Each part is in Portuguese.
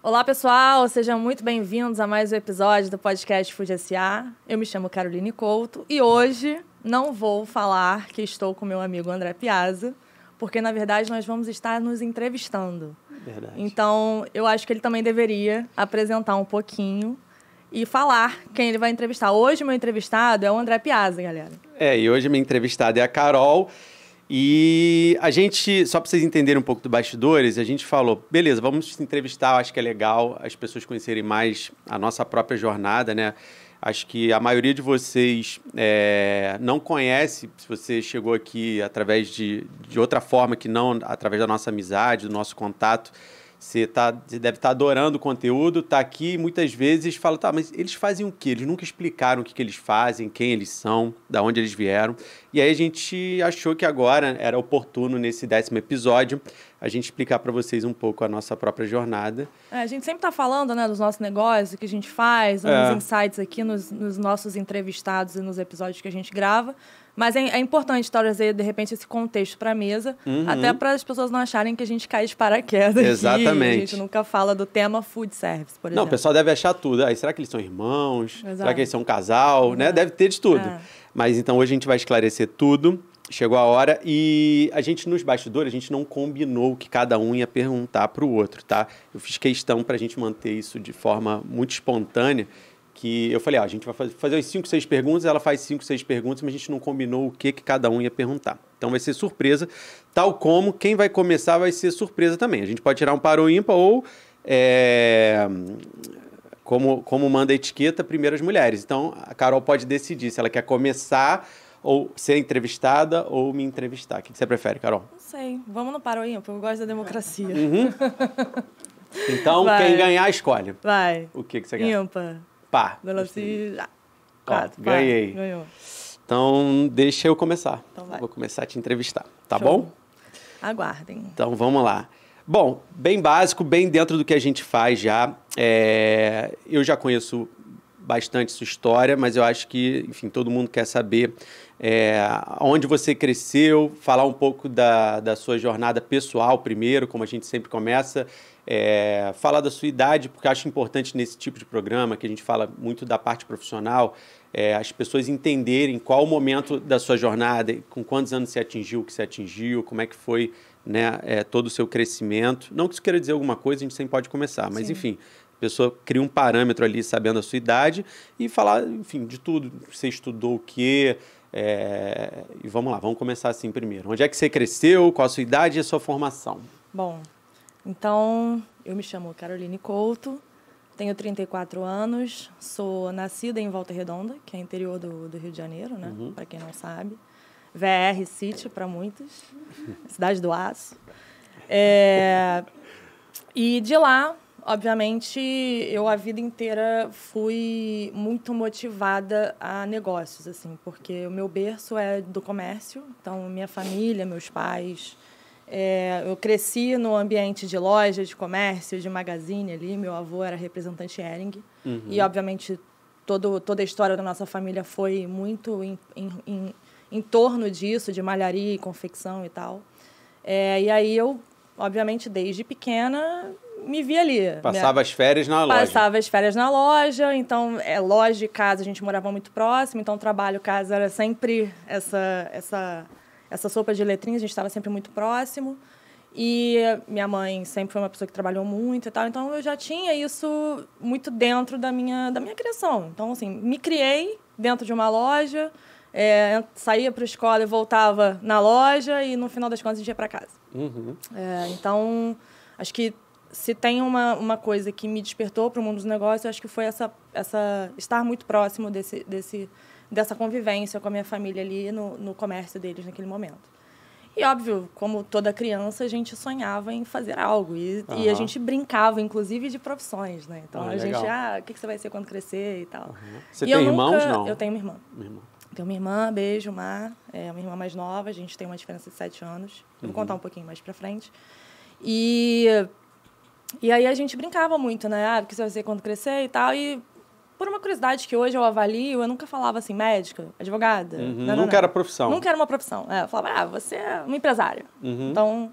Olá, pessoal! Sejam muito bem-vindos a mais um episódio do podcast Food S.A. Eu me chamo Caroline Couto e hoje não vou falar que estou com meu amigo André Piazza, porque, na verdade, nós vamos estar nos entrevistando. Verdade. Então, eu acho que ele também deveria apresentar um pouquinho e falar quem ele vai entrevistar. Hoje, meu entrevistado é o André Piazza, galera. E hoje minha entrevistada é a Carol. E a gente, só para vocês entenderem um pouco do bastidores, a gente falou, beleza, vamos te entrevistar, acho que é legal as pessoas conhecerem mais a nossa própria jornada, né? Acho que a maioria de vocês não conhece, se você chegou aqui através de outra forma que não através da nossa amizade, do nosso contato. Você deve estar adorando o conteúdo, está aqui e muitas vezes fala, tá, mas eles fazem o quê? Eles nunca explicaram o que eles fazem, quem eles são, de onde eles vieram. E aí a gente achou que agora era oportuno, nesse 10º episódio, a gente explicar para vocês um pouco a nossa própria jornada. A gente sempre está falando, né, dos nossos negócios, o que a gente faz, uns insights aqui nos nossos entrevistados e nos episódios que a gente grava. Mas é importante trazer, de repente, esse contexto para a mesa, até para as pessoas não acharem que a gente cai de paraquedas. Exatamente. A gente nunca fala do tema food service, por exemplo. Não, o pessoal deve achar tudo. Aí, será que eles são irmãos? Exato. Será que eles são um casal? Né? Deve ter de tudo. Mas então hoje a gente vai esclarecer tudo. Chegou a hora e a gente, nos bastidores, a gente não combinou o que cada um ia perguntar para o outro, tá? Eu fiz questão para a gente manter isso de forma muito espontânea, que eu falei, a gente vai fazer as 5, 6 perguntas, ela faz 5, 6 perguntas, mas a gente não combinou o que cada um ia perguntar. Então vai ser surpresa, tal como quem vai começar vai ser surpresa também. A gente pode tirar um par ou ímpar ou, como manda a etiqueta, primeiro as mulheres. Então a Carol pode decidir se ela quer começar ou ser entrevistada ou me entrevistar. O que você prefere, Carol? Não sei, vamos no par ou ímpar, eu gosto da democracia. Então quem ganhar escolhe. Vai. O que você quer? Ímpar. Pá. Velocidade. Ganhei. Ganhou. Então, deixa eu começar. Então vai. Vou começar a te entrevistar, tá Show. bom? Aguardem. Então, vamos lá. Bom, bem básico, bem dentro do que a gente faz já. Eu já conheço bastante sua história, mas eu acho que, enfim, todo mundo quer saber onde você cresceu, falar um pouco da sua jornada pessoal primeiro, como a gente sempre começa. Falar da sua idade, porque eu acho importante nesse tipo de programa, que a gente fala muito da parte profissional, as pessoas entenderem qual o momento da sua jornada, com quantos anos você atingiu o que você atingiu, como é que foi, né, todo o seu crescimento. Não que isso queira dizer alguma coisa, a gente sempre pode começar, mas enfim, a pessoa cria um parâmetro ali sabendo a sua idade e falar, enfim, de tudo. Você estudou o quê? E vamos lá, vamos começar assim primeiro. Onde é que você cresceu, qual a sua idade e a sua formação? Bom, então, eu me chamo Caroline Couto, tenho 34 anos, sou nascida em Volta Redonda, que é interior do Rio de Janeiro, né? Para quem não sabe. VR City para muitos, cidade do aço. E de lá, obviamente, eu a vida inteira fui muito motivada a negócios, assim, porque o meu berço é do comércio, então minha família, meus pais... eu cresci no ambiente de loja, de comércio, de magazine ali. Meu avô era representante Hering. E, obviamente, toda a história da nossa família foi muito em torno disso, de malharia e confecção e tal. E aí eu, obviamente, desde pequena, me vi ali. Passava as férias na loja. Passava as férias na loja. Então, loja e casa, a gente morava muito próximo. Então, trabalho, casa, era sempre essa sopa de letrinhas, a gente estava sempre muito próximo. E minha mãe sempre foi uma pessoa que trabalhou muito e tal. Então, eu já tinha isso muito dentro da minha criação. Então, assim, me criei dentro de uma loja, saía para a escola e voltava na loja e, no final das contas, a gente ia para casa. Então, acho que se tem uma coisa que me despertou para o mundo dos negócios, acho que foi estar muito próximo dessa convivência com a minha família ali no comércio deles naquele momento. E, óbvio, como toda criança, a gente sonhava em fazer algo. E a gente brincava, inclusive, de profissões, né? Então, a gente, o que você vai ser quando crescer e tal. Você tem irmãos, não? Eu tenho uma irmã. Tenho uma irmã, beijo, Mar. É uma irmã mais nova, a gente tem uma diferença de 7 anos. Eu vou contar um pouquinho mais pra frente. E aí a gente brincava muito, né? O que você vai ser quando crescer e tal. E por uma curiosidade que hoje eu avalio, eu nunca falava assim, médica, advogada. Nunca era profissão. Nunca era uma profissão. Eu falava, você é uma empresária. Então,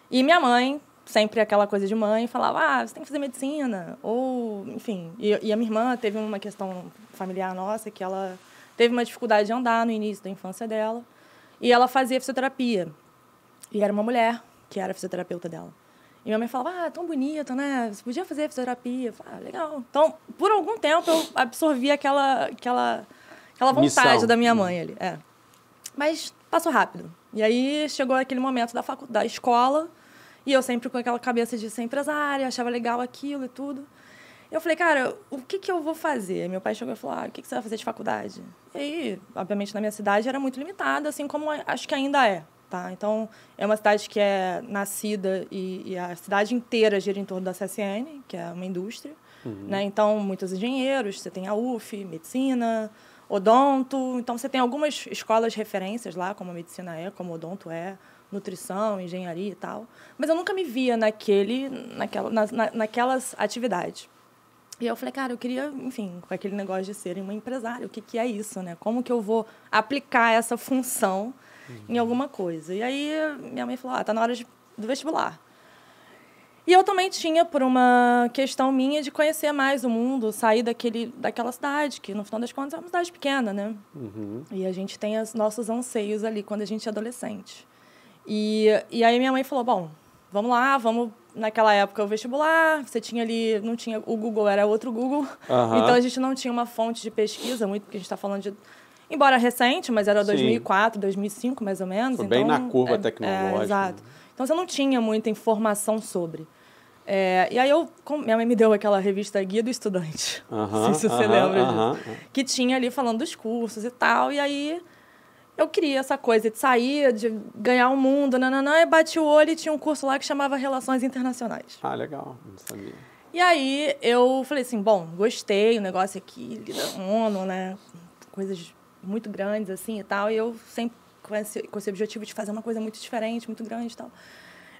e minha mãe sempre aquela coisa de mãe, falava, você tem que fazer medicina, ou, enfim. E a minha irmã teve uma questão familiar nossa, que ela teve uma dificuldade de andar no início da infância dela, e ela fazia fisioterapia. E era uma mulher que era a fisioterapeuta dela. E minha mãe falava, tão bonita, né? Você podia fazer fisioterapia. Eu falava, legal. Então, por algum tempo, eu absorvi aquela vontade Missão. da minha mãe ali. Mas passou rápido. E aí chegou aquele momento da escola, e eu sempre com aquela cabeça de ser empresária, achava legal aquilo e tudo. Eu falei, cara, o que eu vou fazer? Meu pai chegou e falou, o que você vai fazer de faculdade? E aí, obviamente, na minha cidade era muito limitada, assim como acho que ainda é. Tá? Então, é uma cidade que é nascida e a cidade inteira gira em torno da CSN, que é uma indústria. Né? Então, muitos engenheiros, você tem a UF, medicina, odonto. Então, você tem algumas escolas referências lá, como a medicina é, como o odonto é, nutrição, engenharia e tal. Mas eu nunca me via naquelas atividades. E eu falei, cara, eu queria, enfim, com aquele negócio de ser uma empresária, o que é isso, né? Como que eu vou aplicar essa função em alguma coisa? E aí, minha mãe falou, tá na hora do vestibular. E eu também tinha, por uma questão minha, de conhecer mais o mundo, sair daquela cidade, que, no final das contas, é uma cidade pequena, né? E a gente tem os nossos anseios ali, quando a gente é adolescente. E aí minha mãe falou, bom, vamos lá, naquela época o vestibular, você tinha ali, não tinha, o Google era outro Google, então a gente não tinha uma fonte de pesquisa, muito porque a gente está falando de, embora recente, mas era 2004, 2005 mais ou menos. Foi então, bem na curva tecnológica. Exato. Então você não tinha muita informação sobre. E aí minha mãe me deu aquela revista Guia do Estudante, não sei se você lembra disso, que tinha ali falando dos cursos e tal, e aí eu queria essa coisa de sair, de ganhar o mundo, e bati o olho e tinha um curso lá que chamava Relações Internacionais. Ah, legal, não sabia. E aí eu falei assim, bom, gostei, o negócio aqui, lida ONU, né, coisas muito grandes assim e tal, e eu sempre com esse objetivo de fazer uma coisa muito diferente, muito grande e tal.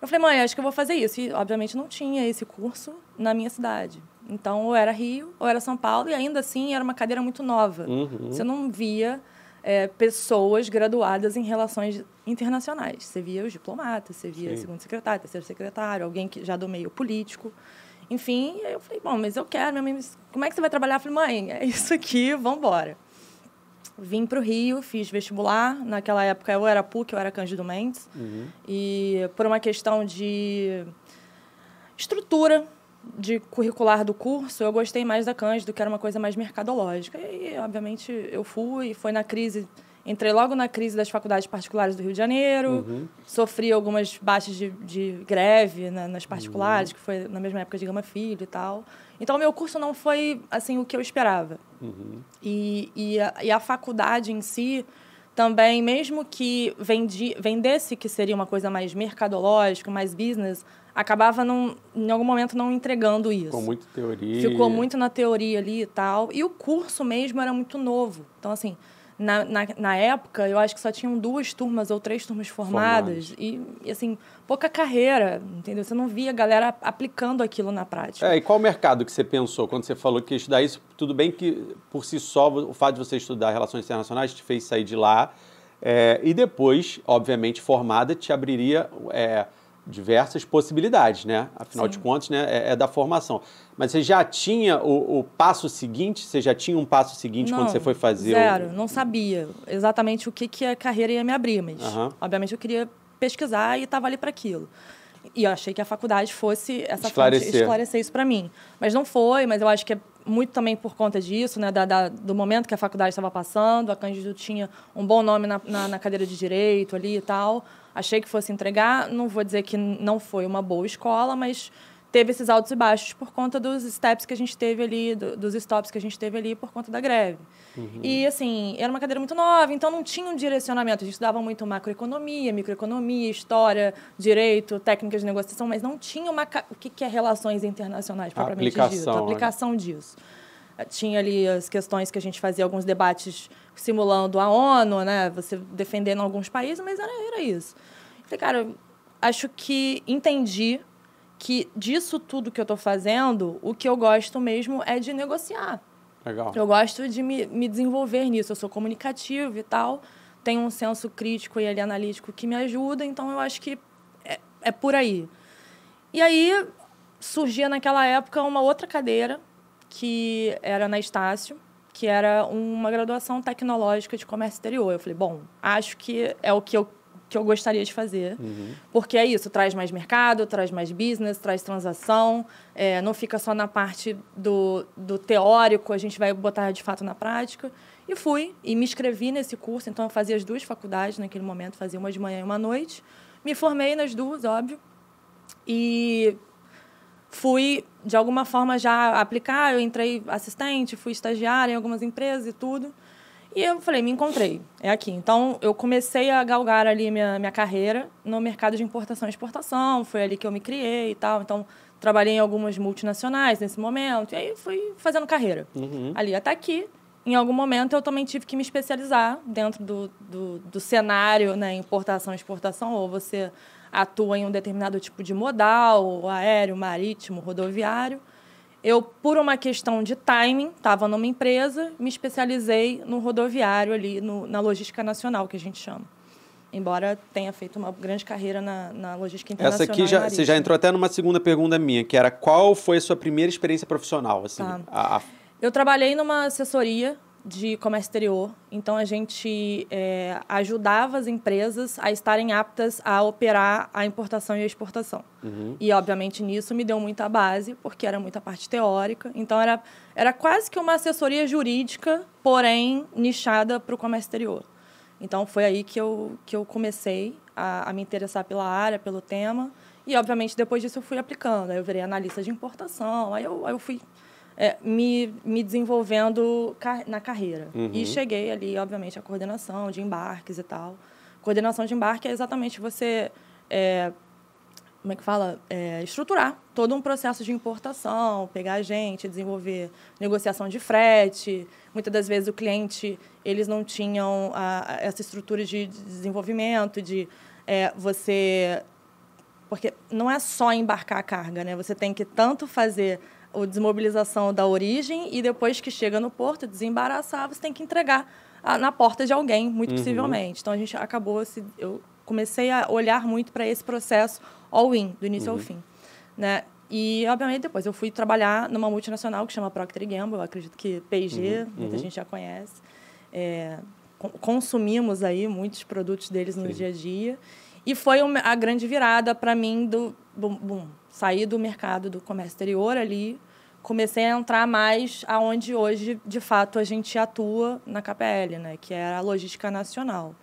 Eu falei, mãe, acho que eu vou fazer isso. E, obviamente, não tinha esse curso na minha cidade. Então, ou era Rio, ou era São Paulo, e ainda assim era uma cadeira muito nova. Você não via pessoas graduadas em relações internacionais. Você via os diplomatas, você via segundo secretário, terceiro secretário, alguém que já do meio político. Enfim, aí eu falei, bom, mas eu quero. Minha mãe me disse, como é que você vai trabalhar? Eu falei, mãe, é isso aqui, vamos embora. Vim para o Rio, fiz vestibular. Naquela época, eu era PUC, eu era Cândido Mendes. E por uma questão de estrutura de curricular do curso, eu gostei mais da Cândido, que era uma coisa mais mercadológica. E aí, obviamente, eu fui. Foi na crise... Entrei logo na crise das faculdades particulares do Rio de Janeiro. Sofri algumas baixas de greve nas particulares, que foi na mesma época de Gama Filho e tal. Então, o meu curso não foi assim o que eu esperava. E a faculdade em si também, mesmo que vendesse que seria uma coisa mais mercadológica, mais business, acabava, em algum momento, não entregando isso. Ficou muito teoria. Ficou muito na teoria ali e tal. E o curso mesmo era muito novo. Então, assim... Na época, eu acho que só tinham 2 turmas ou 3 turmas formadas. E, assim, pouca carreira, entendeu? Você não via a galera aplicando aquilo na prática. E qual o mercado que você pensou quando você falou que ia estudar isso? Tudo bem que, por si só, o fato de você estudar Relações Internacionais te fez sair de lá. E depois, obviamente, formada, te abriria diversas possibilidades, né? Afinal de contas, né, é da formação. Mas você já tinha o passo seguinte? Você já tinha um passo seguinte quando você foi fazer? Zero, não sabia exatamente o que a carreira ia me abrir, mas obviamente eu queria pesquisar e estava ali para aquilo. E eu achei que a faculdade fosse essa esclarecer isso para mim. Mas não foi, mas eu acho que é muito também por conta disso, né, do momento que a faculdade estava passando. A Cândido tinha um bom nome na cadeira de Direito ali e tal. Achei que fosse entregar. Não vou dizer que não foi uma boa escola, mas teve esses altos e baixos por conta dos steps que a gente teve ali, dos stops que a gente teve ali por conta da greve. E, assim, era uma cadeira muito nova, então não tinha um direcionamento. A gente estudava muito macroeconomia, microeconomia, história, direito, técnicas de negociação, mas não tinha o que é relações internacionais, propriamente dito. A aplicação disso. Tinha ali as questões que a gente fazia, alguns debates simulando a ONU, né? Você defendendo alguns países, mas era isso. Falei, cara, acho que entendi que disso tudo que eu estou fazendo, o que eu gosto mesmo é de negociar. Legal. Eu gosto de me desenvolver nisso. Eu sou comunicativo e tal, tenho um senso crítico e analítico que me ajuda, então eu acho que é por aí. E aí surgia naquela época uma outra cadeira, que era na Estácio, que era uma graduação tecnológica de comércio exterior. Eu falei, bom, acho que é o que eu gostaria de fazer. Porque é isso, traz mais mercado, traz mais business, traz transação, não fica só na parte do teórico, a gente vai botar de fato na prática. E fui, e me inscrevi nesse curso, então eu fazia as 2 faculdades naquele momento, fazia uma de manhã e uma à noite. Me formei nas 2, óbvio, e fui, de alguma forma, já aplicar. Eu entrei assistente, fui estagiária em algumas empresas e tudo. E eu falei, me encontrei, é aqui. Então, eu comecei a galgar ali minha carreira no mercado de importação e exportação. Foi ali que eu me criei e tal. Então, trabalhei em algumas multinacionais nesse momento. E aí, fui fazendo carreira. Ali até aqui, em algum momento, eu também tive que me especializar dentro do cenário, né, importação e exportação. Ou você atua em um determinado tipo de modal, aéreo, marítimo, rodoviário. Eu, por uma questão de timing, estava numa empresa, me especializei no rodoviário ali, na logística nacional, que a gente chama. Embora tenha feito uma grande carreira na logística internacional. Essa aqui você já entrou até numa segunda pergunta minha, que era qual foi a sua primeira experiência profissional? Assim, tá. Eu trabalhei numa assessoria de comércio exterior, então a gente ajudava as empresas a estarem aptas a operar a importação e a exportação. E, obviamente, nisso me deu muita base, porque era muita parte teórica. Então, era quase que uma assessoria jurídica, porém nichada para o comércio exterior. Então, foi aí que eu comecei a me interessar pela área, pelo tema. E, obviamente, depois disso eu fui aplicando. Aí eu virei analista de importação, aí eu fui me desenvolvendo na carreira. E cheguei ali, obviamente, à coordenação de embarques e tal. Coordenação de embarque é exatamente você, como é que fala? Estruturar todo um processo de importação, pegar a gente, desenvolver negociação de frete. Muitas das vezes o cliente, eles não tinham essa estrutura de desenvolvimento, de você... Porque não é só embarcar a carga, né? Você tem que tanto fazer a desmobilização da origem e depois que chega no porto, desembaraçar, você tem que entregar na porta de alguém, muito possivelmente. Então, a gente acabou... Eu comecei a olhar muito para esse processo all-in, do início ao fim. Né? E, obviamente, depois eu fui trabalhar numa multinacional que chama Procter & Gamble, eu acredito que P&G, muita gente já conhece. Consumimos aí muitos produtos deles no dia a dia. E foi a grande virada para mim saí do mercado do comércio exterior ali, comecei a entrar mais aonde hoje, de fato, a gente atua na KPL, né? Que é a logística nacional.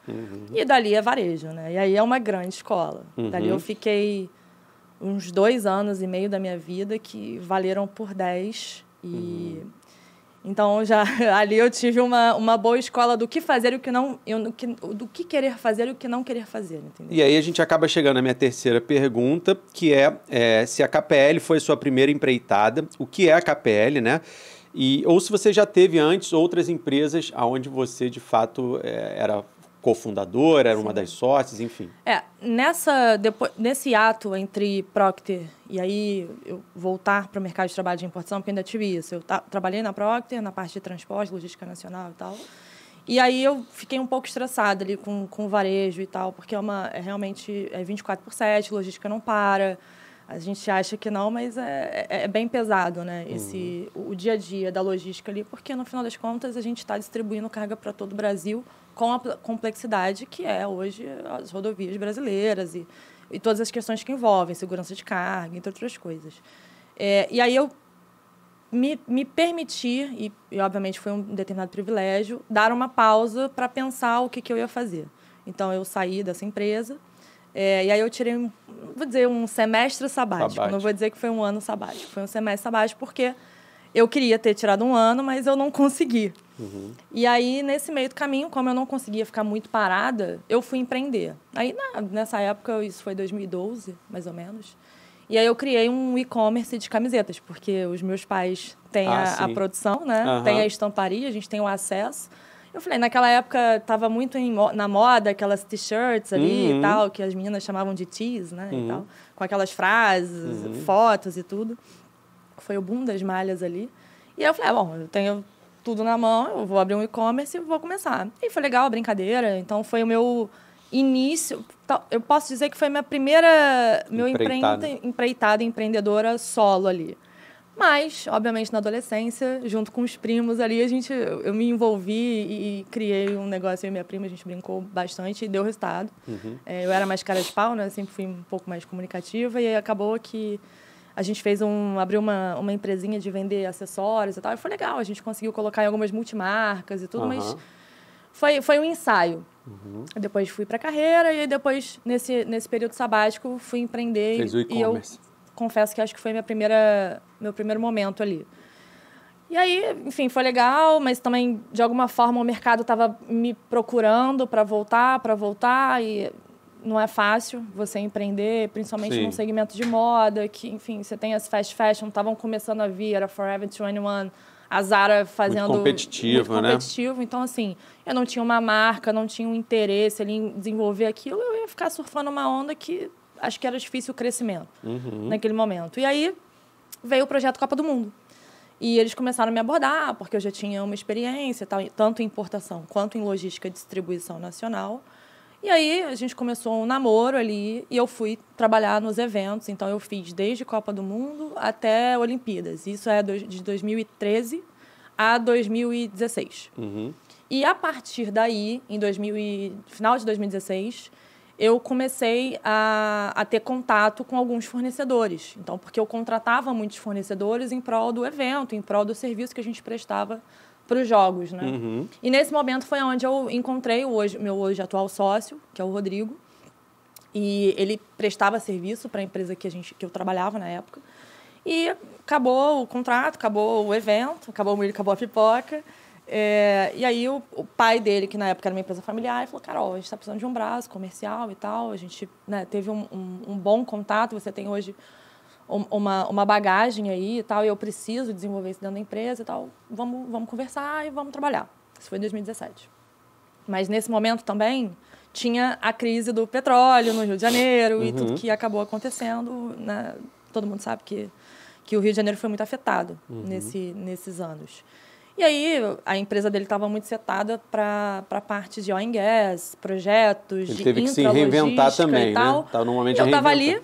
E dali é varejo, né? E aí é uma grande escola. Dali eu fiquei uns 2 anos e meio da minha vida que valeram por 10. Então, ali eu tive uma boa escola do que fazer e o que não... do que querer fazer e o que não querer fazer, entendeu? E aí a gente acaba chegando à minha terceira pergunta, que se a KPL foi sua primeira empreitada, o que é a KPL, né? Ou se você já teve antes outras empresas onde você, de fato, era cofundadora, era uma das sócias, enfim. Nesse ato entre Procter e aí eu voltar para o mercado de trabalho de importação, porque ainda tive isso. Eu trabalhei na Procter, na parte de transporte, logística nacional e tal. E aí eu fiquei um pouco estressada ali com o varejo e tal, porque realmente 24/7, logística não para. A gente acha que não, mas é bem pesado, né? O dia a dia da logística ali, porque no final das contas a gente está distribuindo carga para todo o Brasil com a complexidade que é hoje as rodovias brasileiras e todas as questões que envolvem segurança de carga, entre outras coisas. E aí eu me permiti, e obviamente foi um determinado privilégio, dar uma pausa para pensar o que eu ia fazer. Então, eu saí dessa empresa, e aí eu tirei, vou dizer, um semestre sabático. Não vou dizer que foi um ano sabático, foi um semestre sabático, porque eu queria ter tirado um ano, mas eu não consegui. E aí, nesse meio do caminho, como eu não conseguia ficar muito parada, eu fui empreender. Aí, nessa época, isso foi 2012, mais ou menos. E aí eu criei um e-commerce de camisetas, porque os meus pais têm a produção, né? Tem a estamparia, a gente tem o acesso. Eu falei, naquela época estava muito na moda aquelas t-shirts ali e tal, que as meninas chamavam de tees, né? E tal, com aquelas frases, fotos e tudo. Foi o boom das malhas ali. E aí eu falei, bom, eu tenho tudo na mão, eu vou abrir um e-commerce e vou começar. E foi legal a brincadeira, então foi o meu início... Eu posso dizer que foi minha primeira... empreitada empreendedora solo ali. Mas, obviamente, na adolescência, junto com os primos ali, eu me envolvi e criei um negócio. Eu e minha prima, a gente brincou bastante e deu resultado. Eu era mais cara de pau, né? Sempre fui um pouco mais comunicativa. E aí acabou que a gente abriu uma empresinha de vender acessórios e tal. E foi legal, a gente conseguiu colocar em algumas multimarcas e tudo, mas foi um ensaio. Depois fui para a carreira e aí depois, nesse período sabático, fui empreender. Fez o e-commerce. Confesso que acho que foi meu primeiro momento ali. E aí, enfim, foi legal, mas também, de alguma forma, o mercado estava me procurando para voltar, e não é fácil você empreender, principalmente num segmento de moda, que, enfim, você tem as fast fashion, estavam começando a vir, era Forever 21, a Zara fazendo... Muito competitivo, né? Então, assim, eu não tinha uma marca, não tinha um interesse ali em desenvolver aquilo, eu ia ficar surfando uma onda que... Acho que era difícil o crescimento naquele momento. E aí veio o projeto Copa do Mundo. E eles começaram a me abordar, porque eu já tinha uma experiência, tanto em importação quanto em logística e distribuição nacional. E aí a gente começou um namoro ali e eu fui trabalhar nos eventos. Então eu fiz desde Copa do Mundo até Olimpíadas. Isso é de 2013 a 2016. E a partir daí, final de 2016... eu comecei a ter contato com alguns fornecedores. Então, porque eu contratava muitos fornecedores em prol do evento, em prol do serviço que a gente prestava para os jogos, né? E nesse momento foi onde eu encontrei meu hoje atual sócio, que é o Rodrigo. E ele prestava serviço para a empresa que eu trabalhava na época. E acabou o contrato, acabou o evento, acabou o milho, acabou a pipoca. E aí o pai dele, que na época era uma empresa familiar, falou, Carol, a gente está precisando de um braço comercial e tal, a gente, né, teve um bom contato, você tem hoje uma bagagem aí e tal, e eu preciso desenvolver isso dentro da empresa e tal, vamos conversar e vamos trabalhar. Isso foi em 2017. Mas nesse momento também tinha a crise do petróleo no Rio de Janeiro e tudo que acabou acontecendo, né? Todo mundo sabe que o Rio de Janeiro foi muito afetado nesses anos. E aí, a empresa dele estava muito setada para a parte de oil and gas, projetos, ele de teve que se reinventar também, e tal. Né? Tava num momento eu de estava ali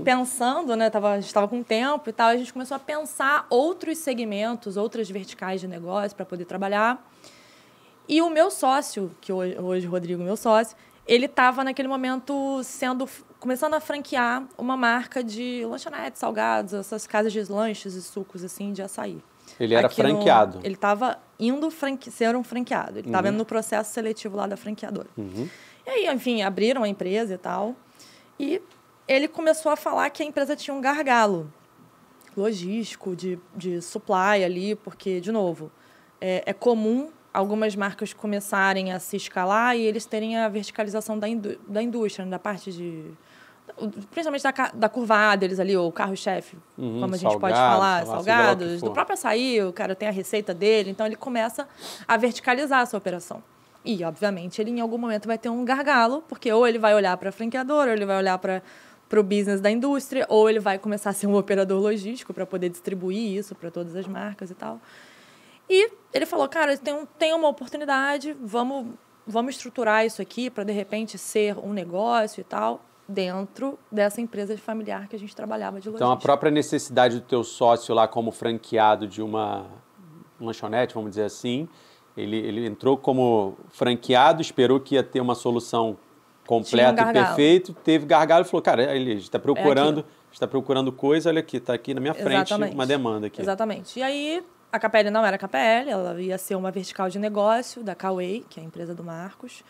pensando, né? A gente estava com tempo e tal, a gente começou a pensar outros segmentos, outras verticais de negócio para poder trabalhar. E o meu sócio, que hoje o Rodrigo, meu sócio, ele estava naquele momento começando a franquear uma marca de lanchonetes, salgados, essas casas de lanches e sucos assim, de açaí. Ele era franqueado. Ele estava indo ser um franqueado. Ele estava indo no processo seletivo lá da franqueadora. E aí, enfim, abriram a empresa e tal. E ele começou a falar que a empresa tinha um gargalo logístico, de supply ali, porque, de novo, é comum algumas marcas começarem a se escalar e eles terem a verticalização da indústria, da parte principalmente da curvada deles ali, o carro-chefe, como a gente pode falar, salgados, do próprio açaí, o cara tem a receita dele, então ele começa a verticalizar a sua operação. E, obviamente, ele em algum momento vai ter um gargalo, porque ou ele vai olhar para a franqueadora, ou ele vai olhar para o business da indústria, ou ele vai começar a ser um operador logístico para poder distribuir isso para todas as marcas e tal. E ele falou, cara, tem uma oportunidade, vamos estruturar isso aqui para, de repente, ser um negócio e tal, dentro dessa empresa familiar que a gente trabalhava de logística. Então, a própria necessidade do teu sócio lá como franqueado de uma lanchonete, vamos dizer assim, ele entrou como franqueado, esperou que ia ter uma solução completa e perfeita, teve gargalo e falou, cara, a gente está procurando coisa, olha aqui, está aqui na minha frente uma demanda aqui. Exatamente. E aí, a KPL não era KPL, ela ia ser uma vertical de negócio da Cauê, que é a empresa do Marcos.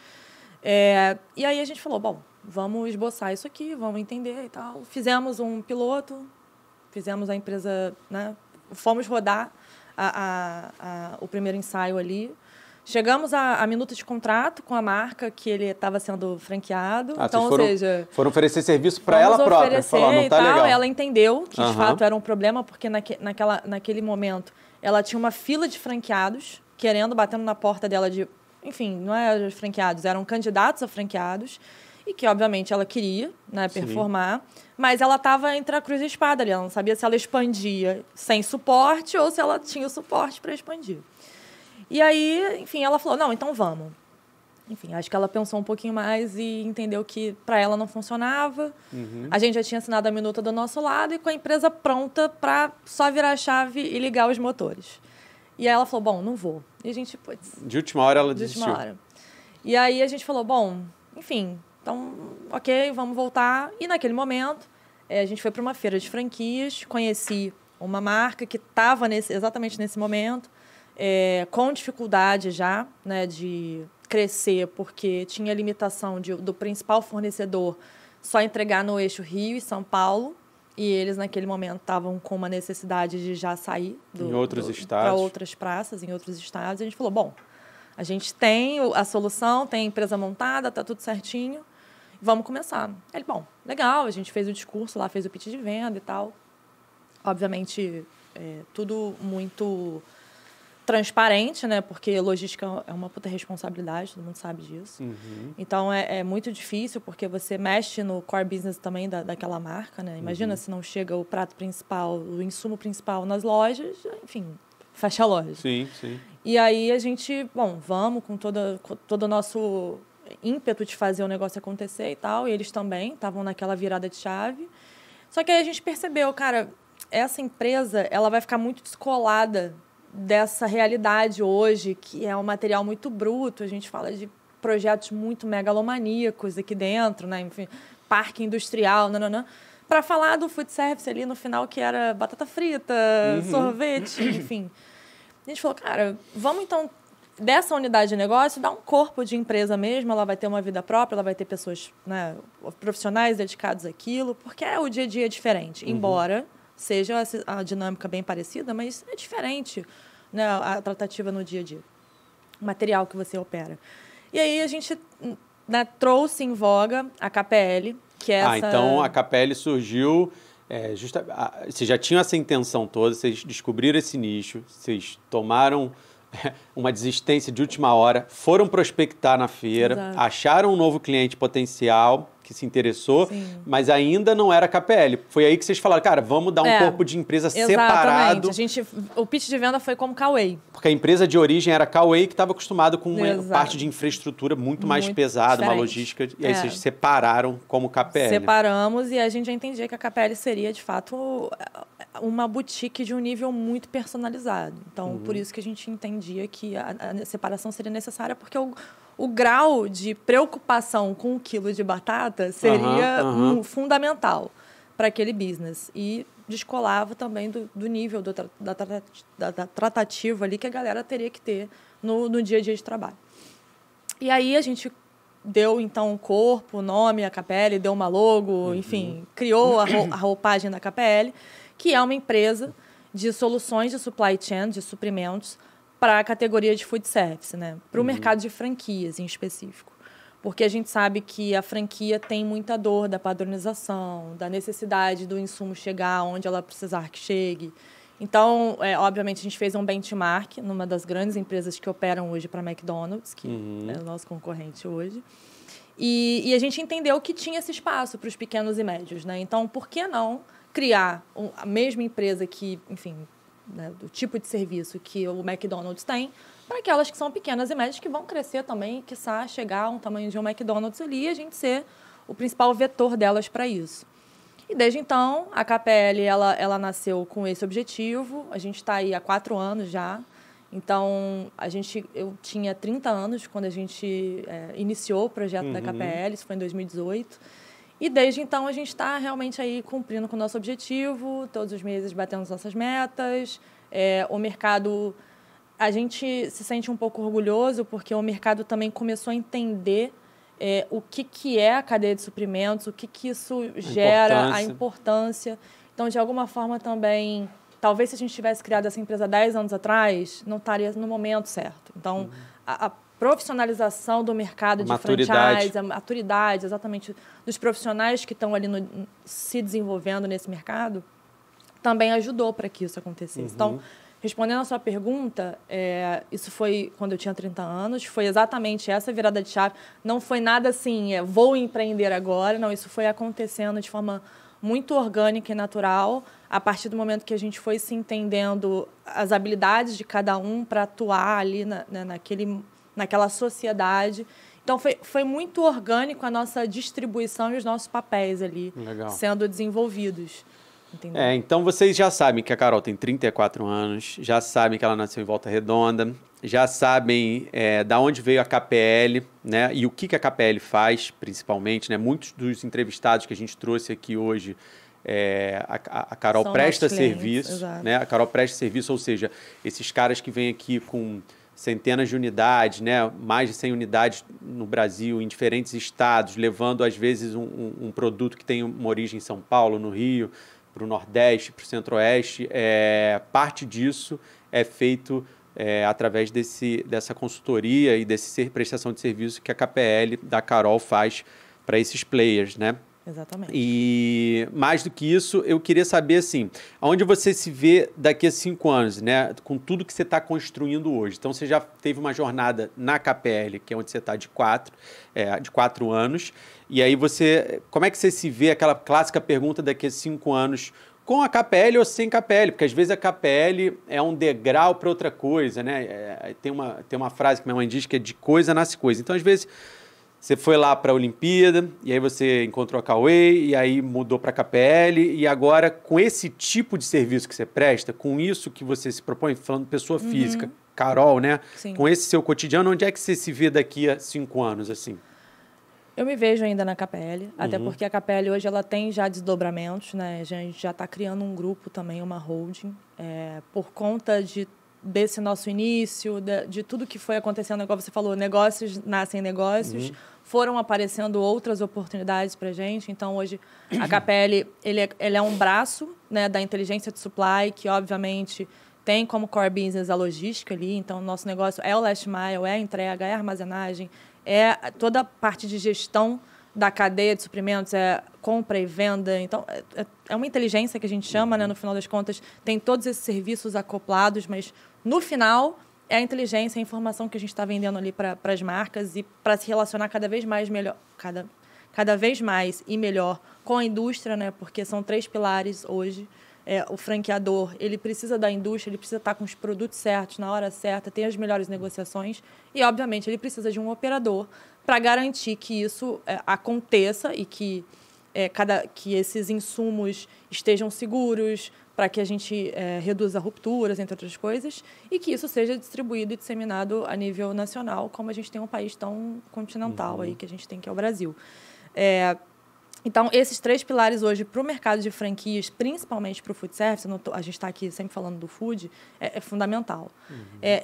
E aí a gente falou, bom, vamos esboçar isso aqui, vamos entender e tal. Fizemos um piloto, fizemos a empresa, né? Fomos rodar o primeiro ensaio ali. Chegamos a minuto de contrato com a marca que ele estava sendo franqueado. Então, foram oferecer serviço para ela própria. Falar, não tá legal. Ela entendeu que, de fato, era um problema, porque naquele momento ela tinha uma fila de franqueados batendo na porta dela enfim, não eram franqueados, eram candidatos a franqueados, e que, obviamente, ela queria, né, performar, mas ela estava entre a cruz e a espada ali, ela não sabia se ela expandia sem suporte ou se ela tinha o suporte para expandir. E aí, enfim, ela falou, não, então vamos. enfim, acho que ela pensou um pouquinho mais e entendeu que para ela não funcionava. A gente já tinha assinado a minuta do nosso lado e com a empresa pronta para só virar a chave e ligar os motores. E aí ela falou, bom, não vou. E a gente, putz... De última hora ela desistiu. De última hora. E aí a gente falou, bom, enfim, então, ok, vamos voltar. E naquele momento, a gente foi para uma feira de franquias, conheci uma marca que estava exatamente nesse momento, com dificuldade já, né, de crescer, porque tinha limitação do principal fornecedor só entregar no eixo Rio e São Paulo, e eles naquele momento estavam com uma necessidade de já sair em outros estados, para outras praças, em outros estados. A gente falou, bom, a gente tem a solução, tem a empresa montada, está tudo certinho, vamos começar. Ele, bom, legal, a gente fez o discurso lá, fez o pitch de venda e tal. Obviamente, tudo muito transparente, né? Porque logística é uma puta responsabilidade, todo mundo sabe disso. Então, é muito difícil, porque você mexe no core business também daquela marca, né? Imagina se não chega o prato principal, o insumo principal nas lojas, enfim, fecha a loja. Sim, sim. E aí a gente, bom, vamos com todo o nosso ímpeto de fazer o negócio acontecer e tal, e eles também estavam naquela virada de chave. Só que aí a gente percebeu, cara, essa empresa, ela vai ficar muito descolada dessa realidade hoje, que é um material muito bruto. A gente fala de projetos muito megalomaníacos aqui dentro, né? Enfim, parque industrial, para falar do food service ali no final, que era batata frita, sorvete, enfim. A gente falou, cara, vamos então, dessa unidade de negócio, dar um corpo de empresa mesmo, ela vai ter uma vida própria, ela vai ter pessoas, né, profissionais dedicados àquilo, porque o dia a dia é diferente, embora seja a dinâmica bem parecida, mas é diferente, né, a tratativa no dia a dia, o material que você opera. E aí a gente, né, trouxe em voga a KPL, que é essa... então a KPL surgiu... vocês já tinham essa intenção toda, vocês descobriram esse nicho, vocês tomaram uma desistência de última hora, foram prospectar na feira, Exato. acharam um novo cliente potencial que se interessou, mas ainda não era KPL. Foi aí que vocês falaram, cara, vamos dar um corpo de empresa separado. O pitch de venda foi como Cauê. Porque a empresa de origem era Cauê, que estava acostumado com uma parte de infraestrutura muito mais pesada, diferente. Uma logística, e aí vocês separaram como KPL. Separamos, e a gente já entendia que a KPL seria, de fato, uma boutique de um nível muito personalizado. Então, por isso que a gente entendia que a separação seria necessária, porque o grau de preocupação com o quilo de batata seria fundamental para aquele business. E descolava também do nível da tratativa ali que a galera teria que ter no dia a dia de trabalho. E aí a gente deu, então, um corpo, o nome, a KPL, deu uma logo, enfim, criou a roupagem da KPL, que é uma empresa de soluções de supply chain, de suprimentos, para a categoria de food service, né? Para o mercado de franquias, em específico. Porque a gente sabe que a franquia tem muita dor da padronização, da necessidade do insumo chegar onde ela precisar que chegue. Então, obviamente, a gente fez um benchmark numa das grandes empresas que operam hoje para a McDonald's, que é o nosso concorrente hoje. E a gente entendeu que tinha esse espaço para os pequenos e médios, né? Então, por que não criar a mesma empresa que, enfim, né, do tipo de serviço que o McDonald's tem, para aquelas que são pequenas e médias que vão crescer também, quiçá chegar a um tamanho de um McDonald's ali, e a gente ser o principal vetor delas para isso. E desde então, a KPL ela nasceu com esse objetivo. A gente está aí há 4 anos já. Então, eu tinha 30 anos quando a gente iniciou o projeto da KPL, isso foi em 2018. E desde então a gente está realmente aí cumprindo com o nosso objetivo, todos os meses batendo as nossas metas. O mercado, a gente se sente um pouco orgulhoso, porque o mercado também começou a entender o que é a cadeia de suprimentos, o que isso gera, a importância. Então, de alguma forma também, talvez se a gente tivesse criado essa empresa 10 anos atrás, não estaria no momento certo. Então, a profissionalização do mercado de franchise, a maturidade, exatamente, dos profissionais que estão ali se desenvolvendo nesse mercado, também ajudou para que isso acontecesse. Então, respondendo a sua pergunta, isso foi quando eu tinha 30 anos, foi exatamente essa virada de chave. Não foi nada assim, vou empreender agora, não, isso foi acontecendo de forma muito orgânica e natural, a partir do momento que a gente foi se entendendo as habilidades de cada um para atuar ali naquela sociedade. Então, Então, foi muito orgânico a nossa distribuição e os nossos papéis ali sendo desenvolvidos. Entendeu? Então, vocês já sabem que a Carol tem 34 anos, já sabem que ela nasceu em Volta Redonda, já sabem da onde veio a KPL, né? E o que a KPL faz, principalmente, né? Muitos dos entrevistados que a gente trouxe aqui hoje, a Carol presta serviço, né? A Carol presta serviço, ou seja, esses caras que vêm aqui com centenas de unidades, né? Mais de 100 unidades no Brasil, em diferentes estados, levando, às vezes, um produto que tem uma origem em São Paulo, no Rio, para o Nordeste, para o Centro-Oeste. Parte disso é feito através dessa consultoria e dessa prestação de serviço que a KPL da Carol faz para esses players, né? Exatamente. E mais do que isso, eu queria saber, assim, aonde você se vê daqui a 5 anos, né? Com tudo que você está construindo hoje. Então, você já teve uma jornada na KPL, que é onde você está de 4 anos. E aí como é que você se vê, aquela clássica pergunta daqui a 5 anos, com a KPL ou sem KPL? Porque às vezes a KPL é um degrau para outra coisa, né? Tem uma frase que minha mãe diz que é de coisa nasce coisa. Então, às vezes, você foi lá para a Olimpíada, e aí você encontrou a Cauê, e aí mudou para a KPL, e agora, com esse tipo de serviço que você presta, com isso que você se propõe, falando pessoa física, Carol, né? Sim. Com esse seu cotidiano, onde é que você se vê daqui a 5 anos, assim? Eu me vejo ainda na KPL, até porque a KPL hoje ela tem já desdobramentos, né? A gente já está criando um grupo também, uma holding, por conta desse nosso início, de tudo que foi acontecendo, igual você falou, negócios nascem negócios, foram aparecendo outras oportunidades para a gente. Então, hoje, a KPL ele é um braço, né, da inteligência de supply, que, obviamente, tem como core business a logística ali. Então, o nosso negócio é o last mile, é a entrega, é a armazenagem, é toda a parte de gestão da cadeia de suprimentos, compra e venda. Então, é uma inteligência que a gente chama, né? No final das contas, tem todos esses serviços acoplados, mas, no final, é a inteligência, a informação que a gente está vendendo ali para as marcas e para se relacionar cada vez mais melhor, cada vez mais e melhor com a indústria, né? Porque são 3 pilares hoje. O franqueador, ele precisa da indústria, ele precisa estar com os produtos certos, na hora certa, ter as melhores negociações e, obviamente, ele precisa de um operador para garantir que isso aconteça e que esses insumos estejam seguros, para que a gente reduza rupturas, entre outras coisas, e que isso seja distribuído e disseminado a nível nacional, como a gente tem um país tão continental aí que a gente tem, que é o Brasil. Então, esses 3 pilares hoje para o mercado de franquias, principalmente para o food service, a gente está aqui sempre falando do food, é fundamental.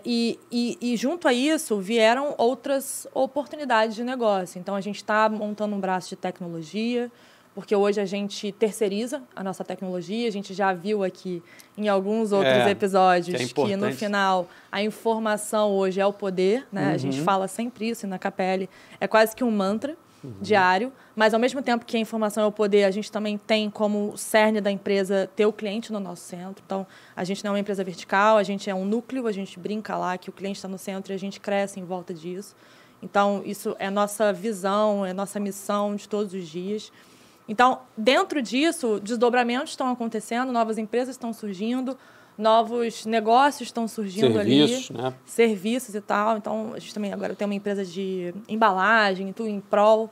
E junto a isso, vieram outras oportunidades de negócio. Então, a gente está montando um braço de tecnologia, porque hoje a gente terceiriza a nossa tecnologia. A gente já viu aqui em alguns outros episódios que, no final, a informação hoje é o poder, né? A gente fala sempre isso, e na KPL é quase que um mantra diário, mas ao mesmo tempo que a informação é o poder, a gente também tem como cerne da empresa ter o cliente no nosso centro. Então, a gente não é uma empresa vertical, a gente é um núcleo, a gente brinca lá que o cliente está no centro e a gente cresce em volta disso. Então, isso é nossa visão, é nossa missão de todos os dias. Então, dentro disso, desdobramentos estão acontecendo, novas empresas estão surgindo, novos negócios estão surgindo serviços, ali, né? Serviços e tal. Então, a gente também agora tem uma empresa de embalagem, tudo em prol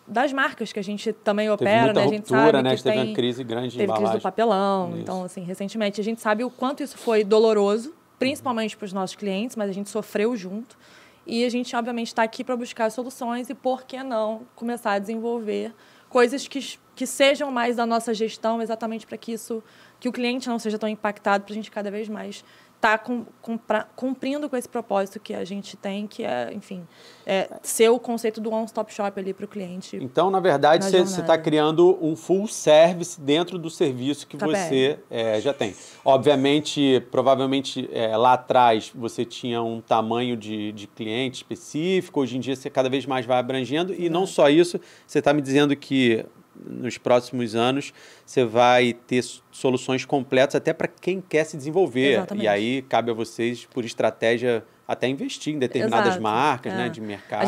das marcas que a gente também opera, né? A gente sabe que teve uma crise grande de teve embalagem. Crise do papelão. Isso. Então, assim, recentemente, a gente sabe o quanto isso foi doloroso, principalmente para os nossos clientes, mas a gente sofreu junto. E a gente, obviamente, está aqui para buscar soluções e, por que não, começar a desenvolver coisas que sejam mais da nossa gestão, exatamente para que o cliente não seja tão impactado, para a gente cada vez mais estar cumprindo com esse propósito que a gente tem, que é, enfim, ser o conceito do one-stop shop ali para o cliente. Então, na verdade, você está criando um full service dentro do serviço que você já tem. Obviamente, provavelmente, lá atrás, você tinha um tamanho de cliente específico, hoje em dia você cada vez mais vai abrangendo, e não só isso, você está me dizendo que nos próximos anos você vai ter soluções completas até para quem quer se desenvolver. Exatamente. E aí cabe a vocês, por estratégia, até investir em determinadas Exato. marcas, né, de mercado.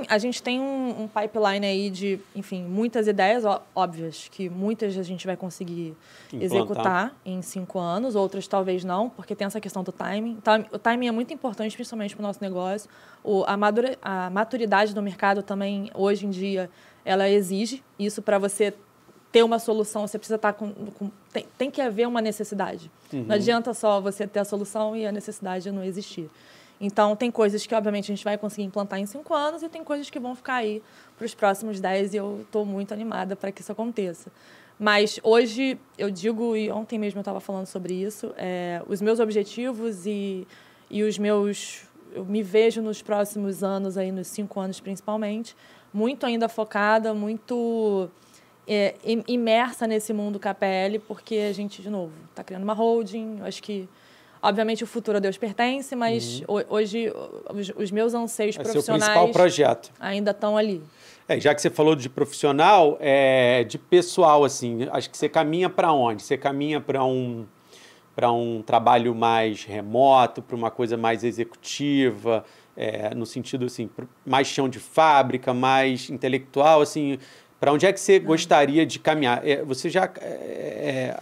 A gente tem um pipeline aí de, enfim, muitas ideias óbvias, que muitas a gente vai conseguir executar em 5 anos, outras talvez não, porque tem essa questão do timing. Então, o timing é muito importante, principalmente para o nosso negócio. A maturidade do mercado também, hoje em dia, ela exige isso. Para você ter uma solução, você precisa estar tem que haver uma necessidade. Não adianta só você ter a solução e a necessidade não existir. Então, tem coisas que, obviamente, a gente vai conseguir implantar em 5 anos e tem coisas que vão ficar aí para os próximos 10 e eu estou muito animada para que isso aconteça. Mas hoje, eu digo, e ontem mesmo eu estava falando sobre isso, os meus objetivos e os meus... Eu me vejo nos próximos anos, aí, nos 5 anos principalmente, muito ainda focada, muito imersa nesse mundo KPL, porque a gente, de novo, está criando uma holding, eu acho que... Obviamente, o futuro a Deus pertence, mas hoje os meus anseios profissionais... Esse é o principal projeto. Ainda estão ali. Já que você falou de profissional, de pessoal, assim, acho que você caminha para onde? Você caminha para um trabalho mais remoto, para uma coisa mais executiva, no sentido, assim, mais chão de fábrica, mais intelectual, assim... Para onde é que você gostaria de caminhar? Você já...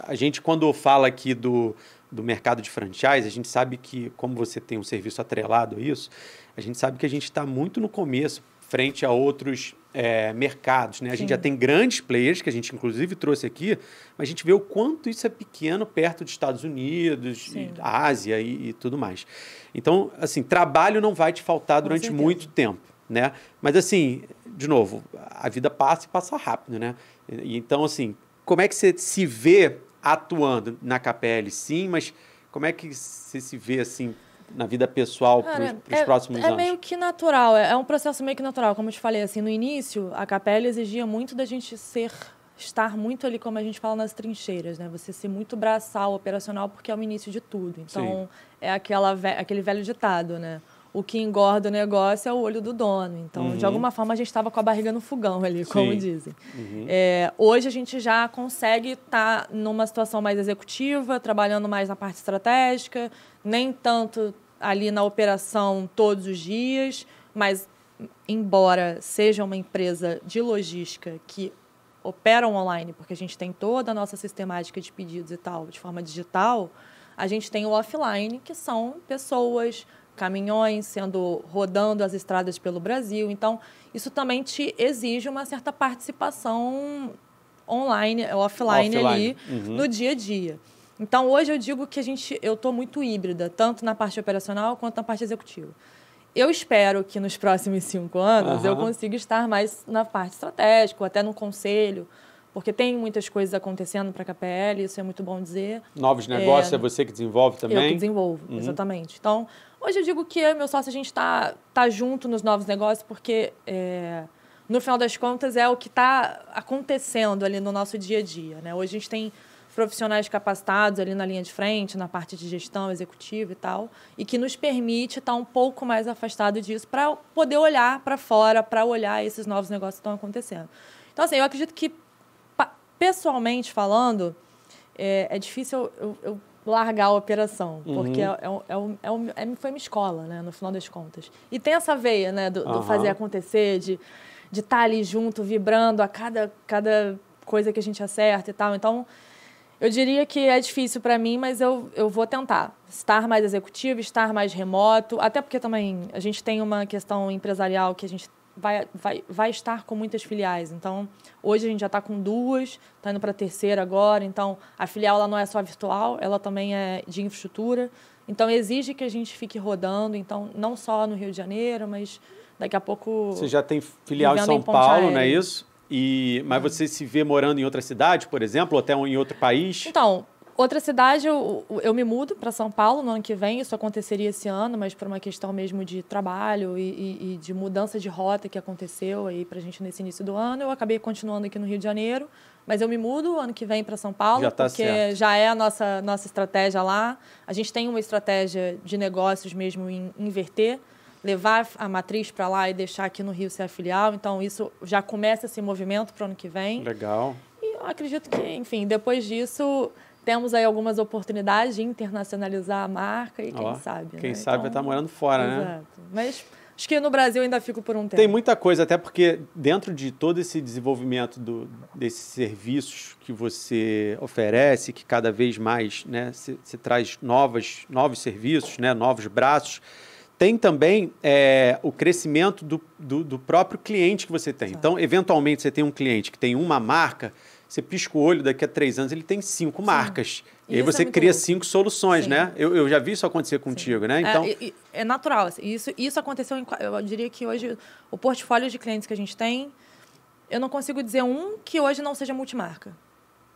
a gente, quando fala aqui do mercado de franchise, a gente sabe que, como você tem um serviço atrelado a isso, a gente sabe que a gente está muito no começo, frente a outros mercados, né? A gente já tem grandes players, que a gente inclusive trouxe aqui, mas a gente vê o quanto isso é pequeno perto dos Estados Unidos, Ásia e tudo mais. Então, assim, trabalho não vai te faltar durante muito tempo, né? Mas, assim, de novo, a vida passa e passa rápido, né? Então, assim, como é que você se vê atuando na KPL, sim, mas como é que você se vê, assim, na vida pessoal para os próximos anos? É meio que natural, é um processo meio que natural. Como eu te falei, assim, no início, a KPL exigia muito da gente estar muito ali, como a gente fala, nas trincheiras, né? Você ser muito braçal, operacional, porque é o início de tudo. Então, é aquele velho ditado, né? O que engorda o negócio é o olho do dono. Então, de alguma forma, a gente estava com a barriga no fogão ali, como dizem. Hoje, a gente já consegue estar numa situação mais executiva, trabalhando mais na parte estratégica, nem tanto ali na operação todos os dias, mas, embora seja uma empresa de logística que opera online, porque a gente tem toda a nossa sistemática de pedidos e tal, de forma digital, a gente tem o offline, que são pessoas... caminhões rodando as estradas pelo Brasil. Então, isso também te exige uma certa participação online, offline. Ali, no dia a dia. Então, hoje eu digo que eu estou muito híbrida, tanto na parte operacional quanto na parte executiva. Eu espero que nos próximos 5 anos eu consiga estar mais na parte estratégica, ou até no conselho, porque tem muitas coisas acontecendo para a KPL, isso é muito bom dizer. Novos negócios, é você que desenvolve também? Eu que desenvolvo, exatamente. Então, hoje eu digo que eu e meu sócio, a gente está junto nos novos negócios, porque, no final das contas, é o que está acontecendo ali no nosso dia a dia, né? Hoje a gente tem profissionais capacitados ali na linha de frente, na parte de gestão executiva e tal, e que nos permite estar um pouco mais afastado disso para poder olhar para fora, para olhar esses novos negócios que estão acontecendo. Então, assim, eu acredito que, pessoalmente falando, é difícil eu largar a operação, porque foi uma escola, né, no final das contas. E tem essa veia, né, do fazer acontecer, de estar ali junto, vibrando a cada coisa que a gente acerta e tal. Então, eu diria que é difícil para mim, mas eu vou tentar estar mais executivo, estar mais remoto, até porque também a gente tem uma questão empresarial que a gente vai estar com muitas filiais. Então, hoje a gente já está com 2, está indo para a 3ª agora. Então, a filial ela não é só virtual, ela também é de infraestrutura. Então, exige que a gente fique rodando. Então, não só no Rio de Janeiro, mas daqui a pouco... Você já tem filial em São Paulo, não é isso? Mas você se vê morando em outra cidade, por exemplo, ou até em outro país? Então, outra cidade, eu me mudo para São Paulo no ano que vem. Isso aconteceria esse ano, mas por uma questão mesmo de trabalho e de mudança de rota que aconteceu aí para a gente nesse início do ano. Eu acabei continuando aqui no Rio de Janeiro, mas eu me mudo ano que vem para São Paulo, já tá porque certo. Já é a nossa estratégia lá. A gente tem uma estratégia de negócios mesmo em inverter. levar a matriz para lá e deixar aqui no Rio ser a filial. Então, isso já começa esse movimento para o ano que vem. Legal. E eu acredito que, enfim, depois disso, temos aí algumas oportunidades de internacionalizar a marca e quem sabe. Quem né? sabe vai estar morando fora, exato. né? Mas acho que no Brasil ainda fico por um tempo. Tem muita coisa, até porque dentro de todo esse desenvolvimento desses serviços que você oferece, que cada vez mais, né, se traz novos serviços, né, novos braços, tem também o crescimento do próprio cliente que você tem. Exato. Então, eventualmente, você tem um cliente que tem uma marca, você pisca o olho, daqui a 3 anos ele tem 5 marcas. E aí você cria 5 soluções, Sim. né? Eu já vi isso acontecer contigo, Sim. né? Então... É natural. Assim, isso aconteceu, eu diria que hoje o portfólio de clientes que a gente tem, eu não consigo dizer um que hoje não seja multimarca.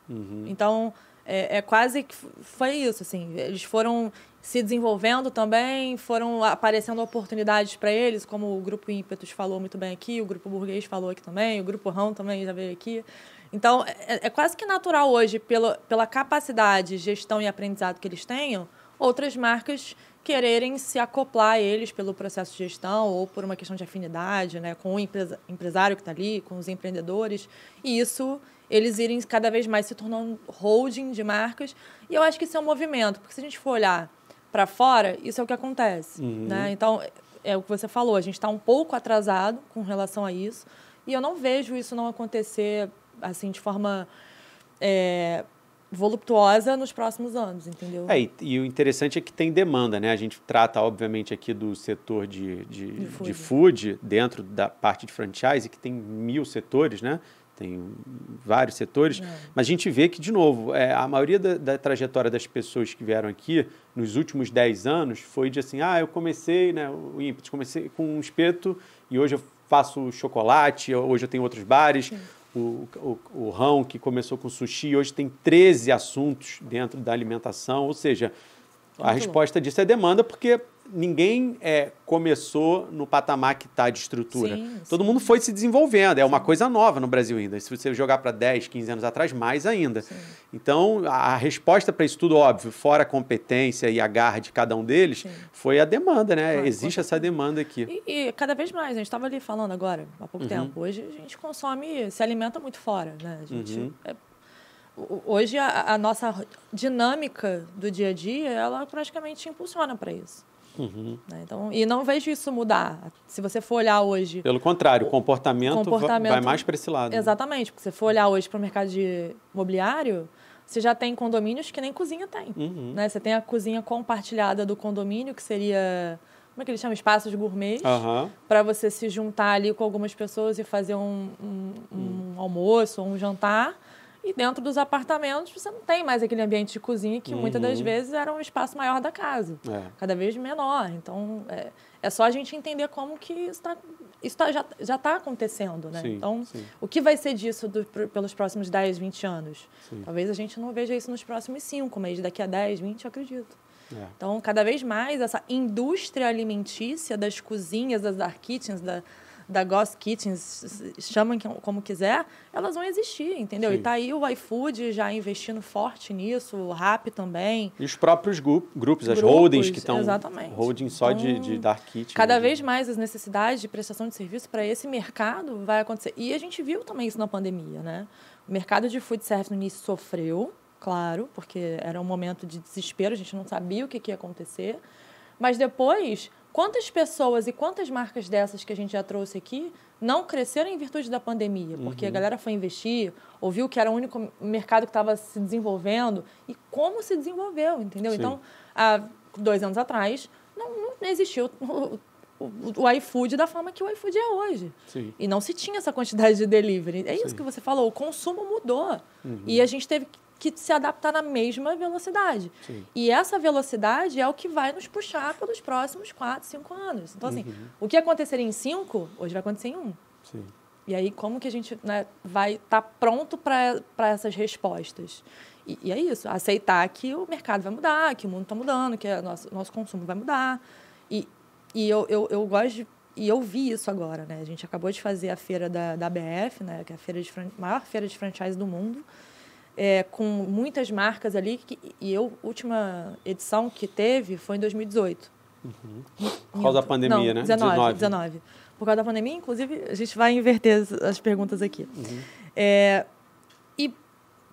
Uhum. Então, quase que foi isso. Assim, eles foram se desenvolvendo também, foram aparecendo oportunidades para eles, como o Grupo Ímpetus falou muito bem aqui, o Grupo Burguês falou aqui também, o Grupo Rão também já veio aqui. Então, é quase que natural hoje, pela capacidade, gestão e aprendizado que eles tenham, outras marcas quererem se acoplar a eles pelo processo de gestão ou por uma questão de afinidade, né, com o empresário que está ali, com os empreendedores. E isso, eles irem cada vez mais se tornando holding de marcas. E eu acho que isso é um movimento, porque se a gente for olhar para fora, isso é o que acontece. Uhum. Né? Então, é o que você falou, a gente está um pouco atrasado com relação a isso. E eu não vejo isso não acontecer assim, de forma voluptuosa nos próximos anos, entendeu? E o interessante é que tem demanda, né? A gente trata, obviamente, aqui do setor de food, dentro da parte de franchise, que tem 1000 setores, né? Tem vários setores, mas a gente vê que, de novo, a maioria da trajetória das pessoas que vieram aqui nos últimos 10 anos foi de assim, eu comecei, né, o Ímpetus, comecei com um espeto e hoje eu faço chocolate, hoje eu tenho outros bares. Sim. O Rão, que começou com sushi, hoje tem 13 assuntos dentro da alimentação, ou seja, a resposta disso é demanda, porque ninguém começou no patamar que está de estrutura. Todo mundo foi se desenvolvendo, é uma coisa nova no Brasil ainda. Se você jogar para 10, 15 anos atrás, mais ainda. Sim. Então, a resposta para isso tudo, óbvio, fora a competência e a garra de cada um deles, foi a demanda, né? Existe essa demanda aqui. E cada vez mais, a gente estava ali falando agora, há pouco tempo, hoje a gente se alimenta muito fora, né? A gente... Hoje, a nossa dinâmica do dia a dia, ela praticamente impulsiona para isso. Né? Então, e não vejo isso mudar. Se você for olhar hoje... Pelo contrário, o comportamento vai mais para esse lado. Exatamente. Porque se você for olhar hoje para o mercado de imobiliário, você já tem condomínios que nem cozinha tem. Né? Você tem a cozinha compartilhada do condomínio, que seria... Como é que eles chamam? Espaços gourmets. Para você se juntar ali com algumas pessoas e fazer um almoço ou um jantar. E dentro dos apartamentos, você não tem mais aquele ambiente de cozinha que muitas das vezes era um espaço maior da casa. Cada vez menor. Então, é só a gente entender como que isso já está acontecendo. Né? Então, o que vai ser disso pelos próximos 10, 20 anos? Talvez a gente não veja isso nos próximos 5, mas daqui a 10, 20, eu acredito. Então, cada vez mais, essa indústria alimentícia das cozinhas, das dark kitchens, da Ghost Kitchens, chamam como quiser, elas vão existir, entendeu? E tá aí o iFood já investindo forte nisso, o Rappi também. E os próprios grupos, as holdings que estão... Holding só de Dark Kitchen. Cada vez mais as necessidades de prestação de serviço para esse mercado vai acontecer. E a gente viu também isso na pandemia, né? O mercado de food service no início sofreu, claro, porque era um momento de desespero, a gente não sabia o que ia acontecer. Mas depois... Quantas pessoas e quantas marcas dessas que a gente já trouxe aqui não cresceram em virtude da pandemia? Porque a galera foi investir, ouviu que era o único mercado que estava se desenvolvendo e como se desenvolveu, entendeu? Então, há 2 anos atrás, não existiu o iFood da forma que o iFood é hoje. E não se tinha essa quantidade de delivery. É isso que você falou, o consumo mudou. E a gente teve que se adaptar na mesma velocidade. E essa velocidade é o que vai nos puxar pelos próximos 4, 5 anos. Então, assim, o que aconteceria em 5, hoje vai acontecer em 1. E aí, como que a gente, né, vai estar pronto para essas respostas? E é isso, aceitar que o mercado vai mudar, que o mundo está mudando, que o nosso consumo vai mudar. E eu gosto de... E eu vi isso agora, né? A gente acabou de fazer a feira da ABF, né, que é a maior feira de franchise do mundo, com muitas marcas ali, e a última edição que teve foi em 2018. Por causa da pandemia, não, né? 19. Por causa da pandemia, inclusive, a gente vai inverter as perguntas aqui. E,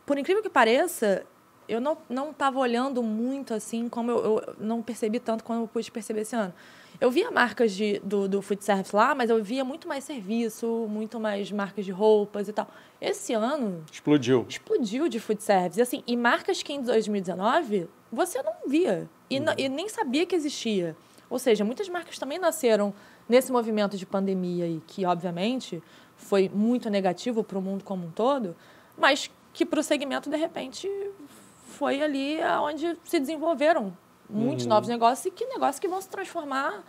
por incrível que pareça, eu não estava olhando muito assim, como eu não percebi tanto como eu pude perceber esse ano. Eu via marcas do food service lá, mas eu via muito mais serviço, muito mais marcas de roupas e tal. Esse ano... Explodiu. Explodiu de food service. Assim, e marcas que em 2019 você não via e nem sabia que existia. Ou seja, muitas marcas também nasceram nesse movimento de pandemia aí, que, obviamente, foi muito negativo para o mundo como um todo, mas que para o segmento, de repente, foi ali onde se desenvolveram muitos novos negócios e negócios que vão se transformar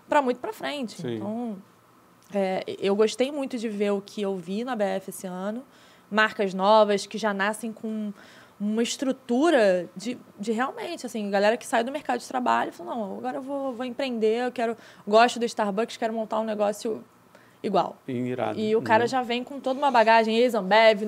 para muito para frente. Sim. Então, eu gostei muito de ver o que eu vi na BF esse ano, marcas novas que já nascem com uma estrutura de realmente, assim, galera que sai do mercado de trabalho e fala, não, agora eu vou empreender, gosto do Starbucks, quero montar um negócio igual. Irado. E o cara já vem com toda uma bagagem, ex-Ambev,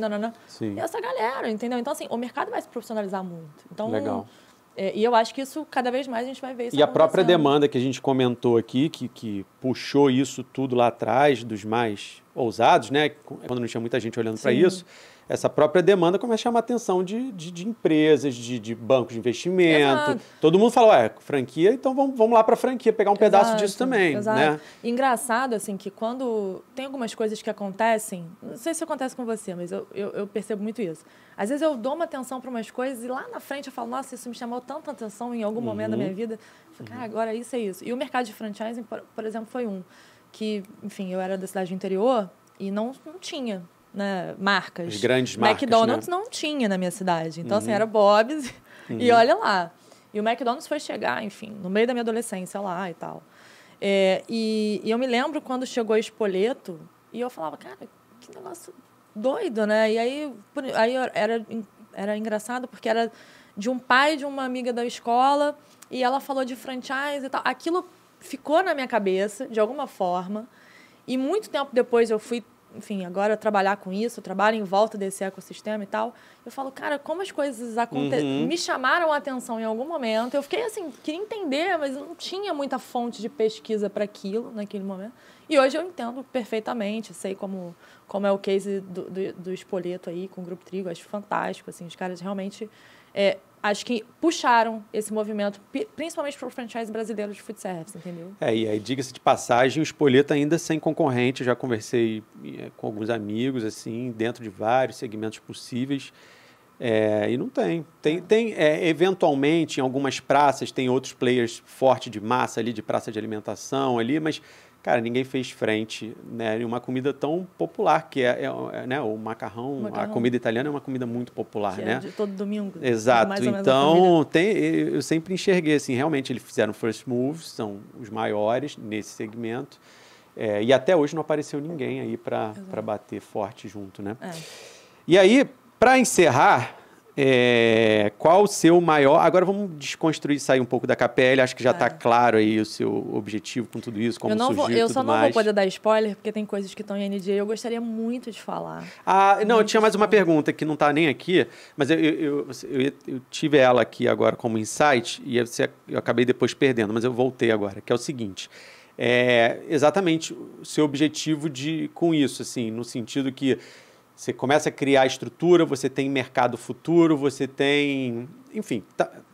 Sim. E essa galera, entendeu? Então, assim, o mercado vai se profissionalizar muito. Então, legal. E eu acho que isso, cada vez mais, a gente vai ver isso E a própria demanda que a gente comentou aqui, que puxou isso tudo lá atrás, dos mais ousados, né? Quando não tinha muita gente olhando para isso, essa própria demanda começa a chamar a atenção de empresas, de bancos de investimento. Exato. Todo mundo fala, franquia, então vamos lá para a franquia, pegar um pedaço disso também. Exato. Né? Engraçado, assim, que quando tem algumas coisas que acontecem, não sei se acontece com você, mas eu percebo muito isso. Às vezes eu dou uma atenção para umas coisas e lá na frente eu falo, nossa, isso me chamou tanta atenção em algum momento da minha vida. Eu falo, cara, agora isso é isso. E o mercado de franchising, por exemplo, foi que, enfim, eu era da cidade do interior e não tinha, né, marcas. As grandes marcas, McDonald's, né? Não tinha na minha cidade. Então, assim, era Bob's e olha lá. E o McDonald's foi chegar, enfim, no meio da minha adolescência lá e tal. E eu me lembro quando chegou o Spoleto e eu falava, cara, que negócio doido, né? E aí era engraçado porque era de um pai de uma amiga da escola e ela falou de franchise e tal. Aquilo ficou na minha cabeça, de alguma forma. E muito tempo depois eu fui, enfim, agora trabalhar com isso, eu trabalho em volta desse ecossistema e tal. Eu falo, cara, como as coisas me chamaram a atenção em algum momento. Eu fiquei assim, queria entender, mas não tinha muita fonte de pesquisa para aquilo naquele momento. E hoje eu entendo perfeitamente, sei como é o case do Spoleto aí com o Grupo Trigo, acho fantástico, assim, os caras realmente... acho que puxaram esse movimento, principalmente para o franchise brasileiro de food service, entendeu? E aí, diga-se de passagem, o Spoleto ainda sem concorrente, eu já conversei com alguns amigos, assim, dentro de vários segmentos possíveis, e não tem. Eventualmente, em algumas praças, tem outros players fortes de massa ali, de praça de alimentação ali, mas... Cara, ninguém fez frente, né? Uma comida tão popular que né? O macarrão, a comida italiana é uma comida muito popular, né? De todo domingo. Exato. Mais ou menos então, eu sempre enxerguei assim, realmente eles fizeram first moves, são os maiores nesse segmento. E até hoje não apareceu ninguém aí para bater forte junto, né? E aí, para encerrar, qual o seu maior... Agora vamos desconstruir, sair um pouco da KPL. Acho que já está claro aí o seu objetivo com tudo isso, como surgiu e tudo mais. Eu só não vou poder dar spoiler, porque tem coisas que estão em NDA. Eu gostaria muito de falar. Não, eu tinha mais uma pergunta que não está nem aqui, mas eu tive ela aqui agora como insight e eu acabei depois perdendo, mas eu voltei agora, que é o seguinte. Exatamente o seu objetivo com isso, assim, no sentido que você começa a criar estrutura, você tem mercado futuro, você tem... Enfim,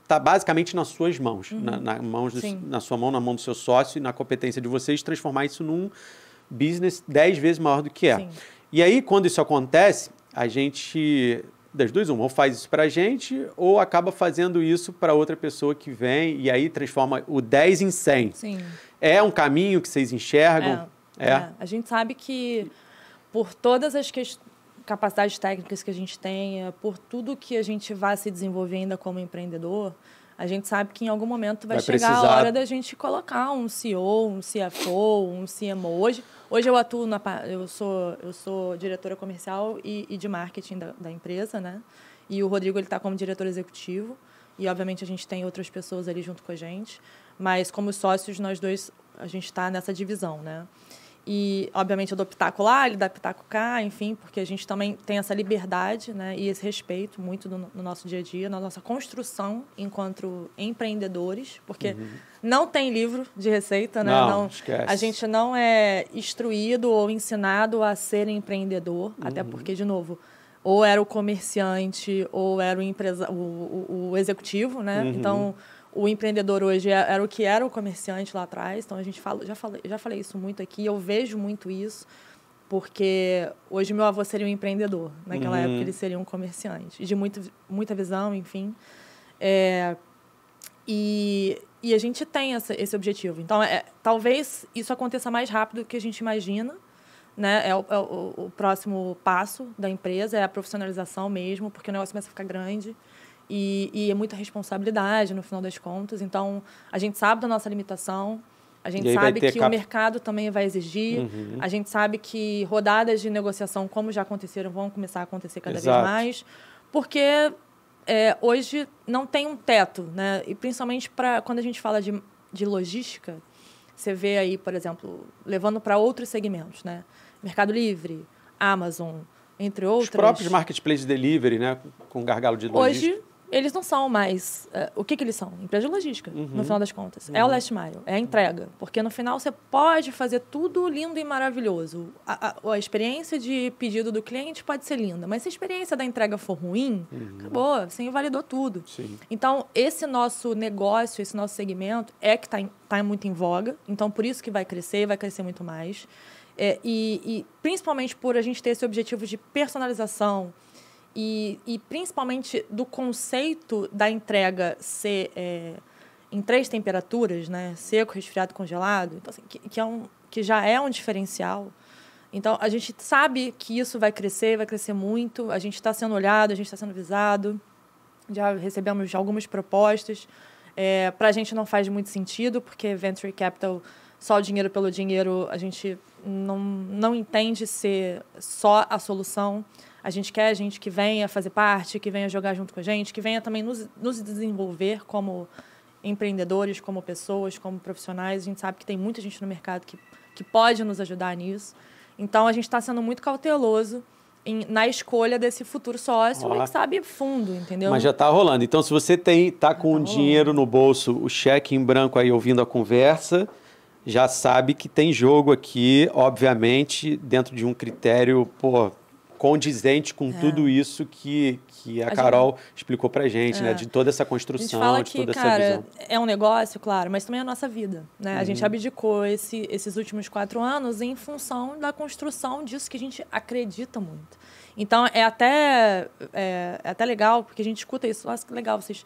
tá basicamente nas suas mãos. Na sua mão, na mão do seu sócio e na competência de vocês, transformar isso num business 10 vezes maior do que é. Sim. E aí, quando isso acontece, a gente... Das duas, ou faz isso pra gente, ou acaba fazendo isso para outra pessoa que vem, e aí transforma o 10 em 100. Sim. É um caminho que vocês enxergam? A gente sabe que por todas as capacidades técnicas que a gente tenha, por tudo que a gente vai se desenvolver ainda como empreendedor, a gente sabe que em algum momento vai chegar a hora da gente colocar um CEO, um CFO, um CMO. Hoje eu atuo eu sou diretora comercial e de marketing da empresa, né? E o Rodrigo ele está como diretor executivo e obviamente a gente tem outras pessoas ali junto com a gente, mas como sócios nós dois a gente está nessa divisão, né? E, obviamente, eu dou pitaco lá, ele dá pitaco cá, enfim, porque a gente também tem essa liberdade, né, e esse respeito muito no nosso dia a dia, na nossa construção enquanto empreendedores, porque não tem livro de receita, né? Não, esquece. A gente não é instruído ou ensinado a ser empreendedor, até porque, de novo, ou era o comerciante ou era o executivo, né? Então, o empreendedor hoje era o que era o comerciante lá atrás. Então, a gente já falei isso muito aqui, eu vejo muito isso, porque hoje meu avô seria um empreendedor. Naquela época, ele seria um comerciante. De muita visão, enfim. E a gente tem esse objetivo. Então, talvez isso aconteça mais rápido do que a gente imagina, né? O próximo passo da empresa, é a profissionalização mesmo, porque o negócio começa a ficar grande. E é muita responsabilidade, no final das contas. Então, a gente sabe da nossa limitação, a gente sabe que o mercado também vai exigir, a gente sabe que rodadas de negociação, como já aconteceram, vão começar a acontecer cada vez mais, porque hoje não tem um teto, né? E principalmente quando a gente fala de logística, você vê aí, por exemplo, levando para outros segmentos, né? Mercado Livre, Amazon, entre outros. Os próprios marketplaces de delivery, né? Com gargalo de logística. Hoje, eles não são mais... o que eles são? Empresa de logística, no final das contas. É o last mile, é a entrega. Porque, no final, você pode fazer tudo lindo e maravilhoso. A experiência de pedido do cliente pode ser linda, mas se a experiência da entrega for ruim, acabou, você invalidou tudo. Sim. Então, esse nosso negócio, esse nosso segmento é que está muito em voga. Então, por isso que vai crescer muito mais. E principalmente por a gente ter esse objetivo de personalização, e principalmente do conceito da entrega ser em 3 temperaturas, né? Seco, resfriado, congelado, então, assim, que já é um diferencial. Então, a gente sabe que isso vai crescer muito, a gente está sendo olhado, a gente está sendo visado, já recebemos algumas propostas. Para a gente não faz muito sentido, porque Venture Capital, só o dinheiro pelo dinheiro, a gente não entende ser só a solução. A gente quer gente que venha fazer parte, que venha jogar junto com a gente, que venha também nos desenvolver como empreendedores, como pessoas, como profissionais. A gente sabe que tem muita gente no mercado que pode nos ajudar nisso. Então, a gente está sendo muito cauteloso na escolha desse futuro sócio e que sabe fundo, entendeu? Mas já está rolando. Então, se você está com o dinheiro no bolso, o cheque em branco aí ouvindo a conversa, já sabe que tem jogo aqui, obviamente, dentro de um critério, condizente com tudo isso que a Carol explicou pra gente, né? De toda essa construção, a gente fala de toda que, essa visão. É um negócio, claro, mas também é a nossa vida, né? A gente abdicou esses últimos 4 anos em função da construção disso que a gente acredita muito. Então, é até legal, porque a gente escuta isso. Nossa, que legal vocês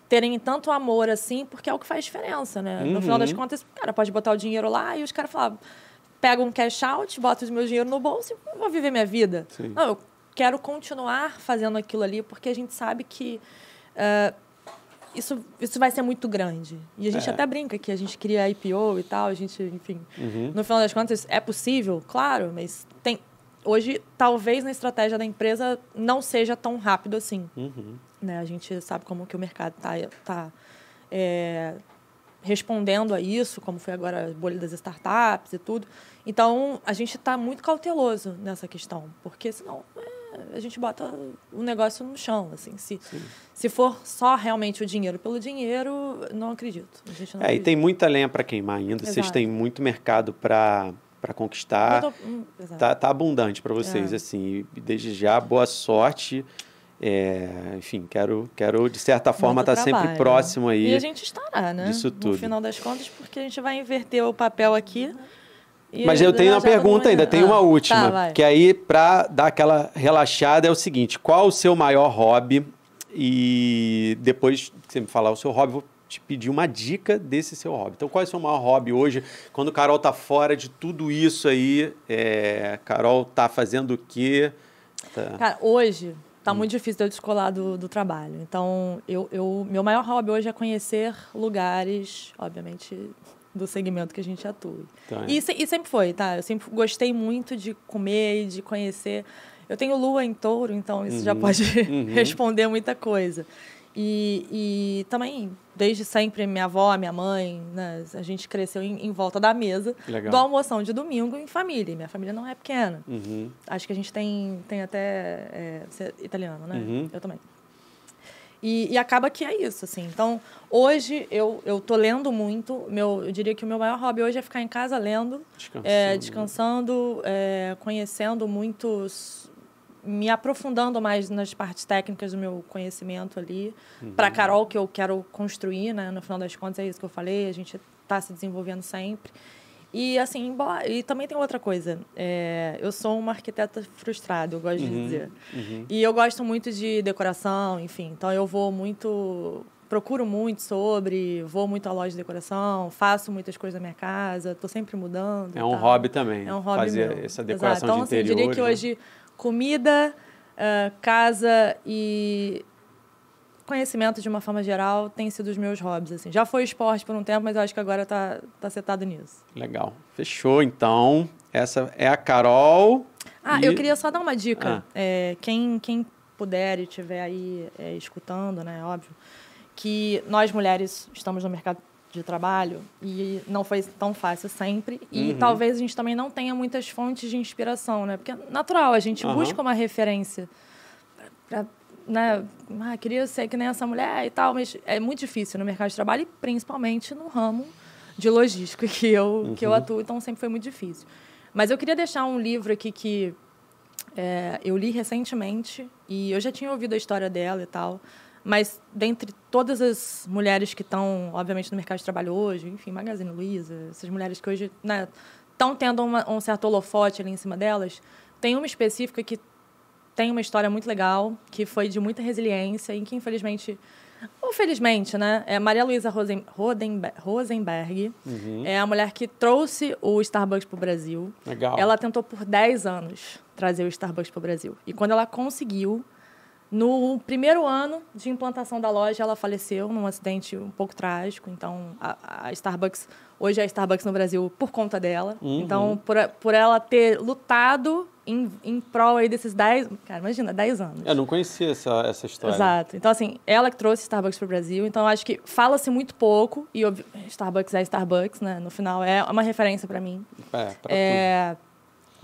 terem tanto amor assim, porque é o que faz diferença, né? No final das contas, o cara pode botar o dinheiro lá e os caras falam... Pego um cash out, boto o meu dinheiro no bolso e vou viver minha vida. Sim. Não, eu quero continuar fazendo aquilo ali, porque a gente sabe que isso vai ser muito grande. E a gente até brinca que a gente cria IPO e tal, a gente, enfim... No final das contas, é possível? Claro, mas hoje, talvez na estratégia da empresa não seja tão rápido assim. Né? A gente sabe como que o mercado está respondendo a isso, como foi agora a bolha das startups e tudo. Então, a gente está muito cauteloso nessa questão, porque senão a gente bota o negócio no chão. Assim. Se for só realmente o dinheiro pelo dinheiro, não acredito. A gente não acredita. E tem muita lenha para queimar ainda. Exato. Vocês têm muito mercado para conquistar. Tá abundante para vocês. Assim, e desde já, boa sorte. Enfim, quero de certa forma estar sempre próximo aí. E a gente estará, né? Disso tudo. No final das contas, porque a gente vai inverter o papel aqui. Mas eu tenho uma pergunta ainda, tem uma última. Que aí, para dar aquela relaxada, é o seguinte: qual o seu maior hobby? E depois que você me falar o seu hobby, vou te pedir uma dica desse seu hobby. Então, qual é o seu maior hobby hoje? Quando a Carol tá fora de tudo isso aí, Carol tá fazendo o quê? Cara, hoje tá muito difícil de eu descolar do trabalho. Então, meu maior hobby hoje é conhecer lugares, obviamente, do segmento que a gente atua. Então, e sempre foi, tá? Eu sempre gostei muito de comer e de conhecer. Eu tenho lua em touro, então isso já pode responder muita coisa. E também, desde sempre, minha avó, minha mãe, né, a gente cresceu em volta da mesa do almoção de domingo em família. Minha família não é pequena. Acho que a gente tem até... você é italiano, né? Eu também. E acaba que é isso, assim. Então, hoje, eu tô lendo muito. Eu diria que o meu maior hobby hoje é ficar em casa lendo. Descansando, conhecendo muitos... Me aprofundando mais nas partes técnicas do meu conhecimento ali. Para a Carol, que eu quero construir, né? No final das contas, é isso que eu falei. A gente está se desenvolvendo sempre. E, assim, e também tem outra coisa. Eu sou uma arquiteta frustrada, eu gosto de dizer. E eu gosto muito de decoração, enfim. Então, eu vou muito... Procuro muito sobre, vou muito à loja de decoração, faço muitas coisas na minha casa, estou sempre mudando. É um hobby também. É um hobby fazer meu. essa decoração Então, de interior. Eu diria que hoje comida, casa e conhecimento de uma forma geral tem sido os meus hobbies. Assim. Já foi esporte por um tempo, mas eu acho que agora tá setado nisso. Legal. Fechou, então. Essa é a Carol. Eu queria só dar uma dica. Quem puder e estiver aí escutando, né, óbvio, que nós mulheres estamos no mercado de trabalho e não foi tão fácil sempre. E talvez a gente também não tenha muitas fontes de inspiração, né? Porque é natural, a gente busca uma referência pra, né? Queria ser que nem essa mulher e tal, mas é muito difícil no mercado de trabalho e principalmente no ramo de logística que eu atuo, então sempre foi muito difícil. Mas eu queria deixar um livro aqui que eu li recentemente e eu já tinha ouvido a história dela e tal, mas dentre todas as mulheres que estão, obviamente, no mercado de trabalho hoje, enfim, Magazine Luiza, essas mulheres que hoje estão tendo um certo holofote ali em cima delas, tem uma específica que tem uma história muito legal, que foi de muita resiliência e que, infelizmente, ou felizmente, né, Maria Luísa Rosenberg é a mulher que trouxe o Starbucks para o Brasil. Legal. Ela tentou por 10 anos trazer o Starbucks para o Brasil. E quando ela conseguiu, no primeiro ano de implantação da loja, ela faleceu num acidente um pouco trágico. Então, a Starbucks, hoje é a Starbucks no Brasil por conta dela. Então, por ela ter lutado em prol aí desses 10... Cara, imagina, 10 anos. Eu não conhecia essa história. Exato. Então, assim, ela que trouxe Starbucks para o Brasil. Então, acho que fala-se muito pouco. E Starbucks é Starbucks, né? No final, é uma referência para mim. Pra tudo.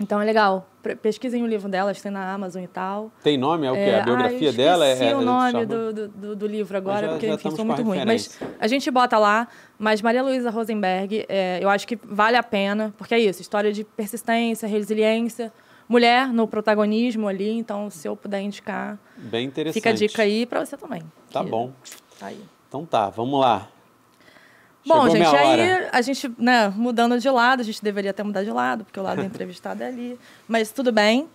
Então, é legal. Pesquisem o livro dela, acho que tem na Amazon e tal. Tem nome? É o quê? A biografia dela? Eu esqueci o nome do livro agora, porque, enfim, foi muito ruim. Referência. Mas a gente bota lá. Mas Maria Luísa Rosenberg, eu acho que vale a pena, porque é isso, história de persistência, resiliência, mulher no protagonismo ali. Então, se eu puder indicar, bem interessante. Fica a dica aí para você também. Tá bom. Tá aí. Então tá, vamos lá. Bom, gente, aí a gente, né, mudando de lado, a gente deveria até mudar de lado, porque o lado da entrevistada é ali. Mas tudo bem.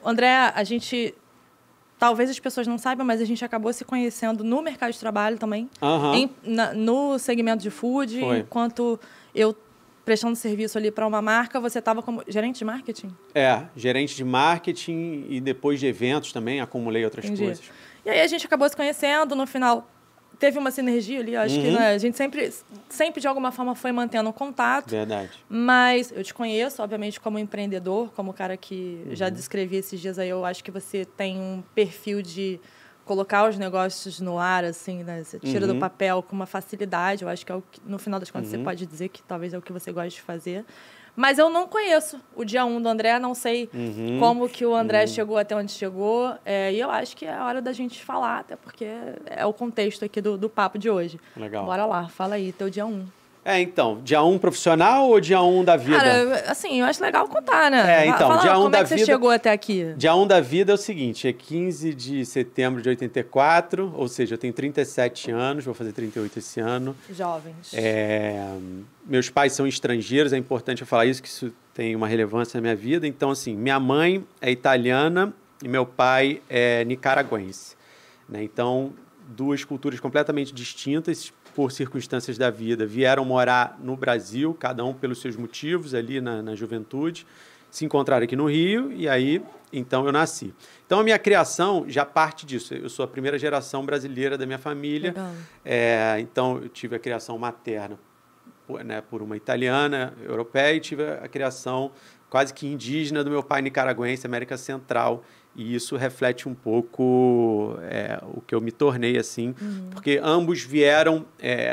André, a gente... Talvez as pessoas não saibam, mas a gente acabou se conhecendo no mercado de trabalho também. No segmento de food. Foi. Enquanto eu prestando serviço ali para uma marca, você estava como gerente de marketing? Gerente de marketing e depois de eventos também, acumulei outras coisas. E aí a gente acabou se conhecendo, no final... Teve uma sinergia ali, acho que né, a gente sempre, de alguma forma, foi mantendo um contato. Verdade. Mas eu te conheço, obviamente, como empreendedor, como cara que já descrevi esses dias aí. Eu acho que você tem um perfil de colocar os negócios no ar, assim, né? Você tira do papel com uma facilidade. Eu acho que é o que, no final das contas, você pode dizer que talvez é o que você gosta de fazer. Mas eu não conheço o dia 1 do André, não sei como que o André chegou até onde chegou. E eu acho que é a hora da gente falar, até porque é o contexto aqui do papo de hoje. Legal. Bora lá, fala aí, teu dia 1. Então, dia 1 profissional ou dia 1 da vida? Cara, assim, eu acho legal contar, né? Então, fala, dia 1 como da é que vida... você chegou até aqui? Dia 1 da vida é o seguinte, é 15 de setembro de 84, ou seja, eu tenho 37 anos, vou fazer 38 esse ano. Jovens. Meus pais são estrangeiros, é importante eu falar isso, que isso tem uma relevância na minha vida. Então, assim, minha mãe é italiana e meu pai é nicaragüense, né? Então, duas culturas completamente distintas, por circunstâncias da vida, vieram morar no Brasil, cada um pelos seus motivos ali na juventude, se encontraram aqui no Rio e aí, então, eu nasci. Então, a minha criação já parte disso. Eu sou a primeira geração brasileira da minha família. Então, eu tive a criação materna por uma italiana, europeia, e tive a criação quase que indígena do meu pai nicaragüense, América Central. E isso reflete um pouco o que eu me tornei, assim, porque ambos vieram,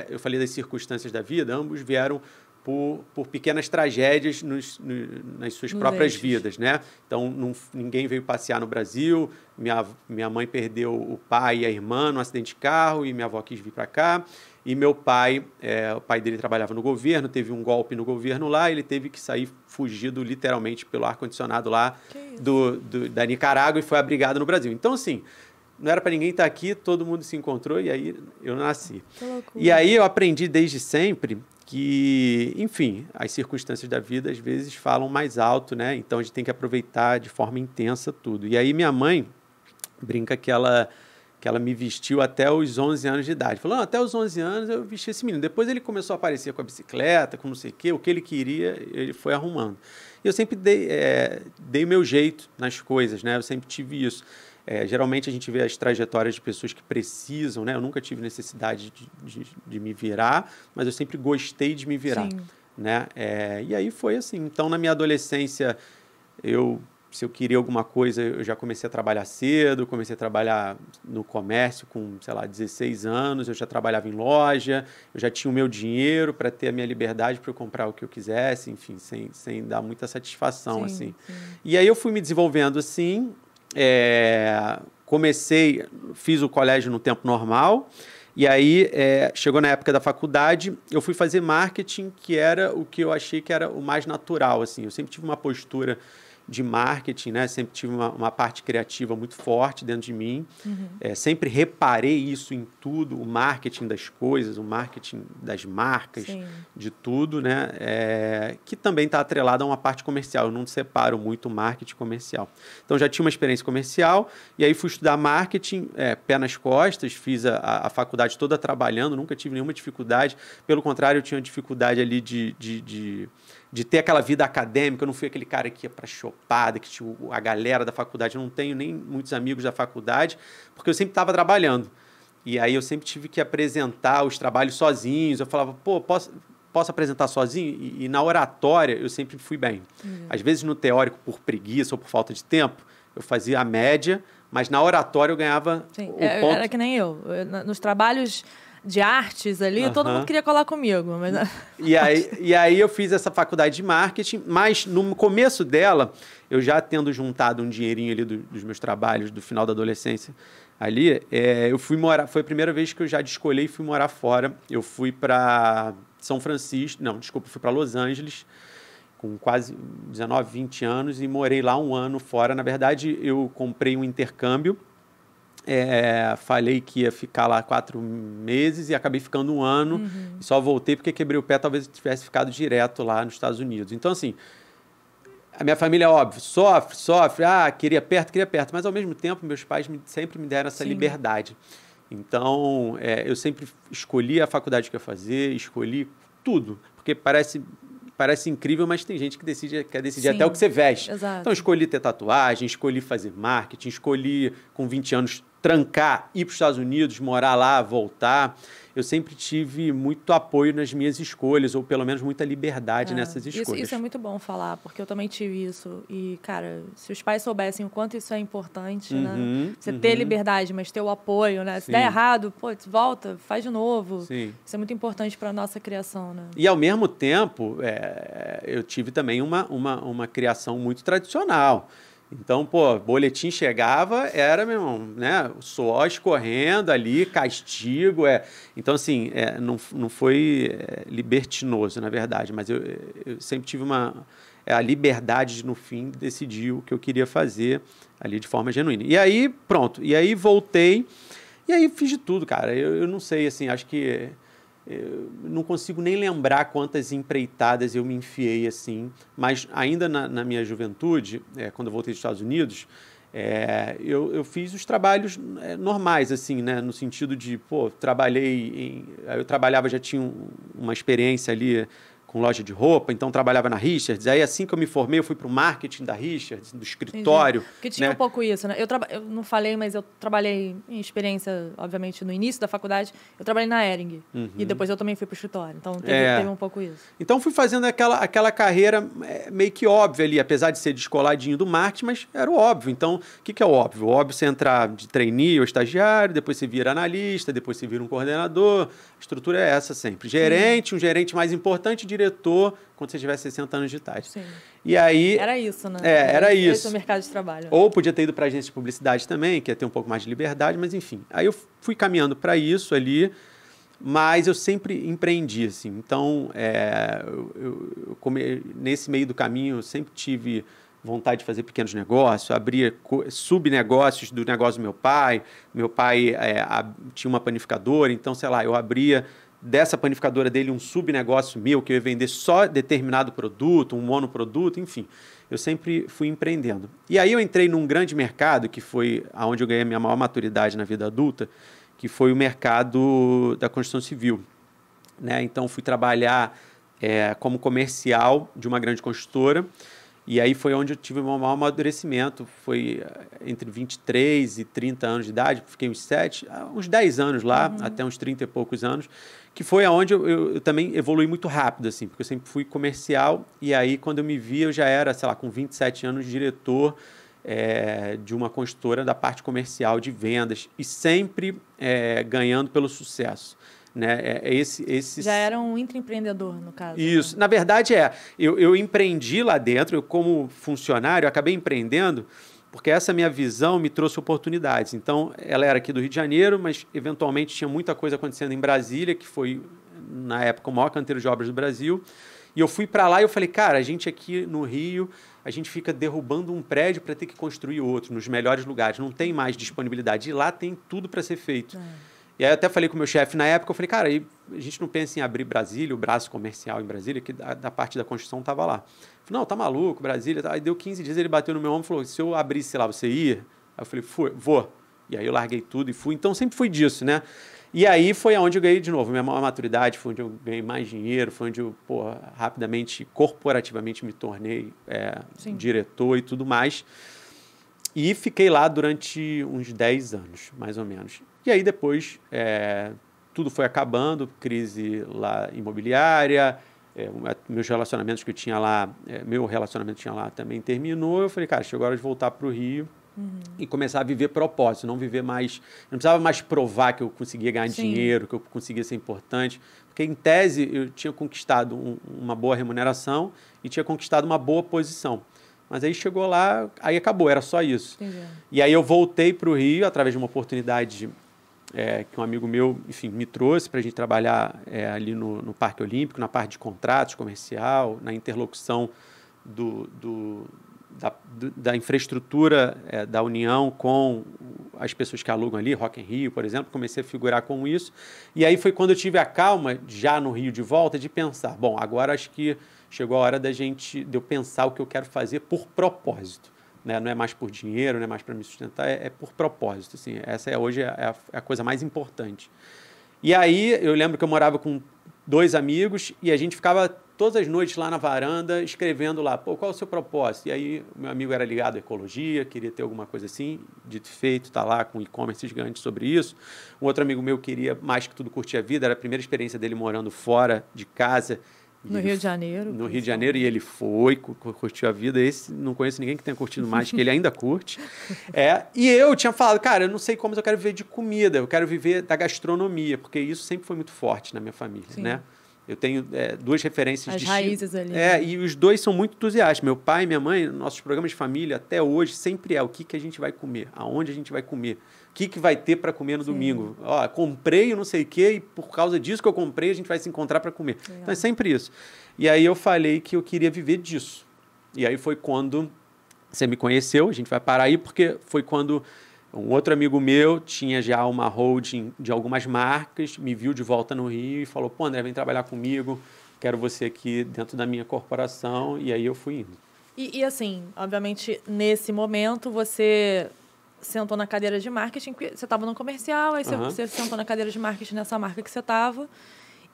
eu falei das circunstâncias da vida, ambos vieram por pequenas tragédias nas suas próprias vidas, né? Então, ninguém veio passear no Brasil, minha mãe perdeu o pai e a irmã num acidente de carro, e minha avó quis vir para cá, e meu pai, o pai dele trabalhava no governo, teve um golpe no governo lá, ele teve que sair fugido literalmente pelo ar-condicionado lá da Nicarágua e foi abrigado no Brasil. Então, assim, não era para ninguém estar aqui, todo mundo se encontrou e aí eu nasci. Que loucura. E aí eu aprendi desde sempre que, enfim, as circunstâncias da vida às vezes falam mais alto, né? Então a gente tem que aproveitar de forma intensa tudo. E aí minha mãe brinca que ela me vestiu até os 11 anos de idade. Falou, até os 11 anos eu vesti esse menino. Depois ele começou a aparecer com a bicicleta, com não sei o que ele queria, ele foi arrumando. E eu sempre dei meu jeito nas coisas, né? Eu sempre tive isso. Geralmente a gente vê as trajetórias de pessoas que precisam, né? Eu nunca tive necessidade de me virar, mas eu sempre gostei de me virar, né? E aí foi assim. Então, na minha adolescência, se eu queria alguma coisa, eu já comecei a trabalhar cedo, comecei a trabalhar no comércio com, sei lá, 16 anos, eu já trabalhava em loja, eu já tinha o meu dinheiro para ter a minha liberdade para eu comprar o que eu quisesse, enfim, sem dar muita satisfação, assim. E aí eu fui me desenvolvendo assim, fiz o colégio no tempo normal, e aí chegou na época da faculdade, eu fui fazer marketing, que era o que eu achei que era o mais natural, assim. Eu sempre tive uma postura de marketing, né? Sempre tive uma parte criativa muito forte dentro de mim. Sempre reparei isso em tudo, o marketing das coisas, o marketing das marcas, de tudo, né? Que também está atrelado a uma parte comercial. Eu não separo muito o marketing comercial. Então, já tinha uma experiência comercial e aí fui estudar marketing, pé nas costas, fiz a faculdade toda trabalhando, nunca tive nenhuma dificuldade. Pelo contrário, eu tinha dificuldade ali de ter aquela vida acadêmica. Eu não fui aquele cara que ia para chopada, que tinha a galera da faculdade. Eu não tenho nem muitos amigos da faculdade, porque eu sempre estava trabalhando. E aí eu sempre tive que apresentar os trabalhos sozinhos. Eu falava, posso apresentar sozinho? E na oratória eu sempre fui bem. Às vezes no teórico, por preguiça ou por falta de tempo, eu fazia a média, mas na oratória eu ganhava o ponto. Era que nem eu. Nos trabalhos de artes ali, todo mundo queria colar comigo. Mas... E aí eu fiz essa faculdade de marketing, mas no começo dela, eu já tendo juntado um dinheirinho ali dos meus trabalhos do final da adolescência ali, eu fui morar, foi a primeira vez que eu já descolei e fui morar fora. Eu fui para São Francisco, fui para Los Angeles, com quase 19, 20 anos, e morei lá um ano fora. Na verdade, eu comprei um intercâmbio, falei que ia ficar lá 4 meses e acabei ficando um ano. E só voltei porque quebrei o pé, talvez eu tivesse ficado direto lá nos Estados Unidos. Então, assim, a minha família, óbvio, sofre, queria perto, mas ao mesmo tempo meus pais sempre me deram essa liberdade. Então, eu sempre escolhi a faculdade que eu ia fazer, escolhi tudo, porque parece incrível, mas tem gente que quer decidir até o que você veste. Exato. Então, escolhi ter tatuagem, escolhi fazer marketing, escolhi, com 20 anos, trancar, ir para os Estados Unidos, morar lá, voltar. Eu sempre tive muito apoio nas minhas escolhas, ou pelo menos muita liberdade nessas escolhas. Isso é muito bom falar, porque eu também tive isso. E, cara, se os pais soubessem o quanto isso é importante, né? Você ter liberdade, mas ter o apoio, né? Se der errado, volta, faz de novo. Sim. Isso é muito importante para a nossa criação, né? E, ao mesmo tempo, eu tive também uma criação muito tradicional. Então, boletim chegava, era, meu irmão, né, o suor escorrendo ali, castigo. Então, assim, não foi libertinoso, na verdade, mas eu sempre tive a liberdade de, no fim, decidir o que eu queria fazer ali de forma genuína. E aí, pronto, e aí voltei, e aí fiz de tudo, cara. Eu não sei, assim, acho que... Eu não consigo nem lembrar quantas empreitadas eu me enfiei assim, mas ainda na minha juventude, quando eu voltei dos Estados Unidos, eu fiz os trabalhos normais, assim, né? No sentido de, eu trabalhava, já tinha uma experiência ali com loja de roupa, então trabalhava na Richards. Aí assim que eu me formei, eu fui para o marketing da Richards, do escritório. Entendi. Porque tinha um pouco isso, né? Eu não falei, mas eu trabalhei em experiência, obviamente, no início da faculdade. Eu trabalhei na Hering. E depois eu também fui para o escritório. Então teve um pouco isso. Então fui fazendo aquela carreira meio que óbvia ali, apesar de ser descoladinho do marketing, mas era o óbvio. Então, o que é o óbvio? O óbvio é você entrar de trainee ou estagiário, depois você vira analista, depois você vira um coordenador. A estrutura é essa sempre. Gerente, um gerente mais importante, diretor, quando você tiver 60 anos de idade. Sim. E aí... Era isso, né? Era isso. Esse é o mercado de trabalho. Ou podia ter ido para agência de publicidade também, que ia ter um pouco mais de liberdade, mas enfim. Aí eu fui caminhando para isso ali, mas eu sempre empreendi, assim. Então, nesse meio do caminho, eu sempre tive vontade de fazer pequenos negócios, abrir subnegócios do negócio do meu pai. Meu pai tinha uma panificadora, então, sei lá, eu abria dessa panificadora dele um subnegócio meu, que eu ia vender só determinado produto, um monoproduto, enfim. Eu sempre fui empreendendo. E aí eu entrei num grande mercado, que foi onde eu ganhei a minha maior maturidade na vida adulta, que foi o mercado da construção civil, né? Então, fui trabalhar como comercial de uma grande construtora, e aí foi onde eu tive o meu maior amadurecimento. Foi entre 23 e 30 anos de idade, fiquei uns 10 anos lá, até uns 30 e poucos anos, que foi onde eu também evolui muito rápido, assim, porque eu sempre fui comercial, e aí quando eu me vi, eu já era, sei lá, com 27 anos, diretor de uma construtora da parte comercial de vendas, e sempre ganhando pelo sucesso. Né? Já era um intraempreendedor, no caso. Isso. Né? Na verdade, eu empreendi lá dentro, eu, como funcionário, acabei empreendendo, porque essa minha visão me trouxe oportunidades. Então, ela era aqui do Rio de Janeiro, mas eventualmente tinha muita coisa acontecendo em Brasília, que foi, na época, o maior canteiro de obras do Brasil. E eu fui para lá e eu falei, cara, a gente aqui no Rio, a gente fica derrubando um prédio para ter que construir outro, nos melhores lugares. Não tem mais disponibilidade. E lá tem tudo para ser feito. E aí eu até falei com o meu chefe na época, eu falei, cara, a gente não pensa em abrir Brasília, o braço comercial em Brasília, que da parte da construção estava lá. Eu falei, não, tá maluco, Brasília. Aí deu 15 dias, ele bateu no meu ombro e falou, se eu abrisse lá, você ia? Aí eu falei, vou. E aí eu larguei tudo e fui. Então sempre fui disso, né? E aí foi onde eu ganhei de novo minha maior maturidade, foi onde eu ganhei mais dinheiro, foi onde eu, rapidamente, corporativamente me tornei diretor e tudo mais. E fiquei lá durante uns 10 anos, mais ou menos. E aí depois tudo foi acabando, crise lá imobiliária, meus relacionamentos que eu tinha lá, meu relacionamento tinha lá também terminou. Eu falei, cara, chegou a hora de voltar para o Rio e começar a viver propósito, não viver mais... Não precisava mais provar que eu conseguia ganhar dinheiro, que eu conseguia ser importante. Porque, em tese, eu tinha conquistado uma boa remuneração e tinha conquistado uma boa posição. Mas aí chegou lá, aí acabou, era só isso. Entendi. E aí eu voltei para o Rio, através de uma oportunidade que um amigo meu, enfim, me trouxe para a gente trabalhar ali no Parque Olímpico, na parte de contratos comercial, na interlocução da infraestrutura da União com as pessoas que alugam ali, Rock in Rio, por exemplo. Comecei a figurar com isso. E aí foi quando eu tive a calma, já no Rio de volta, de pensar, bom, agora acho que chegou a hora de eu pensar o que eu quero fazer por propósito. Né? Não é mais por dinheiro, não é mais para me sustentar, é por propósito. Assim, essa hoje é a coisa mais importante. E aí eu lembro que eu morava com 2 amigos e a gente ficava todas as noites lá na varanda escrevendo lá, qual é o seu propósito? E aí o meu amigo era ligado à ecologia, queria ter alguma coisa assim, dito e feito, está lá com e-commerce gigante sobre isso. Um outro amigo meu queria mais que tudo curtir a vida, era a primeira experiência dele morando fora de casa. No Rio de Janeiro. No Rio de Janeiro, e ele foi, curtiu a vida. Esse, não conheço ninguém que tenha curtido mais, que ele ainda curte. E eu tinha falado, cara, eu não sei como, mas eu quero viver de comida, eu quero viver da gastronomia, porque isso sempre foi muito forte na minha família, né? Eu tenho 2 referências as raízes ali. E os 2 são muito entusiastas. Meu pai e minha mãe, nossos programas de família, até hoje, sempre o que a gente vai comer, aonde a gente vai comer, o que vai ter para comer no domingo. Ó, comprei não sei o quê e por causa disso que eu comprei, a gente vai se encontrar para comer. Legal. Então é sempre isso. E aí eu falei que eu queria viver disso. E aí foi quando você me conheceu, a gente vai parar aí, porque foi quando um outro amigo meu tinha já uma holding de algumas marcas, me viu de volta no Rio e falou, André, vem trabalhar comigo, quero você aqui dentro da minha corporação, e aí eu fui indo. E assim, obviamente, nesse momento, você sentou na cadeira de marketing, você estava no comercial, aí você sentou na cadeira de marketing nessa marca que você estava,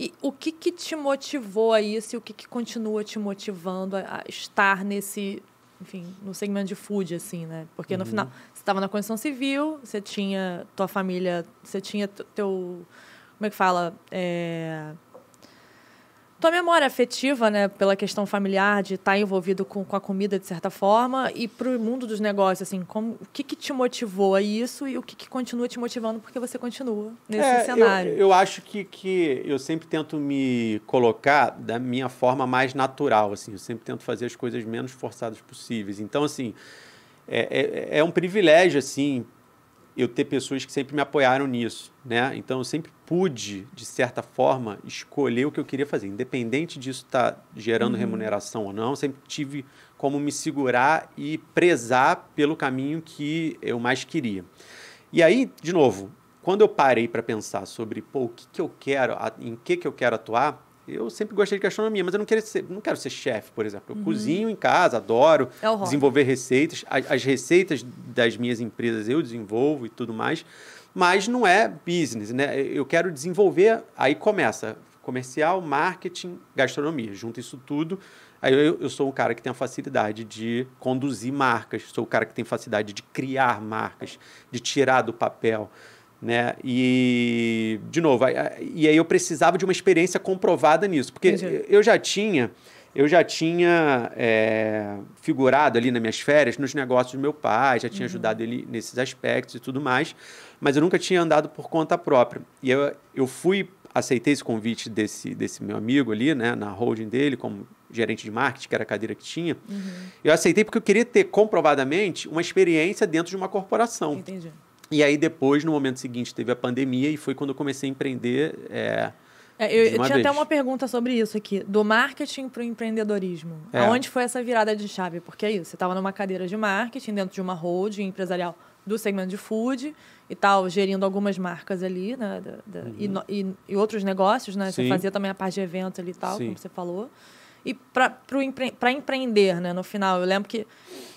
E o que te motivou a isso e o que continua te motivando a estar nesse, enfim, no segmento de food, assim, né? Porque no final, você estava na construção civil, você tinha tua família, você tinha teu, como é que fala? Tua memória afetiva, né, pela questão familiar, de estar envolvido com a comida, de certa forma, e para o mundo dos negócios, assim, o que te motivou a isso e o que continua te motivando porque você continua nesse cenário? Eu acho que eu sempre tento me colocar da minha forma mais natural, assim, eu sempre tento fazer as coisas menos forçadas possíveis. Então, assim, é um privilégio, assim, eu ter pessoas que sempre me apoiaram nisso, né? Então, eu sempre pude, de certa forma, escolher o que eu queria fazer. Independente disso estar gerando remuneração ou não, eu sempre tive como me segurar e prezar pelo caminho que eu mais queria. E aí, de novo, quando eu parei para pensar sobre, pô, o que eu quero, em que eu quero atuar, eu sempre gostei de gastronomia, mas eu não quero ser chefe, por exemplo. Eu cozinho em casa, adoro desenvolver receitas. As receitas das minhas empresas eu desenvolvo e tudo mais, mas não é business, né? Eu quero desenvolver, aí começa comercial, marketing, gastronomia. Junto isso tudo, aí eu sou um cara que tem a facilidade de conduzir marcas, sou o cara que tem facilidade de criar marcas, de tirar do papel, né? E, de novo, e aí eu precisava de uma experiência comprovada nisso, porque eu já tinha figurado ali nas minhas férias nos negócios do meu pai, já tinha ajudado ele nesses aspectos e tudo mais, mas eu nunca tinha andado por conta própria. E eu aceitei esse convite desse meu amigo ali, né, na holding dele, como gerente de marketing, que era a cadeira que tinha. Eu aceitei porque eu queria ter comprovadamente uma experiência dentro de uma corporação. Entendi. E aí, depois, no momento seguinte, teve a pandemia e foi quando eu comecei a empreender. Eu tinha até uma pergunta sobre isso aqui. Do marketing para o empreendedorismo. Aonde foi essa virada de chave? Porque é isso, você estava numa cadeira de marketing dentro de uma holding empresarial do segmento de food e tal, gerindo algumas marcas ali, né? E outros negócios, né? Sim. Você fazia também a parte de eventos ali e tal, como você falou. E para empreender, né? No final, eu lembro que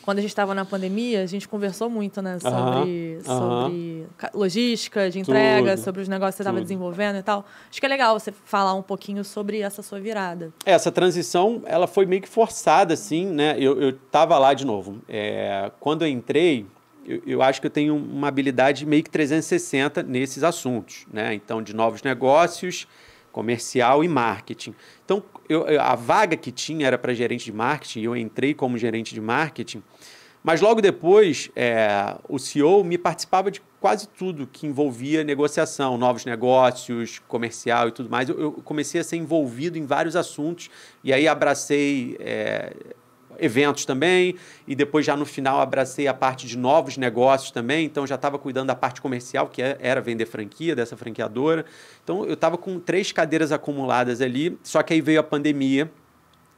quando a gente estava na pandemia, a gente conversou muito, né? Sobre logística de entrega, sobre os negócios que você estava desenvolvendo e tal. Acho que é legal você falar um pouquinho sobre essa sua virada. Essa transição, ela foi meio que forçada, assim, né? Eu estava lá de novo. Quando eu entrei, eu acho que eu tenho uma habilidade meio que 360 nesses assuntos, né? Então, de novos negócios, comercial e marketing. Então, a vaga que tinha era para gerente de marketing, e eu entrei como gerente de marketing, mas logo depois o CEO me participava de quase tudo que envolvia negociação, novos negócios, comercial e tudo mais. Eu comecei a ser envolvido em vários assuntos, e aí abracei eventos também, e depois já no final abracei a parte de novos negócios também, então já estava cuidando da parte comercial, que era vender franquia dessa franqueadora. Então eu estava com 3 cadeiras acumuladas ali, só que aí veio a pandemia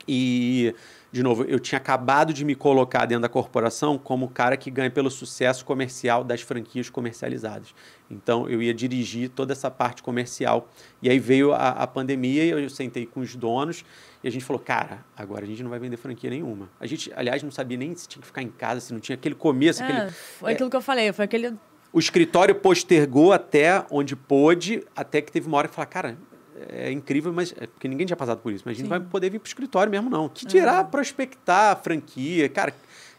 e, de novo, eu tinha acabado de me colocar dentro da corporação como o cara que ganha pelo sucesso comercial das franquias comercializadas. Então, eu ia dirigir toda essa parte comercial. E aí veio a pandemia e eu sentei com os donos e a gente falou, cara, agora a gente não vai vender franquia nenhuma. A gente, aliás, não sabia nem se tinha que ficar em casa, se não tinha aquele começo. Foi aquilo que eu falei, foi aquele... O escritório postergou até onde pôde, até que teve uma hora que falou, cara, é incrível, mas porque ninguém tinha passado por isso, mas a gente não vai poder vir para o escritório mesmo, não. Que dirá prospectar a franquia, cara,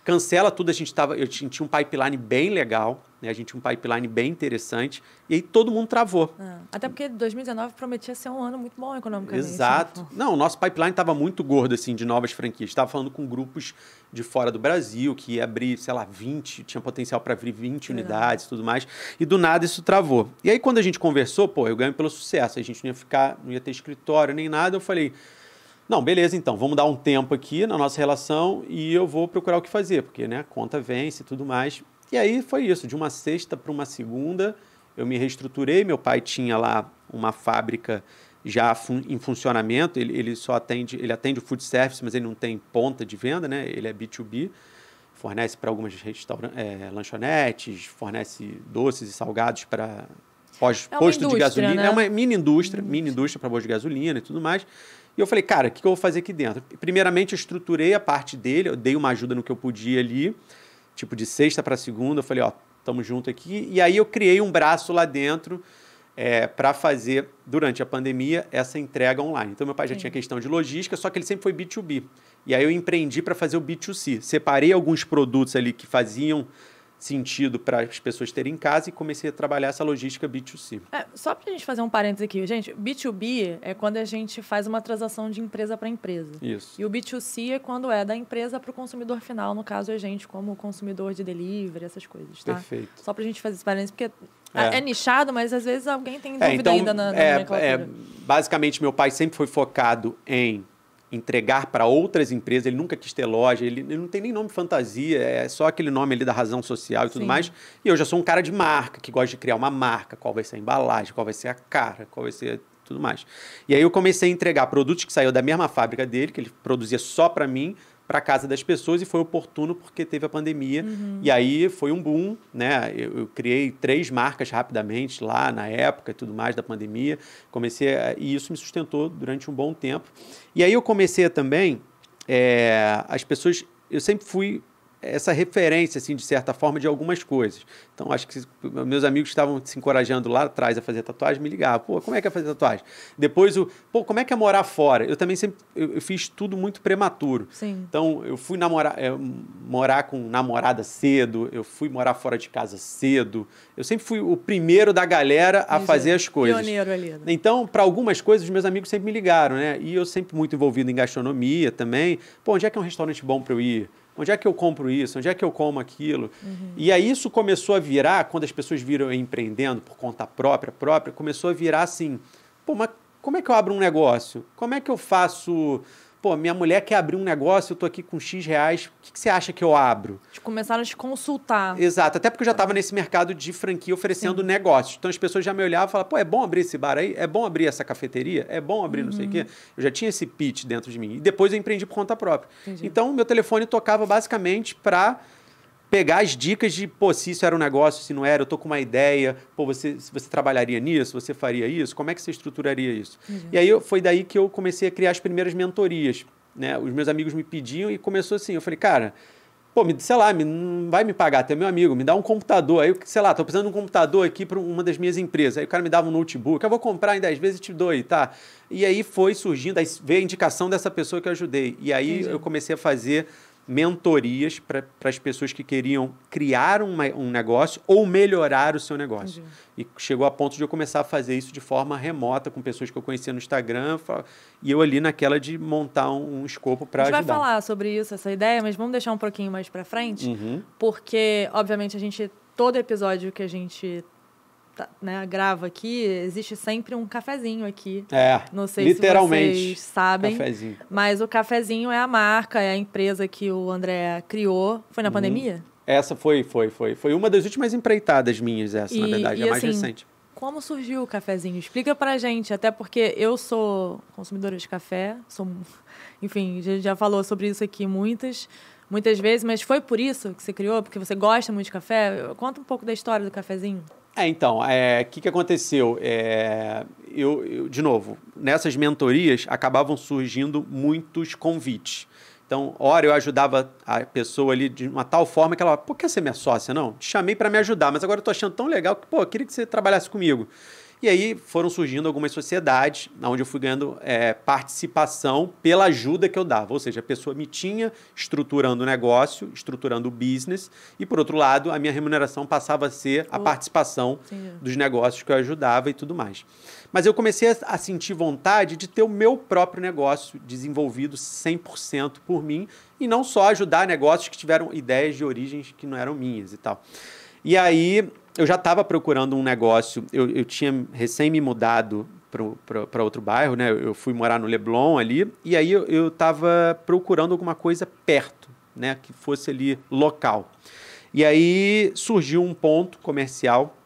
cancela tudo. Eu tinha um pipeline bem legal, né? A gente tinha um pipeline bem interessante, e aí todo mundo travou. Até porque 2019 prometia ser um ano muito bom economicamente. Exato. Não, o nosso pipeline estava muito gordo, assim, de novas franquias. Estava falando com grupos de fora do Brasil, que ia abrir, sei lá, 20, tinha potencial para abrir 20 unidades e tudo mais, e do nada isso travou. E aí, quando a gente conversou, eu ganho pelo sucesso, a gente não ia ter escritório nem nada, eu falei, não, beleza, então, vamos dar um tempo aqui na nossa relação e eu vou procurar o que fazer, porque, né, a conta vence e tudo mais. E aí foi isso, de uma sexta para uma segunda, eu me reestruturei, meu pai tinha lá uma fábrica já em funcionamento, ele atende o food service, mas ele não tem ponta de venda, né? Ele é B2B, fornece para algumas lanchonetes, fornece doces e salgados para posto de gasolina. Né? É uma mini indústria para posto de gasolina e tudo mais. E eu falei, cara, o que eu vou fazer aqui dentro? Primeiramente, eu estruturei a parte dele, eu dei uma ajuda no que eu podia ali, tipo de sexta para segunda, eu falei, ó, estamos juntos aqui. E aí eu criei um braço lá dentro, para fazer, durante a pandemia, essa entrega online. Então, meu pai já tinha questão de logística, só que ele sempre foi B2B. E aí eu empreendi para fazer o B2C. Separei alguns produtos ali que faziam sentido para as pessoas terem em casa e comecei a trabalhar essa logística B2C. Só para a gente fazer um parênteses aqui, gente, B2B é quando a gente faz uma transação de empresa para empresa. Isso. E o B2C é quando é da empresa para o consumidor final, no caso a gente como consumidor de delivery, essas coisas, tá? Perfeito. Só para a gente fazer esse parênteses, porque é nichado, mas às vezes alguém tem dúvida então, ainda na nomenclatura. Basicamente, meu pai sempre foi focado em entregar para outras empresas, ele nunca quis ter loja, ele não tem nem nome fantasia, é só aquele nome ali da razão social e tudo mais. E eu já sou um cara de marca, que gosta de criar uma marca, qual vai ser a embalagem, qual vai ser a cara, qual vai ser tudo mais. E aí eu comecei a entregar produtos que saíam da mesma fábrica dele, que ele produzia só para mim, para casa das pessoas, e foi oportuno porque teve a pandemia. E aí foi um boom, né? Eu criei 3 marcas rapidamente lá na época e tudo mais da pandemia. E isso me sustentou durante um bom tempo. E aí eu comecei também, as pessoas, eu sempre fui essa referência, assim, de certa forma, de algumas coisas. Então, acho que meus amigos estavam se encorajando lá atrás a fazer tatuagem, me ligavam. Pô, como é que é fazer tatuagem? Depois, como é que é morar fora? Eu também sempre eu fiz tudo muito prematuro. Sim. Então, eu fui morar com namorada cedo, eu fui morar fora de casa cedo. Eu sempre fui o primeiro da galera a fazer as coisas. Pioneiro ali. Né? Então, para algumas coisas, os meus amigos sempre me ligaram, né? E eu sempre muito envolvido em gastronomia também. Pô, onde é que é um restaurante bom para eu ir? Onde é que eu compro isso? Onde é que eu como aquilo? E aí isso começou a virar, quando as pessoas viram eu empreendendo por conta própria, começou a virar assim, pô, mas como é que eu abro um negócio? Como é que eu faço... Pô, minha mulher quer abrir um negócio, eu tô aqui com X reais, o que você acha que eu abro? Começaram a te consultar. Exato, até porque eu já estava nesse mercado de franquia oferecendo negócios. Então as pessoas já me olhavam e falavam, pô, é bom abrir esse bar aí? É bom abrir essa cafeteria? É bom abrir não sei o quê? Eu já tinha esse pitch dentro de mim. E depois eu empreendi por conta própria. Entendi. Então meu telefone tocava basicamente para pegar as dicas de, pô, se isso era um negócio, se não era, eu tô com uma ideia, pô, você trabalharia nisso, você faria isso, como é que você estruturaria isso? E aí foi daí que eu comecei a criar as primeiras mentorias, né? Os meus amigos me pediam e começou assim, eu falei, cara, pô, sei lá, não vai me pagar, até meu amigo, me dá um computador, aí eu, sei lá, tô precisando de um computador aqui para uma das minhas empresas, aí o cara me dava um notebook, eu vou comprar em 10 vezes e te dou aí, tá? E aí foi surgindo, aí veio a indicação dessa pessoa que eu ajudei, e aí eu comecei a fazer mentorias para as pessoas que queriam criar um negócio ou melhorar o seu negócio. E chegou a ponto de eu começar a fazer isso de forma remota, com pessoas que eu conhecia no Instagram, e eu ali naquela de montar um escopo para ajudar. A gente vai falar sobre isso, essa ideia, mas vamos deixar um pouquinho mais para frente, porque, obviamente, todo episódio que a gente grava aqui, existe sempre um cafezinho aqui. Não sei literalmente, se vocês sabem, cafezinho. Mas o cafezinho é a marca, é a empresa que o André criou. Foi na pandemia? Essa foi uma das últimas empreitadas minhas, na verdade, a mais recente. Como surgiu o cafezinho? Explica pra gente, até porque eu sou consumidora de café, enfim, já falou sobre isso aqui muitas vezes, mas foi por isso que você criou? Porque você gosta muito de café? Conta um pouco da história do cafezinho. Então, que aconteceu? Eu, de novo, nessas mentorias acabavam surgindo muitos convites. Então, ora, eu ajudava a pessoa ali de uma tal forma que ela, pô, quer ser minha sócia? Não, te chamei para me ajudar, mas agora eu tô achando tão legal que, pô, eu queria que você trabalhasse comigo. E aí foram surgindo algumas sociedades onde eu fui ganhando participação pela ajuda que eu dava. Ou seja, a pessoa me tinha estruturando o negócio, estruturando o business, e, por outro lado, a minha remuneração passava a ser a participação dos negócios que eu ajudava e tudo mais. Mas eu comecei a sentir vontade de ter o meu próprio negócio desenvolvido 100% por mim e não só ajudar negócios que tiveram ideias de origens que não eram minhas e tal. E aí eu já estava procurando um negócio, eu tinha recém me mudado para outro bairro, né? Eu fui morar no Leblon ali, e aí eu estava procurando alguma coisa perto, né? Que fosse ali local. E aí surgiu um ponto comercial.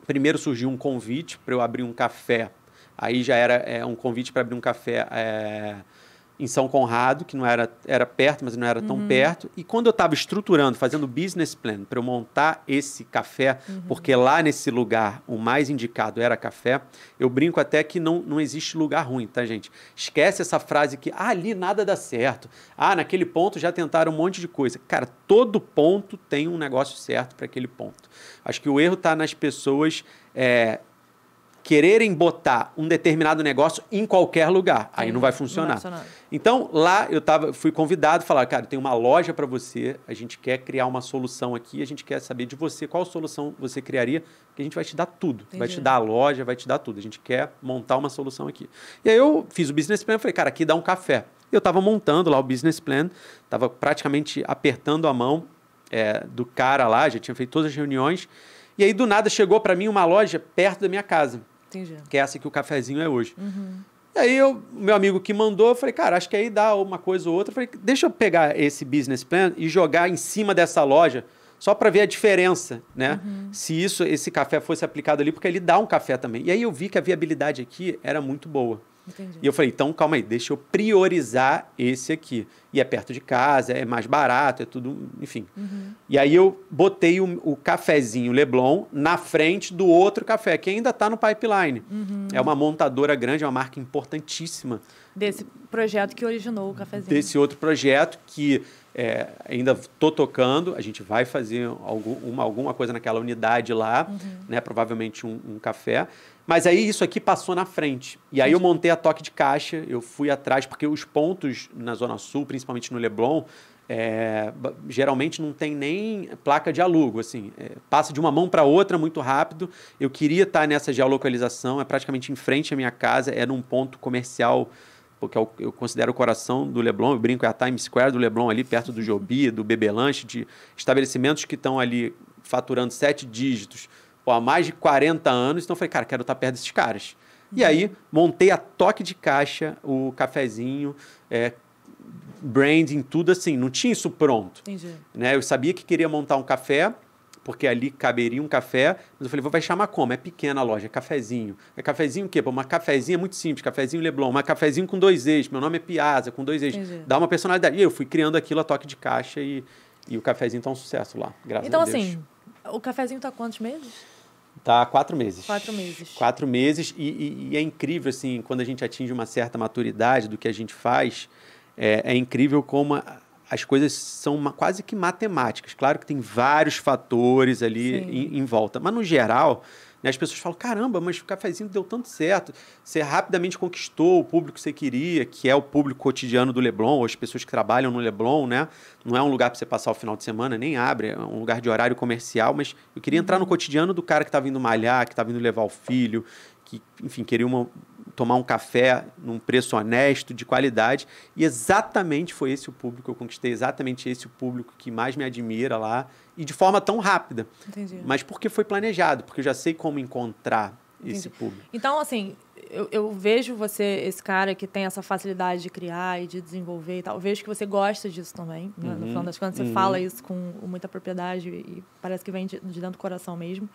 Primeiro surgiu um convite para eu abrir um café. Aí já era um convite para abrir um café em São Conrado, que não era perto, mas não era tão perto. E quando eu estava estruturando, fazendo business plan para eu montar esse café, porque lá nesse lugar o mais indicado era café, eu brinco até que não existe lugar ruim, tá, gente? Esquece essa frase que ali nada dá certo. Naquele ponto já tentaram um monte de coisa. Cara, todo ponto tem um negócio certo para aquele ponto. Acho que o erro está nas pessoas quererem botar um determinado negócio em qualquer lugar. Aí não vai funcionar. Então, lá fui convidado, falaram, cara, tem uma loja para você, a gente quer criar uma solução aqui, a gente quer saber de você qual solução você criaria, que a gente vai te dar tudo. Vai te dar a loja, vai te dar tudo. A gente quer montar uma solução aqui. E aí eu fiz o business plan, falei, cara, aqui dá um café. Eu estava montando lá o business plan, estava praticamente apertando a mão do cara lá, já tinha feito todas as reuniões, e aí do nada chegou para mim uma loja perto da minha casa. Entendi. Que é essa que o cafezinho é hoje. E aí, o meu amigo que mandou, eu falei, cara, acho que aí dá uma coisa ou outra. Eu falei, deixa eu pegar esse business plan e jogar em cima dessa loja, só para ver a diferença, né? Se esse café fosse aplicado ali, porque ele dá um café também. E aí eu vi que a viabilidade aqui era muito boa. Entendi. E eu falei, então, calma aí, deixa eu priorizar esse aqui. E é perto de casa, é mais barato, é tudo, enfim. E aí eu botei o cafezinho Leblon na frente do outro café, que ainda está no pipeline. É uma montadora grande, é uma marca importantíssima. Desse projeto que originou o cafezinho. Desse outro projeto que ainda estou tocando, a gente vai fazer alguma coisa naquela unidade lá, né? Provavelmente um café. Mas aí isso aqui passou na frente. E aí eu montei a toque de caixa, eu fui atrás, porque os pontos na Zona Sul, principalmente no Leblon, geralmente não tem nem placa de alugo, assim, passa de uma mão para outra muito rápido. Eu queria estar nessa geolocalização, é praticamente em frente à minha casa, é num ponto comercial, porque eu considero o coração do Leblon, eu brinco, é a Times Square do Leblon, ali perto do Joby, do Bebê Lanche, de estabelecimentos que estão ali faturando 7 dígitos, há mais de 40 anos, então eu falei, cara, quero estar perto desses caras. E aí, montei a toque de caixa, o cafezinho, branding, tudo assim, não tinha isso pronto. Entendi. Né? Eu sabia que queria montar um café, porque ali caberia um café, mas eu falei, vai chamar como? É pequena a loja, é cafezinho. É cafezinho o quê? Pô, uma cafezinha é muito simples, cafezinho Leblon, uma cafezinho com 2 eixos, meu nome é Piazza, com 2 eixos. Entendi. Dá uma personalidade. E eu fui criando aquilo a toque de caixa e o cafezinho tá um sucesso lá, graças a Deus. Então, assim, o cafezinho tá há quantos meses? Tá há 4 meses. 4 meses. 4 meses e é incrível, assim, quando a gente atinge uma certa maturidade do que a gente faz, é incrível como as coisas são quase que matemáticas. Claro que tem vários fatores ali em volta, mas no geral, né, as pessoas falam, caramba, mas o cafezinho deu tanto certo, você rapidamente conquistou o público que você queria, que é o público cotidiano do Leblon, ou as pessoas que trabalham no Leblon, né? Não é um lugar para você passar o final de semana, nem abre, é um lugar de horário comercial, mas eu queria entrar no cotidiano do cara que está vindo malhar, que está vindo levar o filho, que, enfim, queria tomar um café num preço honesto, de qualidade, e exatamente foi esse o público que eu conquistei, exatamente esse o público que mais me admira lá, e de forma tão rápida. Entendi. Mas porque foi planejado, porque eu já sei como encontrar esse público. Então, assim, eu vejo você, esse cara que tem essa facilidade de criar e de desenvolver e tal, eu vejo que você gosta disso também, né? No final das contas, você fala isso com muita propriedade e parece que vem de dentro do coração mesmo.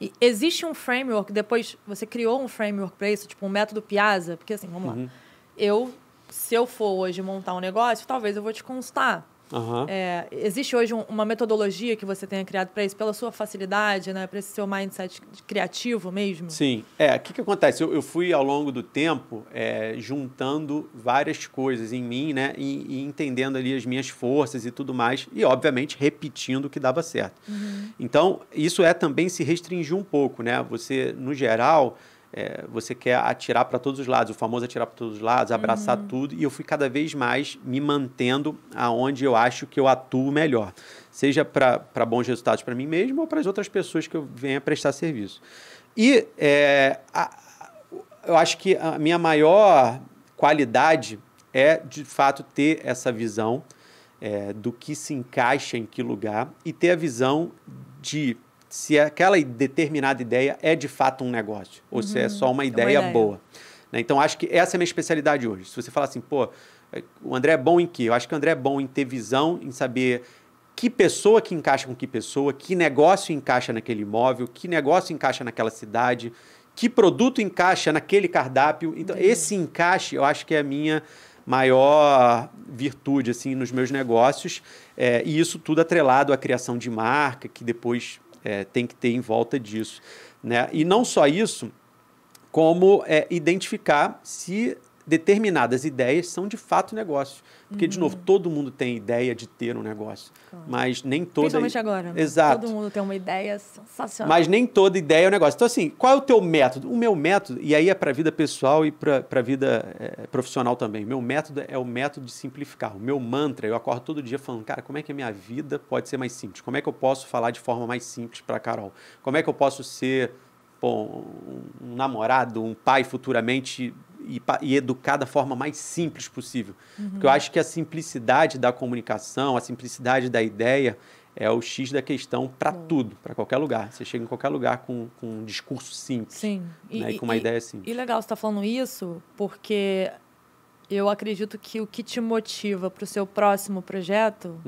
E existe um framework, depois você criou um framework para isso, tipo um método Piazza, porque assim, vamos lá, se eu for hoje montar um negócio, talvez eu vou te consultar. Existe hoje uma metodologia que você tenha criado para isso, pela sua facilidade, né? Para esse seu mindset criativo mesmo? Sim. O que acontece? Eu fui, ao longo do tempo, juntando várias coisas em mim, né? E entendendo ali as minhas forças e tudo mais. E, obviamente, repetindo o que dava certo. Então, isso também se restringir um pouco, né? Você, no geral... você quer atirar para todos os lados, o famoso atirar para todos os lados, abraçar tudo, e eu fui cada vez mais me mantendo aonde eu acho que eu atuo melhor, seja para bons resultados para mim mesmo ou para as outras pessoas que eu venha prestar serviço. E eu acho que a minha maior qualidade é, de fato, ter essa visão do que se encaixa em que lugar e ter a visão de se aquela determinada ideia é de fato um negócio, ou se é só uma ideia boa. Né? Então, acho que essa é a minha especialidade hoje. Se você falar assim, pô, o André é bom em quê? Eu acho que o André é bom em ter visão, em saber que pessoa que encaixa com que pessoa, que negócio encaixa naquele imóvel, que negócio encaixa naquela cidade, que produto encaixa naquele cardápio. Então, esse encaixe, eu acho que é a minha maior virtude assim, nos meus negócios, e isso tudo atrelado à criação de marca, que depois... tem que ter em volta disso. Né? E não só isso, como identificar se determinadas ideias são de fato negócios. Porque, de novo, todo mundo tem ideia de ter um negócio. Claro. Mas nem toda... Principalmente agora. Né? Exato. Todo mundo tem uma ideia sensacional. Mas nem toda ideia é um negócio. Então, assim, qual é o teu método? O meu método, e aí é para a vida pessoal e para a vida profissional também. Meu método é o método de simplificar. O meu mantra, eu acordo todo dia falando, cara, como é que a minha vida pode ser mais simples? Como é que eu posso falar de forma mais simples para a Carol? Como é que eu posso ser um namorado, um pai futuramente e educar da forma mais simples possível? Porque eu acho que a simplicidade da comunicação, a simplicidade da ideia é o X da questão para tudo, para qualquer lugar. Você chega em qualquer lugar com um discurso simples. Sim. Né? E com uma ideia simples. E legal você estar falando isso, porque eu acredito que o que te motiva para o seu próximo projeto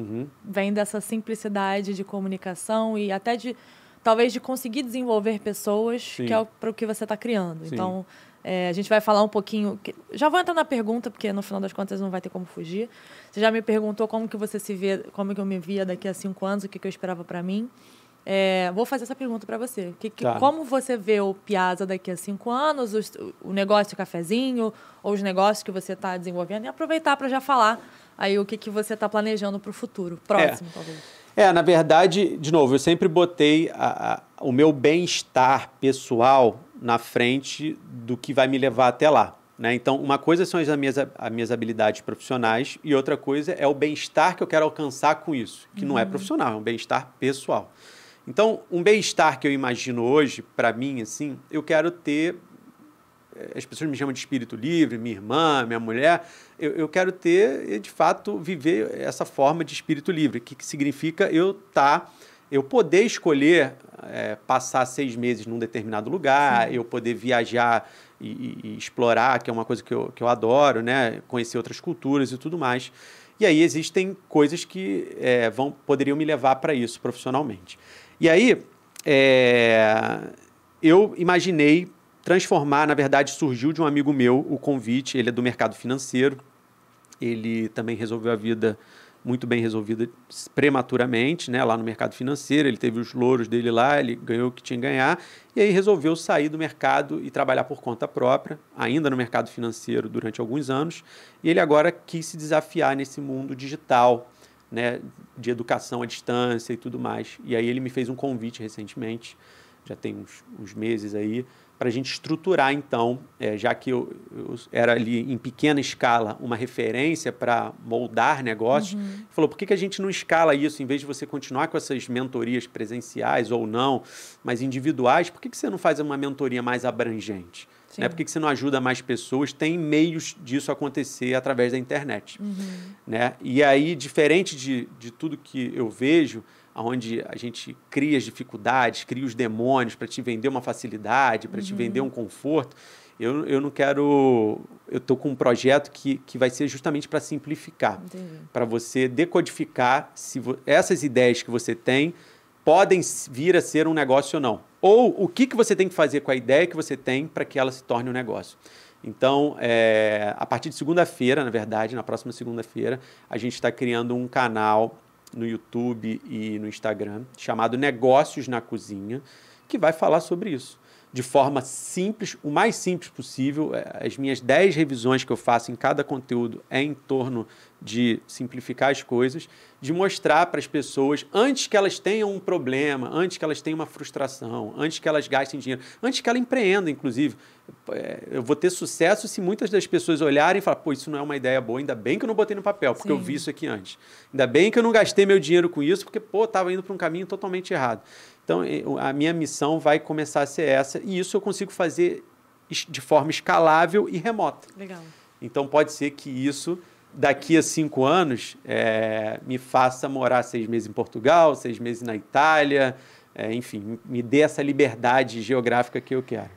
vem dessa simplicidade de comunicação e até talvez de conseguir desenvolver pessoas, Sim. que é para o que você está criando. Sim. Então, a gente vai falar um pouquinho... Já vou entrar na pergunta, porque no final das contas não vai ter como fugir. Você já me perguntou como que você se vê, como que eu me via daqui a 5 anos, o que eu esperava para mim. Vou fazer essa pergunta para você. Tá. Como você vê o Piazza daqui a 5 anos, o negócio de cafezinho, ou os negócios que você está desenvolvendo, e aproveitar para já falar aí o que você está planejando para o futuro, próximo, talvez. Na verdade, de novo, eu sempre botei o meu bem-estar pessoal na frente do que vai me levar até lá. Né? Então, uma coisa são as minhas habilidades profissionais e outra coisa é o bem-estar que eu quero alcançar com isso, que não é profissional, é um bem-estar pessoal. Então, um bem-estar que eu imagino hoje, para mim, assim, eu quero ter... As pessoas me chamam de espírito livre, minha irmã, minha mulher. Eu quero ter, de fato, viver essa forma de espírito livre, que significa eu poder escolher passar 6 meses num determinado lugar, Sim. eu poder viajar e explorar, que é uma coisa que eu adoro, né? Conhecer outras culturas e tudo mais. E aí existem coisas que poderiam me levar para isso profissionalmente. E aí, eu imaginei transformar, na verdade, surgiu de um amigo meu o convite, ele é do mercado financeiro, ele também resolveu a vida muito bem resolvida prematuramente, né, lá no mercado financeiro, ele teve os louros dele lá, ele ganhou o que tinha que ganhar, e aí resolveu sair do mercado e trabalhar por conta própria, ainda no mercado financeiro durante alguns anos, e ele agora quis se desafiar nesse mundo digital, né, de educação à distância e tudo mais. E aí ele me fez um convite recentemente, já tem uns meses aí, para a gente estruturar, então, já que eu era ali em pequena escala uma referência para moldar negócios, falou, por que a gente não escala isso, em vez de você continuar com essas mentorias presenciais ou não, mas individuais, por que você não faz uma mentoria mais abrangente? Né? Por que você não ajuda mais pessoas? Tem meios disso acontecer através da internet. Né? E aí, diferente de tudo que eu vejo, onde a gente cria as dificuldades, cria os demônios para te vender uma facilidade, para te vender um conforto, eu não quero... Eu estou com um projeto que vai ser justamente para simplificar, para você decodificar se essas ideias que você tem podem vir a ser um negócio ou não. Ou o que você tem que fazer com a ideia que você tem para que ela se torne um negócio. Então, a partir de segunda-feira, na verdade, na próxima segunda-feira, a gente está criando um canal no YouTube e no Instagram, chamado Negócios na Cozinha, que vai falar sobre isso. De forma simples, o mais simples possível. As minhas 10 revisões que eu faço em cada conteúdo é em torno de simplificar as coisas, de mostrar para as pessoas, antes que elas tenham um problema, antes que elas tenham uma frustração, antes que elas gastem dinheiro, antes que elas empreendam, inclusive. Eu vou ter sucesso se muitas das pessoas olharem e falar, pô, isso não é uma ideia boa, ainda bem que eu não botei no papel, porque Sim. eu vi isso aqui antes. Ainda bem que eu não gastei meu dinheiro com isso, porque, pô, estava indo para um caminho totalmente errado. Então, a minha missão vai começar a ser essa, e isso eu consigo fazer de forma escalável e remota. Legal. Então, pode ser que isso, daqui a 5 anos, me faça morar 6 meses em Portugal, 6 meses na Itália, enfim, me dê essa liberdade geográfica que eu quero.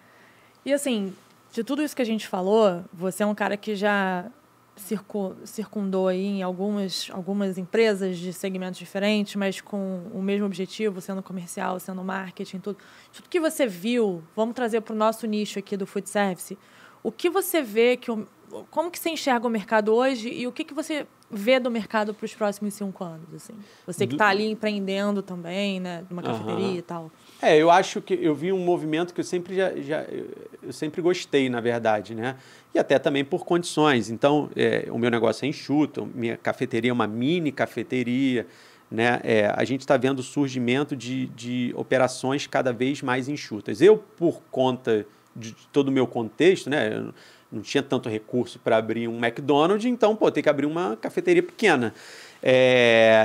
E assim, de tudo isso que a gente falou, você é um cara que já circundou aí em algumas empresas de segmentos diferentes, mas com o mesmo objetivo, sendo comercial, sendo marketing, tudo. Tudo que você viu, vamos trazer para o nosso nicho aqui do food service, o que você vê, como que você enxerga o mercado hoje e o que você vê do mercado para os próximos 5 anos? Assim? Você que está ali empreendendo também, né? Numa cafeteria e tal. Eu acho que eu vi um movimento que eu sempre eu sempre gostei, na verdade, né? E até também por condições. Então, o meu negócio é enxuto, minha cafeteria é uma mini cafeteria, né? A gente está vendo o surgimento de operações cada vez mais enxutas. Eu, por conta de todo o meu contexto, né? Eu não tinha tanto recurso para abrir um McDonald's, então, tem que abrir uma cafeteria pequena.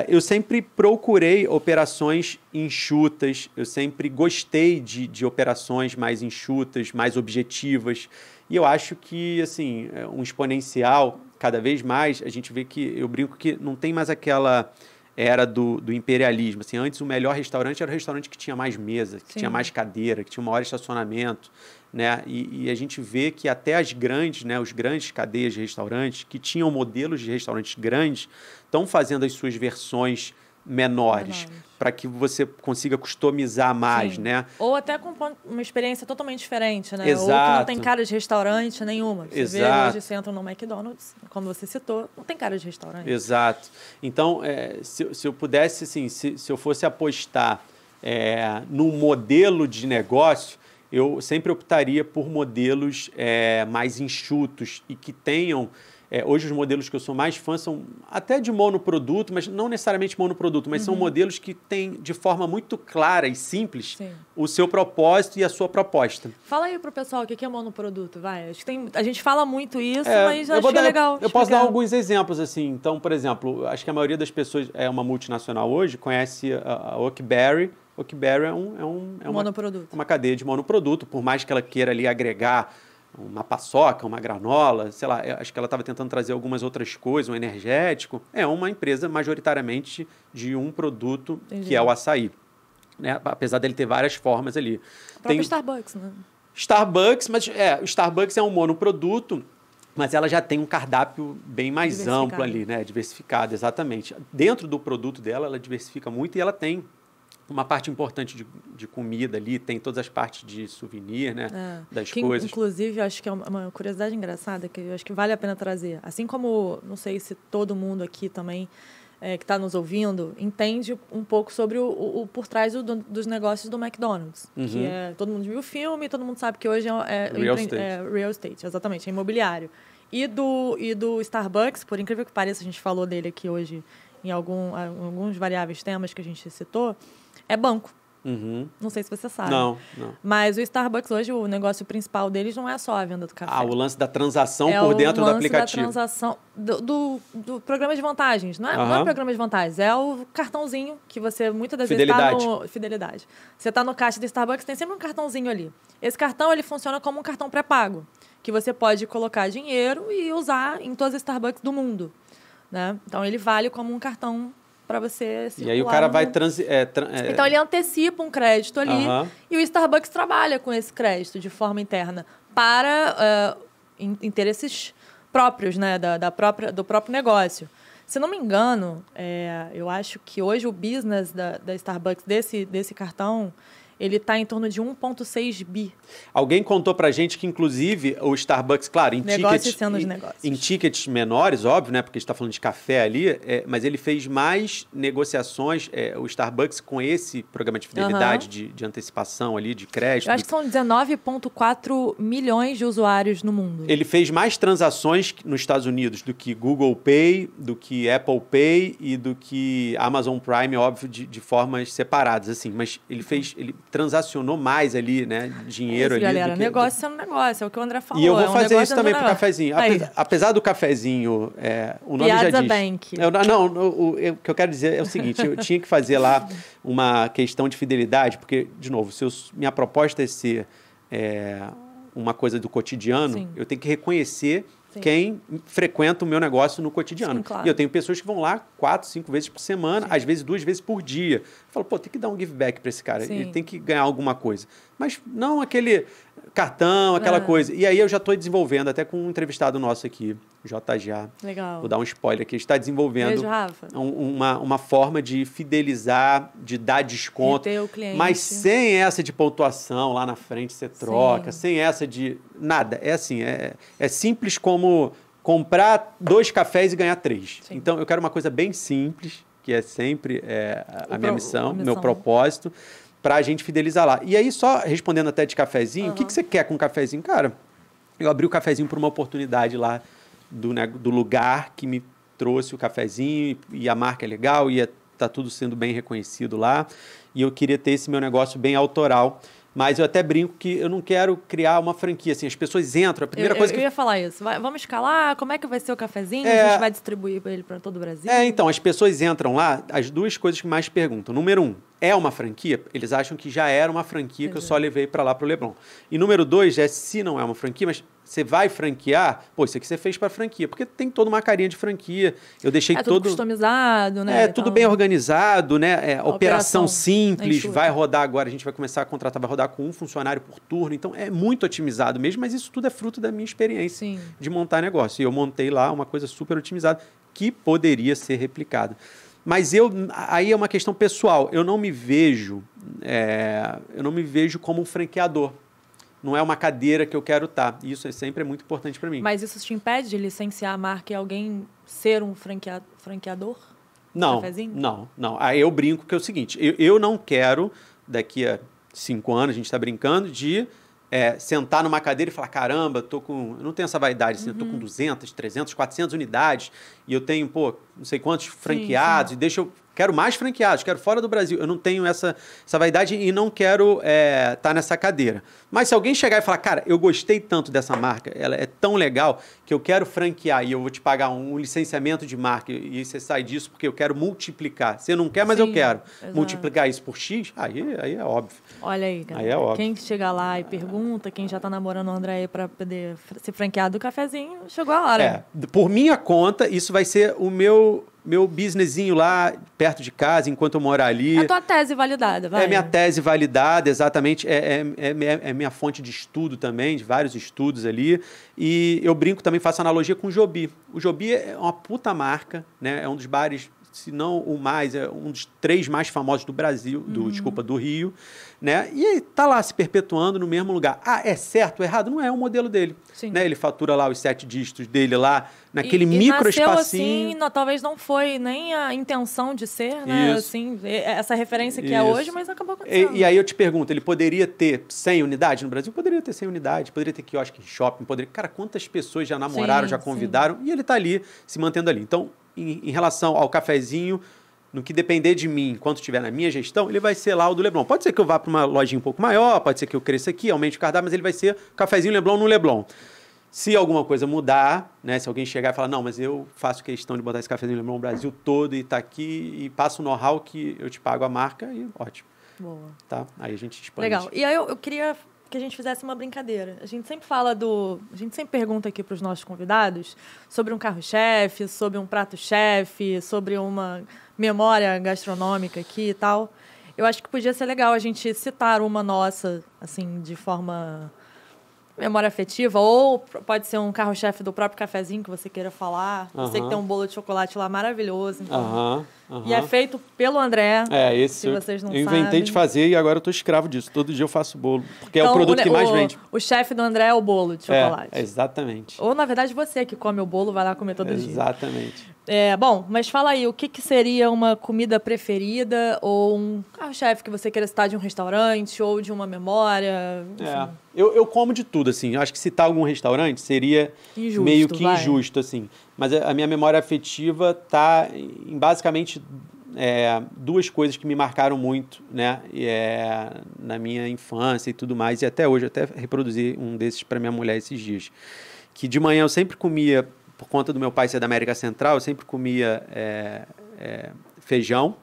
Eu sempre procurei operações enxutas, eu sempre gostei de operações mais enxutas, mais objetivas. E eu acho que, assim, um exponencial, cada vez mais, a gente vê que, eu brinco que não tem mais aquela era do imperialismo. Assim, antes, o melhor restaurante era o restaurante que tinha mais mesa, que tinha mais cadeira, que tinha um maior estacionamento. Né? E a gente vê que até as grandes, né, os grandes cadeias de restaurantes, que tinham modelos de restaurantes grandes, estão fazendo as suas versões menores, para que você consiga customizar mais, né? Ou até com uma experiência totalmente diferente, né? Exato. Ou que não tem cara de restaurante nenhuma. Você vê hoje, você entra no McDonald's, como você citou, não tem cara de restaurante. Exato. Então, se eu pudesse, assim, se eu fosse apostar num modelo de negócio, eu sempre optaria por modelos mais enxutos e que tenham... hoje os modelos que eu sou mais fã são até de monoproduto, mas não necessariamente monoproduto, mas são modelos que têm de forma muito clara e simples o seu propósito e a sua proposta. Fala aí pro pessoal o que é monoproduto, vai. Acho que a gente fala muito isso, mas acho que é legal. Eu posso dar alguns exemplos, assim. Então, por exemplo, acho que a maioria das pessoas é uma multinacional hoje, conhece a Oakberry. Oakberry é uma cadeia de monoproduto, por mais que ela queira ali agregar uma paçoca, uma granola, sei lá, acho que ela estava tentando trazer algumas outras coisas, um energético. É uma empresa majoritariamente de um produto, que é o açaí. Né? Apesar dele ter várias formas ali. O próprio Starbucks, né? Starbucks, mas o Starbucks é um monoproduto, mas ela já tem um cardápio bem mais amplo ali, né? Diversificado, exatamente. Dentro do produto dela, ela diversifica muito e ela tem uma parte importante de comida ali, tem todas as partes de souvenir, né? Das coisas. Inclusive, eu acho que é uma curiosidade engraçada, que eu acho que vale a pena trazer. Assim como, não sei se todo mundo aqui também, que está nos ouvindo, entende um pouco sobre o por trás dos negócios do McDonald's. Que todo mundo viu o filme, todo mundo sabe que hoje real estate, exatamente, é imobiliário. E do Starbucks, por incrível que pareça, a gente falou dele aqui hoje em alguns variáveis temas que a gente citou, é banco. Não sei se você sabe. Não. Mas o Starbucks hoje, o negócio principal deles não é só a venda do café. O lance da transação por dentro do aplicativo. É o lance da transação do programa de vantagens. Não é programa de vantagens, é o cartãozinho que você muitas das vezes está no... Fidelidade. Você está no caixa do Starbucks, tem sempre um cartãozinho ali. Esse cartão, ele funciona como um cartão pré-pago, que você pode colocar dinheiro e usar em todas as Starbucks do mundo. Né? Então, ele vale como um cartão para você circular. E aí o cara vai... Então, ele antecipa um crédito ali e o Starbucks trabalha com esse crédito de forma interna para interesses próprios, né, do próprio negócio. Se não me engano, eu acho que hoje o business da Starbucks desse cartão, ele está em torno de 1,6 bi. Alguém contou pra gente que, inclusive, o Starbucks, claro, em tickets menores, óbvio, né? Porque a gente está falando de café ali, mas ele fez mais negociações, o Starbucks, com esse programa de fidelidade, de antecipação ali, de crédito. Eu acho que são 19,4 milhões de usuários no mundo. Ele fez mais transações nos Estados Unidos do que Google Pay, do que Apple Pay e do que Amazon Prime, óbvio, de formas separadas, assim. Mas ele transacionou mais ali, né? Dinheiro ali. Galera, negócio sendo negócio, é o que o André falou. E eu vou fazer isso também pro cafezinho. Apesar do cafezinho, o nome já diz. Bank. O que eu quero dizer é o seguinte, eu tinha que fazer lá uma questão de fidelidade, porque, de novo, minha proposta é ser uma coisa do cotidiano, eu tenho que reconhecer quem frequenta o meu negócio no cotidiano. Sim, claro. E eu tenho pessoas que vão lá 4, 5 vezes por semana, às vezes 2 vezes por dia. Eu falo, tem que dar um give back para esse cara, ele tem que ganhar alguma coisa. Mas não aquele cartão, aquela coisa. E aí eu já estou desenvolvendo, até com um entrevistado nosso aqui, JJ. Legal. Vou dar um spoiler aqui. A gente está desenvolvendo Beijo, Rafa. uma forma de fidelizar, de dar desconto. Reter o cliente. Mas sem essa de pontuação lá na frente, você troca, sem essa de nada. É assim, é simples como comprar 2 cafés e ganhar 3. Sim. Então, eu quero uma coisa bem simples, que é sempre a minha missão, meu propósito, para a gente fidelizar lá. E aí, só respondendo até de cafezinho, o que você quer com um cafezinho? Cara, eu abri o cafezinho por uma oportunidade lá do lugar que me trouxe o cafezinho, e a marca é legal, e tá tudo sendo bem reconhecido lá, e eu queria ter esse meu negócio bem autoral. Mas eu até brinco que eu não quero criar uma franquia. Assim, as pessoas entram, a primeira coisa que... Eu ia falar isso. Vamos escalar, como é que vai ser o cafezinho? A gente vai distribuir ele para todo o Brasil? Então, as pessoas entram lá, as 2 coisas que mais perguntam. Número 1, é uma franquia? Eles acham que já era uma franquia, que eu só levei para lá, para o Leblon. E número 2, se não é uma franquia, mas você vai franquear, pô, isso aqui você fez para franquia, porque tem toda uma carinha de franquia. Eu deixei tudo customizado, né? Tudo bem organizado, né? Operação simples, vai rodar agora, a gente vai começar a contratar, vai rodar com 1 funcionário por turno, então é muito otimizado mesmo, mas isso tudo é fruto da minha experiência de montar negócio. E eu montei lá uma coisa super otimizada que poderia ser replicada. Mas aí é uma questão pessoal, eu não me vejo como um franqueador. Não é uma cadeira que eu quero estar. Isso sempre é muito importante para mim. Mas isso te impede de licenciar a marca e alguém ser um franqueador? Não. Aí eu brinco que é o seguinte, eu não quero, daqui a 5 anos, a gente está brincando, de sentar numa cadeira e falar, caramba, eu não tenho essa vaidade, assim, eu estou com 200, 300, 400 unidades e eu tenho, não sei quantos franqueados, e quero mais franqueados, quero fora do Brasil. Eu não tenho essa vaidade e não quero estar nessa cadeira. Mas se alguém chegar e falar, cara, eu gostei tanto dessa marca, ela é tão legal que eu quero franquear e eu vou te pagar um licenciamento de marca e você sai disso porque eu quero multiplicar. Você não quer, mas eu quero multiplicar isso por X, aí é óbvio. Olha aí, cara. Aí é óbvio. Quem chega lá e pergunta, quem já está namorando o André para poder ser franqueado do cafezinho, chegou a hora. Por minha conta, isso vai ser o meu businessinho lá perto de casa, enquanto eu morar ali. É a tua tese validada, vai. É minha tese validada, exatamente. É minha fonte de estudo também, de vários estudos ali. E eu brinco também, faço analogia com o Joby. O Joby é uma puta marca, né? É um dos bares, se não o mais, é um dos 3 mais famosos do Brasil, do Rio, né? E ele tá lá se perpetuando no mesmo lugar. É certo ou errado? Não é o modelo dele. Né? Ele fatura lá os 7 dígitos dele lá, naquele micro espacinho. Assim, talvez não foi nem a intenção de ser, né? Assim, essa referência que é hoje, mas acabou acontecendo. E aí eu te pergunto, ele poderia ter 100 unidades no Brasil? Poderia ter 100 unidades, poderia ter quiosque em shopping, Cara, quantas pessoas já namoraram, já convidaram, e ele tá ali, se mantendo ali. Então, em relação ao cafezinho, no que depender de mim, enquanto estiver na minha gestão, ele vai ser lá o do Leblon. Pode ser que eu vá para uma lojinha um pouco maior, pode ser que eu cresça aqui, aumente o cardápio, mas ele vai ser cafezinho Leblon no Leblon. Se alguma coisa mudar, né, se alguém chegar e falar, não, mas eu faço questão de botar esse cafezinho Leblon no Brasil todo e tá aqui e passo o know-how que eu te pago a marca, e ótimo. Boa. Tá? Aí a gente expande. Legal. E aí eu queria que a gente fizesse uma brincadeira. A gente sempre fala a gente sempre pergunta aqui para os nossos convidados sobre um carro-chefe, sobre um prato-chefe, sobre uma memória gastronômica aqui e tal. Eu acho que podia ser legal a gente citar uma nossa, assim, de forma memória afetiva, ou pode ser um carro-chefe do próprio cafezinho que você queira falar. Eu sei que tem um bolo de chocolate lá maravilhoso. Então. E é feito pelo André, se vocês não sabem. Eu inventei de fazer e agora eu tô escravo disso. Todo dia eu faço bolo, porque então, é o produto que mais vende. O chefe do André é o bolo de chocolate. Exatamente. Ou, na verdade, você que come o bolo vai lá comer todo dia. Exatamente. Bom, mas fala aí, o que seria uma comida preferida ou um carro-chefe que você queira citar de um restaurante ou de uma memória? Enfim. Eu como de tudo, assim. Eu acho que citar algum restaurante seria meio que injusto, assim. Mas a minha memória afetiva está em basicamente 2 coisas que me marcaram muito, né? Na minha infância e tudo mais. E até hoje, eu até reproduzi um desses para minha mulher esses dias. Que de manhã eu sempre comia, por conta do meu pai ser da América Central, eu sempre comia feijão,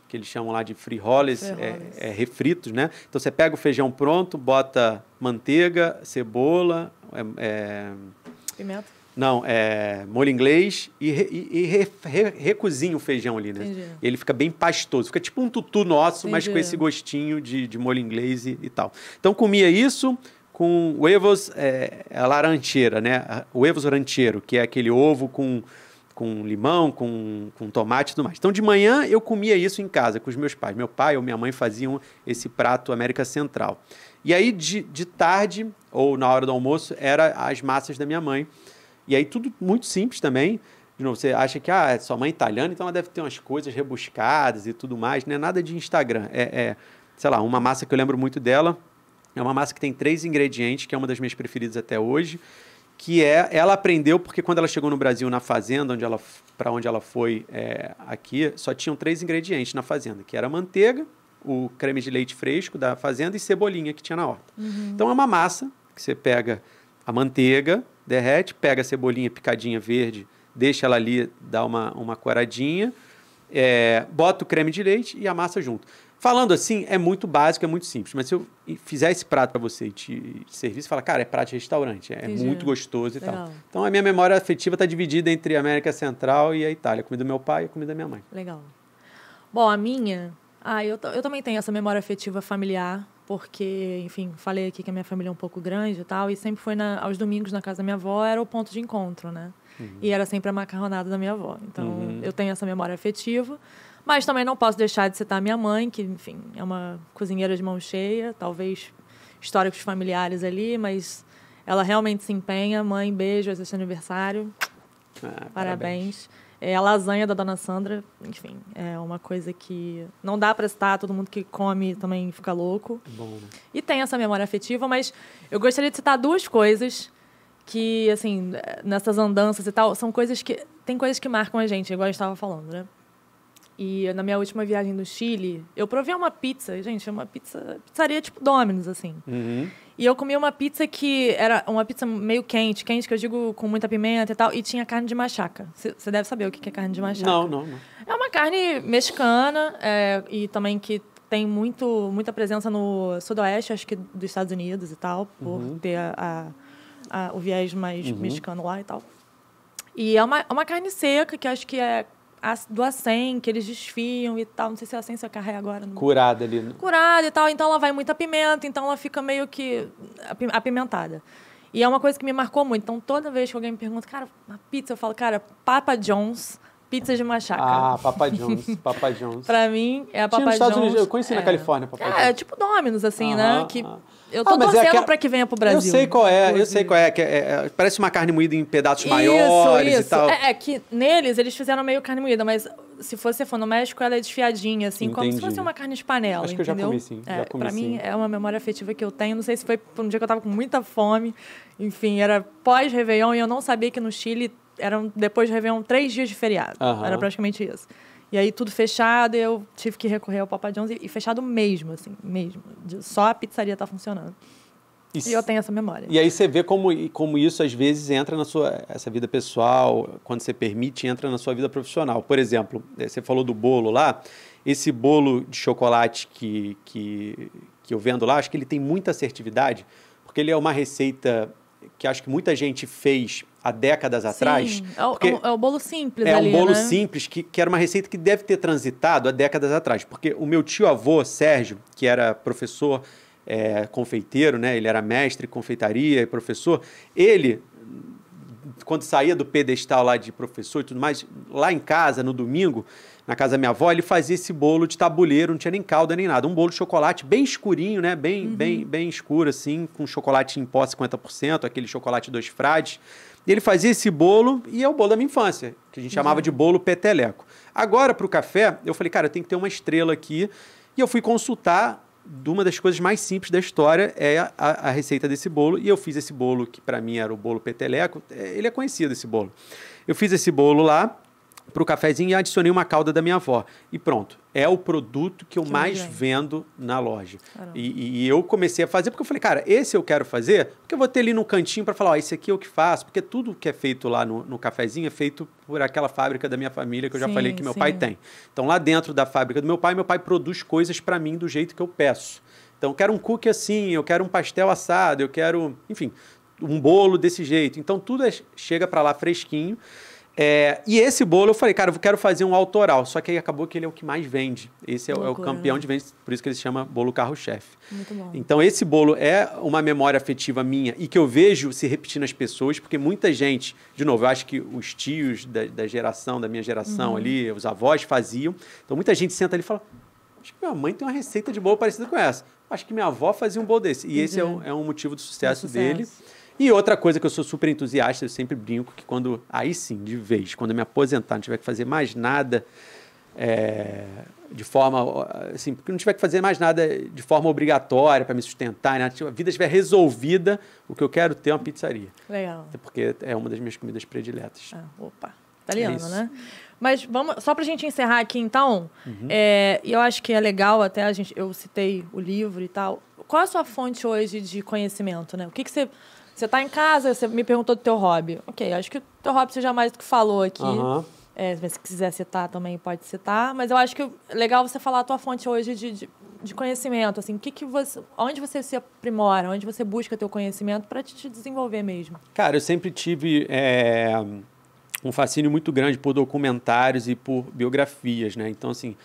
que eles chamam lá de frijoles, refritos, né? Então, você pega o feijão pronto, bota manteiga, cebola... Pimenta? Não, molho inglês e recozinha o feijão ali, né? Entendi. Ele fica bem pastoso. Fica tipo um tutu nosso, mas com esse gostinho de molho inglês e tal. Então, comia isso com huevos a la rancheira, né? O huevos rancheiro, que é aquele ovo com limão, com tomate e tudo mais. Então, de manhã, eu comia isso em casa com os meus pais. Meu pai ou minha mãe faziam esse prato América Central. E aí, de tarde, ou na hora do almoço, era as massas da minha mãe. E aí tudo muito simples também. De novo, você acha que sua mãe é italiana, então ela deve ter umas coisas rebuscadas e tudo mais. Não é nada de Instagram. Sei lá, uma massa que eu lembro muito dela, é uma massa que tem 3 ingredientes, que é uma das minhas preferidas até hoje, que ela aprendeu porque quando ela chegou no Brasil, na fazenda, para onde ela foi aqui, só tinham 3 ingredientes na fazenda, que era manteiga, o creme de leite fresco da fazenda e cebolinha que tinha na horta. Então é uma massa que você pega a manteiga, derrete, pega a cebolinha picadinha verde, deixa ela ali, dá uma coradinha, bota o creme de leite e a massa junto. Falando assim, é muito básico, é muito simples. Mas se eu fizer esse prato para você e te servir, você fala, cara, é prato de restaurante. É muito gostoso e tal. Então, a minha memória afetiva está dividida entre a América Central e a Itália. A comida do meu pai e a comida da minha mãe. Legal. Bom, a minha... eu também tenho essa memória afetiva familiar, porque, enfim, falei aqui que a minha família é um pouco grande e tal, e sempre foi aos domingos na casa da minha avó, era o ponto de encontro, né? E era sempre a macarronada da minha avó. Então, eu tenho essa memória afetiva. Mas também não posso deixar de citar minha mãe, que, enfim, é uma cozinheira de mão cheia, talvez históricos familiares ali, mas ela realmente se empenha. Mãe, beijo, esse é seu aniversário. Parabéns. É a lasanha da Dona Sandra, enfim, é uma coisa que não dá para citar, todo mundo que come também fica louco. Bom, né? E tem essa memória afetiva, mas eu gostaria de citar 2 coisas que, assim, nessas andanças e tal, são coisas que... Tem coisas que marcam a gente, igual eu estava falando, né? E na minha última viagem do Chile, eu provei uma pizza, gente, uma pizzaria tipo Domino's, assim. E eu comi uma pizza que era uma pizza meio quente que eu digo com muita pimenta e tal, e tinha carne de machaca. Você deve saber o que é carne de machaca. Não. É uma carne mexicana e também que tem muita presença no sudoeste, acho que dos Estados Unidos e tal, por ter o viés mais mexicano lá e tal. E é uma carne seca, que acho que é do acém, que eles desfiam e tal. Não sei se é acém, se eu carrego agora. Curada ali. Curada e tal. Então, ela vai muita pimenta. Então, ela fica meio que apimentada. E é uma coisa que me marcou muito. Então, toda vez que alguém me pergunta, cara, uma pizza, eu falo, cara, Papa John's, pizza de machaca. Papa John's. Papa John's. Pra mim, é a Papa John's. Nos Estados Unidos, eu conheci na Califórnia, Papa John's. É tipo Domino's, assim, né? Que eu tô torcendo pra que venha pro Brasil. Eu sei qual é. Parece uma carne moída em pedaços maiores e tal. Que neles, eles fizeram meio carne moída, mas se você for no México, ela é desfiadinha, assim, como se fosse uma carne de panela, acho que entendeu? eu já comi, sim. Pra mim, é uma memória afetiva que eu tenho. Não sei se foi por um dia que eu tava com muita fome. Enfim, era pós-Réveillon e eu não sabia que no Chile eram, depois do Réveillon, 3 dias de feriado. Era praticamente isso. E aí, tudo fechado, e eu tive que recorrer ao Papa John's e fechado mesmo, assim, mesmo. Só a pizzaria tá funcionando. E eu tenho essa memória. E aí você vê como isso, às vezes, entra na essa vida pessoal, quando você permite, entra na sua vida profissional. Por exemplo, você falou do bolo lá, esse bolo de chocolate que eu vendo lá, acho que ele tem muita assertividade, porque ele é uma receita que acho que muita gente fez há décadas atrás. É o bolo simples ali, né? É um bolo simples, que era uma receita que deve ter transitado há décadas atrás. Porque o meu tio-avô, Sérgio, que era professor confeiteiro, né? Ele era mestre em confeitaria e professor. Ele, quando saía do pedestal lá de professor e tudo mais, lá em casa, no domingo, na casa da minha avó, ele fazia esse bolo de tabuleiro, não tinha nem calda nem nada. Um bolo de chocolate bem escurinho, né? Bem escuro, assim, com chocolate em pó 50%, aquele chocolate 2 frades. E ele fazia esse bolo, e é o bolo da minha infância, que a gente chamava de bolo peteleco. Agora, para o café, eu falei, cara, eu tenho que ter uma estrela aqui. E eu fui consultar de uma das coisas mais simples da história, é a receita desse bolo. E eu fiz esse bolo, que para mim era o bolo peteleco. Ele é conhecido, esse bolo. Eu fiz esse bolo lá para o cafezinho e adicionei uma calda da minha avó. E pronto. É o produto que eu mais vendo na loja. E eu comecei a fazer porque eu falei, cara, esse eu quero fazer, porque eu vou ter ali no cantinho para falar, esse aqui é o que faço. Porque tudo que é feito lá no cafezinho é feito por aquela fábrica da minha família que eu já falei que meu pai tem. Então, lá dentro da fábrica do meu pai produz coisas para mim do jeito que eu peço. Então, eu quero um cookie assim, eu quero um pastel assado, eu quero, enfim, um bolo desse jeito. Então, tudo chega para lá fresquinho. E esse bolo eu falei, cara, eu quero fazer um autoral, só que aí acabou que ele é o que mais vende. Esse é o campeão de vendas, por isso que ele se chama bolo carro-chefe. Muito bom. Então esse bolo é uma memória afetiva minha e que eu vejo se repetir nas pessoas, porque muita gente, de novo, eu acho que os tios da minha geração ali, os avós faziam. Então muita gente senta ali e fala, acho que minha mãe tem uma receita de bolo parecida com essa. Acho que minha avó fazia um bolo desse. E esse é um motivo do sucesso dele. E outra coisa que eu sou super entusiasta, eu sempre brinco que quando, aí sim, de vez, quando eu me aposentar, não tiver que fazer mais nada de forma, assim, porque não tiver que fazer mais nada de forma obrigatória para me sustentar, né? A vida estiver resolvida, o que eu quero ter é uma pizzaria. Legal. Até porque é uma das minhas comidas prediletas. Opa, italiano, né? Mas vamos, só para a gente encerrar aqui, então, e eu acho que é legal até, eu citei o livro e tal. Qual é a sua fonte hoje de conhecimento, né? O que você... Você está em casa, você me perguntou do teu hobby. Ok, acho que o teu hobby você já mais do que falou aqui. Se quiser citar também, pode citar. Mas eu acho que é legal você falar a tua fonte hoje de conhecimento. Assim, onde você se aprimora, onde você busca teu conhecimento para te desenvolver mesmo? Cara, eu sempre tive um fascínio muito grande por documentários e por biografias, né? Então, assim,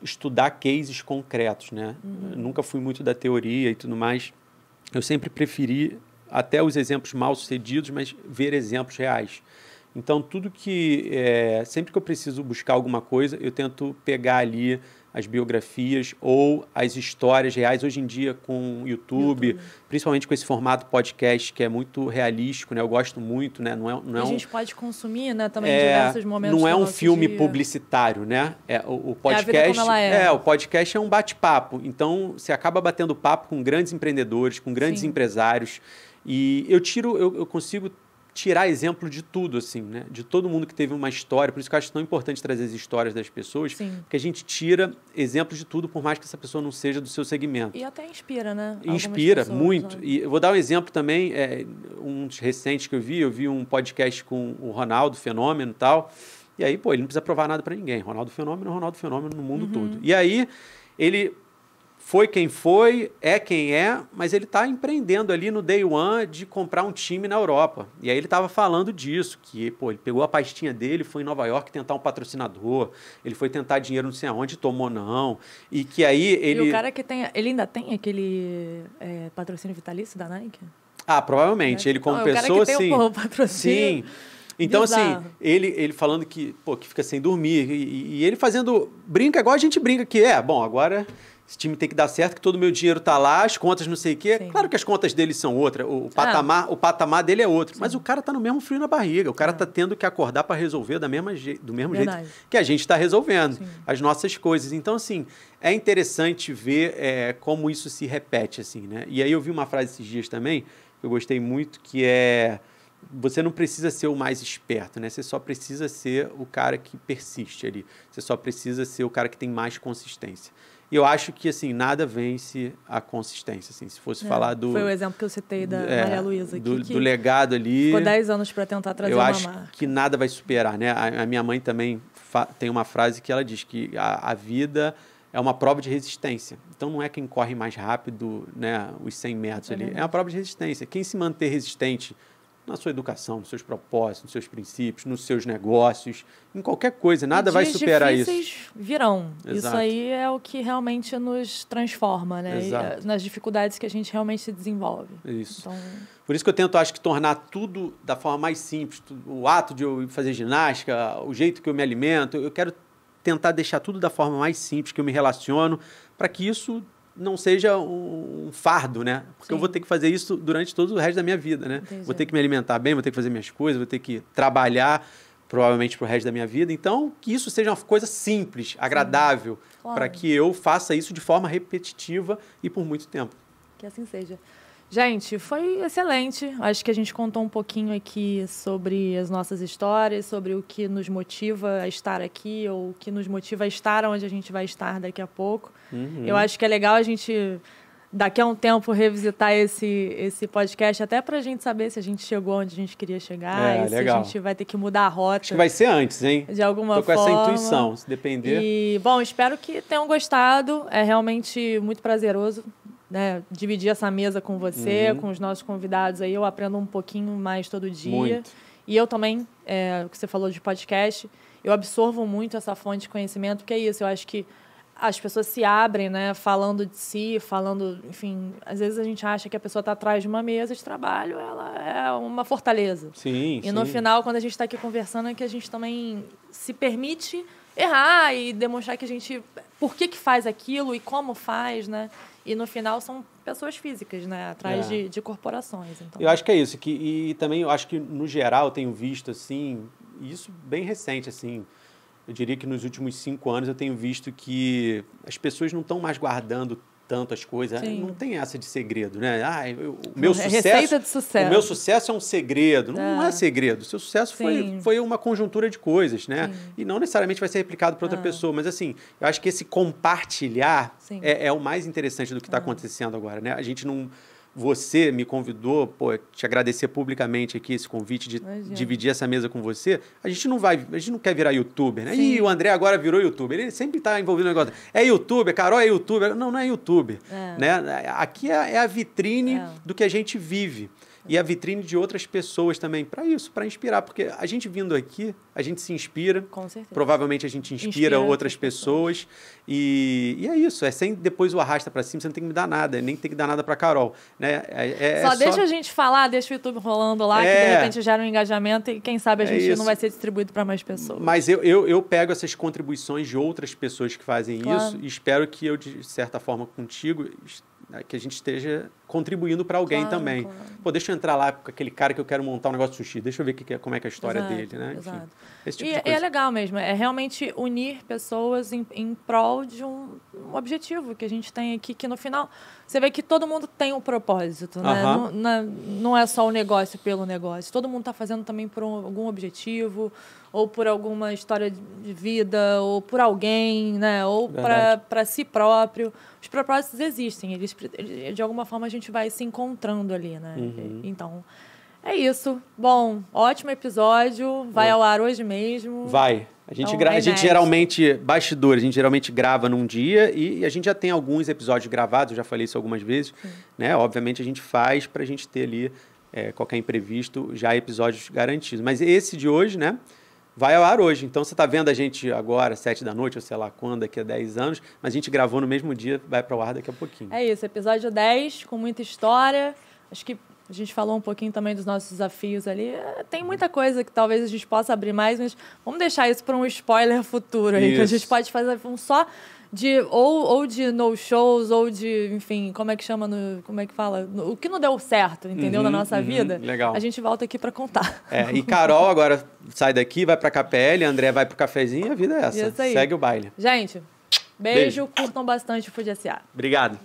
estudar cases concretos, né? Eu nunca fui muito da teoria e tudo mais. Eu sempre preferi até os exemplos mal-sucedidos, mas ver exemplos reais. Então, sempre que eu preciso buscar alguma coisa, eu tento pegar ali as biografias ou as histórias reais. Hoje em dia, com o YouTube, principalmente com esse formato podcast, que é muito realístico, né? Eu gosto muito, né? A gente pode consumir, né? Também em diversos momentos. Não é um filme publicitário, né? O podcast, a vida como ela é. O podcast é um bate-papo. Então, você acaba batendo papo com grandes empreendedores, com grandes empresários. E eu consigo tirar exemplo de tudo, assim, né? De todo mundo que teve uma história. Por isso que eu acho tão importante trazer as histórias das pessoas, porque a gente tira exemplos de tudo, por mais que essa pessoa não seja do seu segmento. E até inspira, né? Inspira muito. Né? E eu vou dar um exemplo também, um dos recentes que eu vi um podcast com o Ronaldo Fenômeno e tal, e aí, ele não precisa provar nada para ninguém. Ronaldo Fenômeno no mundo todo. E aí, ele... foi quem foi, é quem é, mas ele está empreendendo ali no day one de comprar um time na Europa. E aí ele estava falando disso, que ele pegou a pastinha dele, foi em Nova York tentar um patrocinador, ele foi tentar dinheiro não sei aonde, tomou não, e que aí ele... E o cara que ele ainda tem aquele patrocínio vitalício da Nike? Provavelmente, ele como pessoa, sim. O patrocínio. Sim. Então, assim, ele falando que fica sem dormir, e ele brinca igual a gente brinca, que agora... Esse time tem que dar certo, que todo o meu dinheiro está lá, as contas não sei o quê. Sim. Claro que as contas dele são outras, o patamar dele é outro. Sim. Mas o cara está no mesmo frio na barriga, o cara está tendo que acordar para resolver do mesmo jeito que a gente está resolvendo as nossas coisas. Então, assim, é interessante ver como isso se repete, assim, né? E aí eu vi uma frase esses dias também, que eu gostei muito, que você não precisa ser o mais esperto, né? Você só precisa ser o cara que persiste ali. Você só precisa ser o cara que tem mais consistência. E eu acho que, assim, nada vence a consistência, assim, se fosse falar do... Foi o exemplo que eu citei da Maria Luísa aqui. Do legado ali... Ficou 10 anos para tentar trazer uma marca. Eu acho que nada vai superar, né? A minha mãe também tem uma frase que ela diz que a vida é uma prova de resistência. Então, não é quem corre mais rápido, né, os 100 metros ali. É uma prova de resistência. Quem se manter resistente na sua educação, nos seus propósitos, nos seus princípios, nos seus negócios, em qualquer coisa, nada vai superar isso. Dias difíceis virão. Exato. Isso aí é o que realmente nos transforma, né? Nas dificuldades que a gente realmente se desenvolve. Isso. Então... Por isso que eu tento, acho que, tornar tudo da forma mais simples. O ato de eu fazer ginástica, o jeito que eu me alimento, eu quero tentar deixar tudo da forma mais simples, que eu me relaciono, para que isso não seja um fardo, né? Porque eu vou ter que fazer isso durante todo o resto da minha vida, né? Entendi. Vou ter que me alimentar bem, vou ter que fazer minhas coisas, vou ter que trabalhar provavelmente para o resto da minha vida. Então, que isso seja uma coisa simples, agradável, para que eu faça isso de forma repetitiva e por muito tempo. Que assim seja. Gente, foi excelente. Acho que a gente contou um pouquinho aqui sobre as nossas histórias, sobre o que nos motiva a estar aqui ou o que nos motiva a estar onde a gente vai estar daqui a pouco. Eu acho que é legal a gente, daqui a um tempo, revisitar esse podcast, até para a gente saber se a gente chegou onde a gente queria chegar e legal. Se a gente vai ter que mudar a rota. Acho que vai ser antes, hein? De alguma forma. Tô com essa intuição, se depender. E, bom, espero que tenham gostado. É realmente muito prazeroso, né, dividir essa mesa com você, com os nossos convidados aí. Eu aprendo um pouquinho mais todo dia. Muito. E eu também, o que você falou de podcast, eu absorvo muito essa fonte de conhecimento, porque é isso, eu acho que as pessoas se abrem, né, falando de si, enfim, às vezes a gente acha que a pessoa está atrás de uma mesa de trabalho, ela é uma fortaleza. Sim, no final, quando a gente está aqui conversando, é que a gente também se permite errar e demonstrar que a gente... Por que faz aquilo e como faz, né? E no final são pessoas físicas, né? Atrás de corporações. Então. Eu acho que é isso. E também eu acho que, no geral, eu tenho visto, assim, isso bem recente, assim, eu diria que nos últimos 5 anos eu tenho visto que as pessoas não estão mais guardando tanto as coisas. Sim. Não tem essa de segredo, né? O meu sucesso, receita de sucesso. O meu sucesso é um segredo. Não é segredo. O seu sucesso foi uma conjuntura de coisas, né? Sim. E não necessariamente vai ser replicado para outra pessoa. Mas, assim, eu acho que esse compartilhar é o mais interessante do que está acontecendo agora, né? A gente não... Você me convidou, te agradecer publicamente aqui esse convite de dividir essa mesa com você. A gente não quer virar youtuber, né? E o André agora virou youtuber. Ele sempre está envolvido no negócio. É youtuber, Carol é youtuber. Não é youtuber. Né? Aqui é a vitrine do que a gente vive. E a vitrine de outras pessoas também, para isso, para inspirar. Porque a gente vindo aqui, a gente se inspira. Com certeza. Provavelmente a gente inspira outras pessoas. E é isso. É sem depois o arrasta para cima, você não tem que me dar nada. Nem tem que dar nada para Carol. Né? Só deixa a gente falar, deixa o YouTube rolando lá, que de repente gera um engajamento e quem sabe a gente não vai ser distribuído para mais pessoas. Mas eu pego essas contribuições de outras pessoas que fazem isso e espero que eu, de certa forma, contigo... que a gente esteja contribuindo para alguém também. Claro. Pô, deixa eu entrar lá com aquele cara que eu quero montar um negócio de sushi, deixa eu ver como é que é a história dele, né? Enfim, esse tipo de coisa. É legal mesmo, é realmente unir pessoas em prol de um objetivo que a gente tem aqui, que no final você vê que todo mundo tem um propósito, né? Não é só o negócio pelo negócio, todo mundo está fazendo também por algum objetivo, ou por alguma história de vida, ou por alguém, né? Ou para si próprio. Os propósitos existem, eles, de alguma forma a gente vai se encontrando ali, né? Então, é isso. Bom, ótimo episódio, vai ao ar hoje mesmo. Vai. A gente geralmente, bastidores, a gente geralmente grava num dia e a gente já tem alguns episódios gravados, eu já falei isso algumas vezes, né? Obviamente a gente faz para a gente ter ali qualquer imprevisto, já episódios garantidos. Mas esse de hoje, né? Vai ao ar hoje. Então, você está vendo a gente agora, 7 da noite, ou sei lá quando, daqui a 10 anos, mas a gente gravou no mesmo dia, vai para o ar daqui a pouquinho. É isso, episódio 10, com muita história. Acho que a gente falou um pouquinho também dos nossos desafios ali. Tem muita coisa que talvez a gente possa abrir mais, mas vamos deixar isso para um spoiler futuro aí, que a gente pode fazer só de ou de no-shows, ou de, enfim, como é que chama, como é que fala? O que não deu certo, entendeu? Na nossa vida. Legal. A gente volta aqui para contar. E Carol agora sai daqui, vai para a KPL, André vai para o cafezinho, e a vida é essa. Isso aí. Segue o baile. Gente, beijo. Curtam bastante o Food S.A. Obrigado.